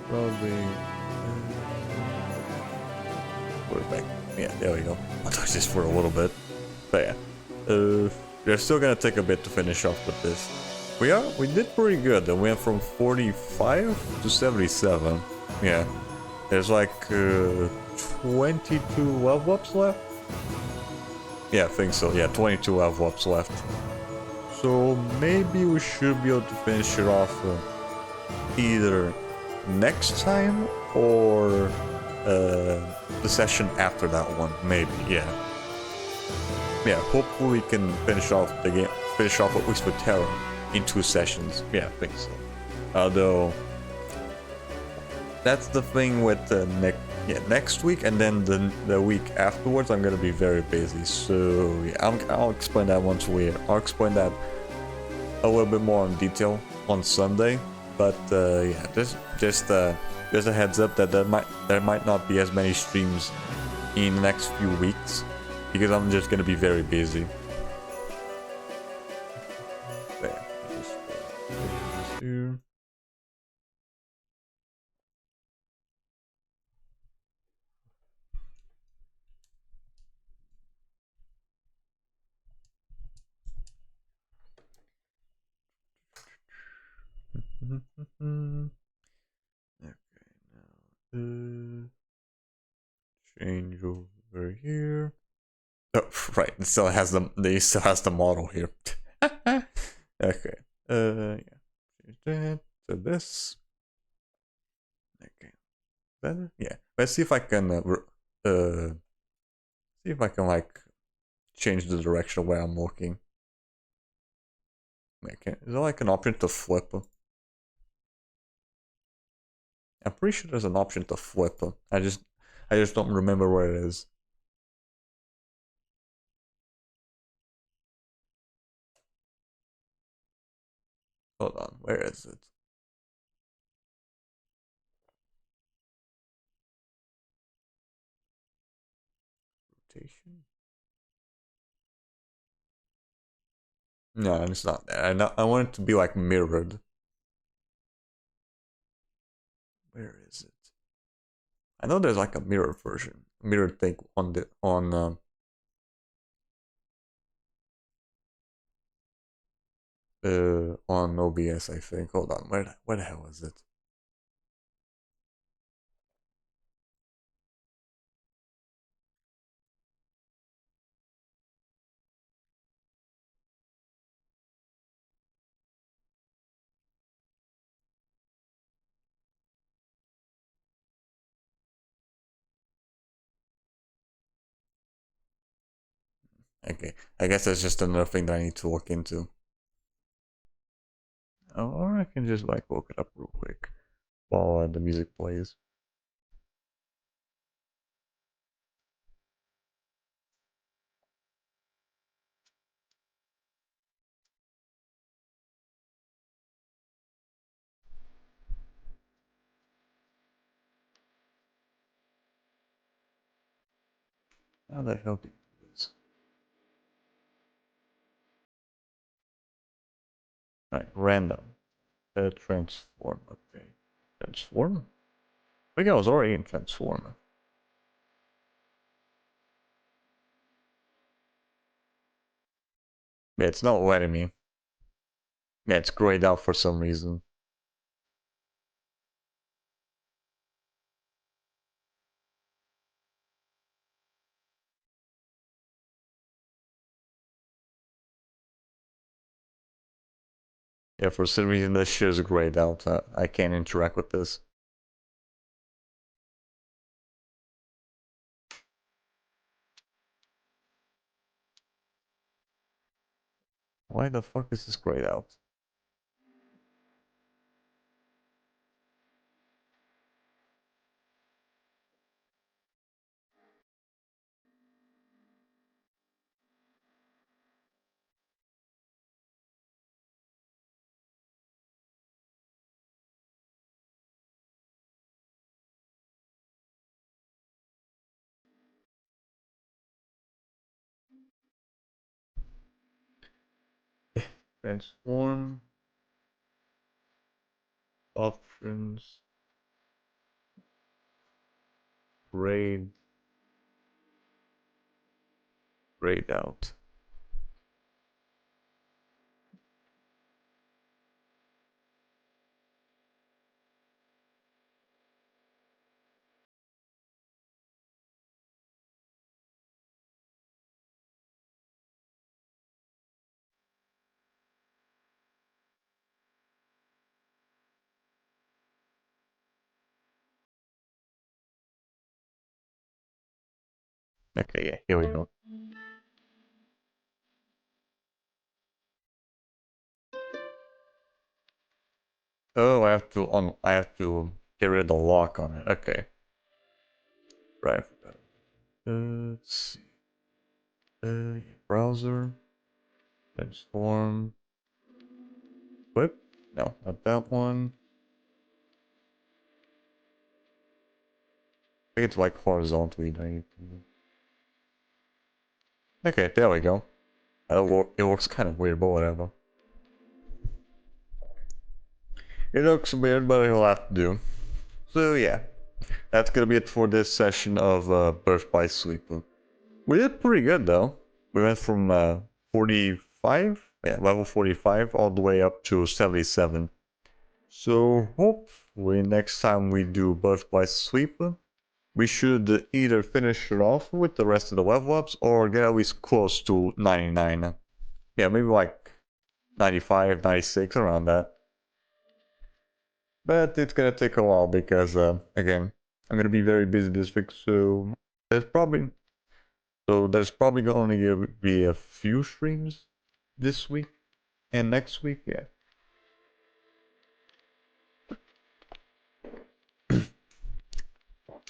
Probably. We're back. Yeah, there we go. I'll touch this for a little bit. But yeah, they're still gonna take a bit to finish off with this. We did pretty good. We went from 45 to 77. Yeah, There's like 22 level ups left. Yeah, I think so. Yeah, 22 level ups left. So maybe we should be able to finish it off either next time or the session after that one. Maybe, yeah. Yeah, hopefully we can finish off the game, finish off at least with Terra in 2 sessions. Yeah, I think so. Although that's the thing with the next week, and then the week afterwards I'm gonna be very busy. So yeah, I'll explain that I'll explain that a little bit more in detail on Sunday. But yeah, just a heads up that there might not be as many streams in the next few weeks because I'm just gonna be very busy. There, just this here. Okay, now change over here. Oh, right. It still has the model here. Okay. Yeah. Change that to this. Okay. Better. Yeah. Let's see if I can. See if I can like change the direction where I'm looking. Okay. Is there like an option to flip? I'm pretty sure there's an option to flip. I just don't remember where it is. Hold on. Where is it? Rotation. No, it's not there. I want it to be like mirrored. Where is it? I know there's like a mirror version, mirrored thing on the on OBS. I think. Hold on, where the hell is it? Okay, I guess that's just another thing that I need to look into. Oh, or I can just like look it up real quick while the music plays. How the hell do you do this? Alright, random. Transform. Okay, transform. I think I was already in transform. Yeah, it's not letting me. Yeah, it's grayed out for some reason. Yeah, for some reason this shit is grayed out. I can't interact with this. Why the fuck is this grayed out? Transform options grayed out. Okay, yeah, here we go. Oh, I have to get rid of the lock on it. Okay. Right. Let's see. Browser. Transform. Whip? No, not that one. I think it's like horizontally. Okay, there we go. It looks kind of weird, but whatever. It looks weird, but it'll have to do. So yeah, that's gonna be it for this session of Birth by Sleep. We did pretty good though. We went from 45, yeah, level 45, all the way up to 77. So hopefully next time we do Birth by Sleep, we should either finish it off with the rest of the level ups or get at least close to 99. Yeah, maybe like 95, 96, around that. But it's gonna take a while because, again, I'm gonna be very busy this week, so there's probably gonna be a few streams this week and next week, yeah.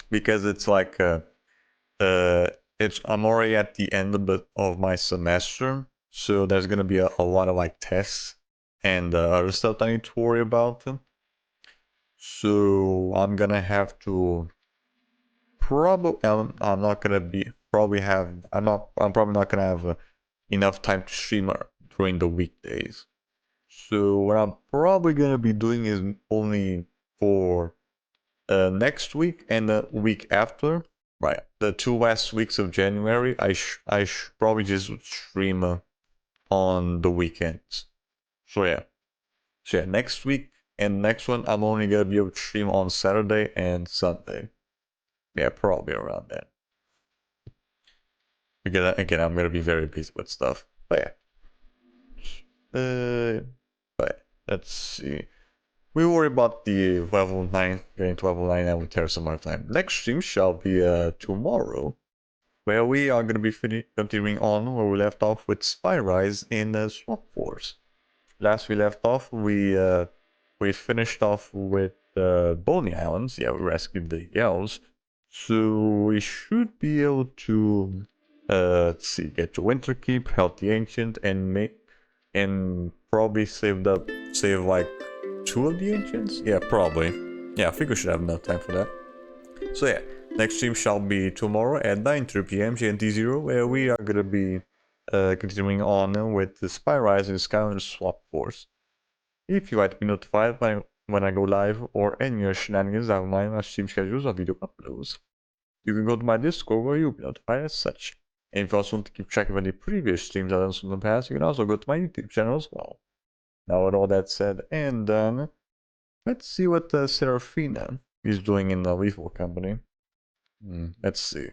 Because it's like, I'm already at the end of my semester, so there's gonna be a lot of like tests and other stuff I need to worry about. So I'm gonna have to probably I'm not gonna be probably have I'm probably not gonna have enough time to stream during the weekdays. So what I'm probably gonna be doing is only for next week and the week after. Right, the 2 last weeks of January, I probably just stream on the weekends. So yeah, next week and next one, I'm only gonna be able to stream on Saturday and Sunday. Yeah, probably around that. Again, I'm gonna be very busy with stuff. But yeah, but let's see. We worry about the level 9, getting to level 9 and with Terra some more time. Next stream shall be tomorrow, where we are going to be continuing on where we left off with Spy Rise in Swamp Force. Last we left off, we finished off with Boney Islands. Yeah, we rescued the Yells. So we should be able to, let's see, get to Winterkeep, help the Ancient, and probably save like 2 of the Ancients? Yeah, probably. Yeah, I think we should have enough time for that. So yeah, next stream shall be tomorrow at 9:30 p.m. GMT0, where we are gonna be continuing on with the Spy Rise and Skylander Swap Force. If you like to be notified when I go live or any other shenanigans, I will mind my stream schedules or video uploads. You can go to my Discord where you'll be notified as such. And if you also want to keep track of any previous streams I've done from the past, you can also go to my YouTube channel as well. Now with all that said and done, let's see what Seraphina is doing in the Lethal Company. Let's see.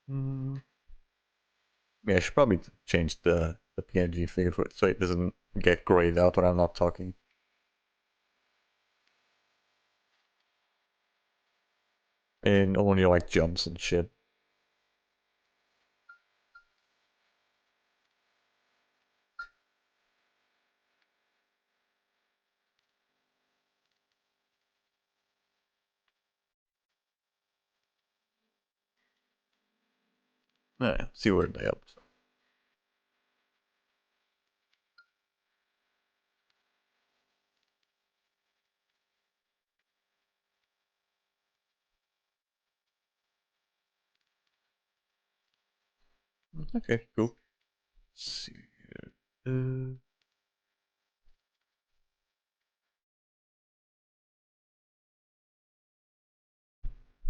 Yeah, I should probably change the PNG figure for it so it doesn't get grayed out when I'm not talking. And only like jumps and shit. Yeah, see where they up. Okay, cool. Let's see here.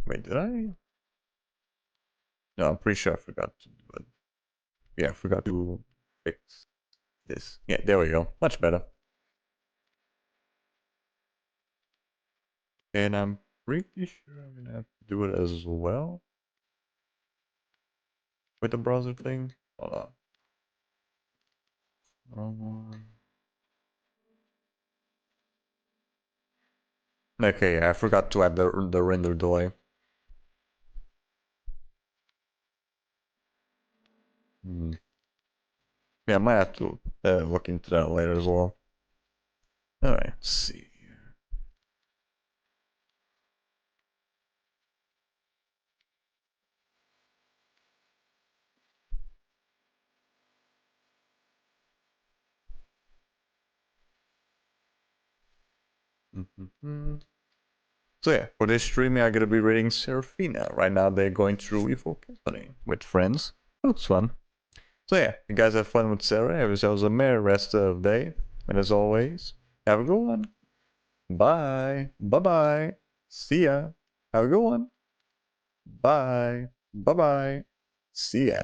Wait, did I? No, I'm pretty sure I forgot to do it. Yeah, I forgot to fix this. Yeah, there we go. Much better. And I'm pretty sure I'm gonna have to do it as well with the browser thing. Hold on. Wrong one. Okay, I forgot to add the render delay. Hmm. Yeah, I might have to look into that later as well. Alright, let's see. So yeah, for this streaming, I'm gonna be reading Serafina. Right now, they're going through Evil Company with friends. Looks fun. So yeah, you guys have fun with Sarah. Have yourselves a merry rest of the day. And as always, have a good one. Bye. Bye-bye. See ya. Have a good one. Bye. Bye-bye. See ya.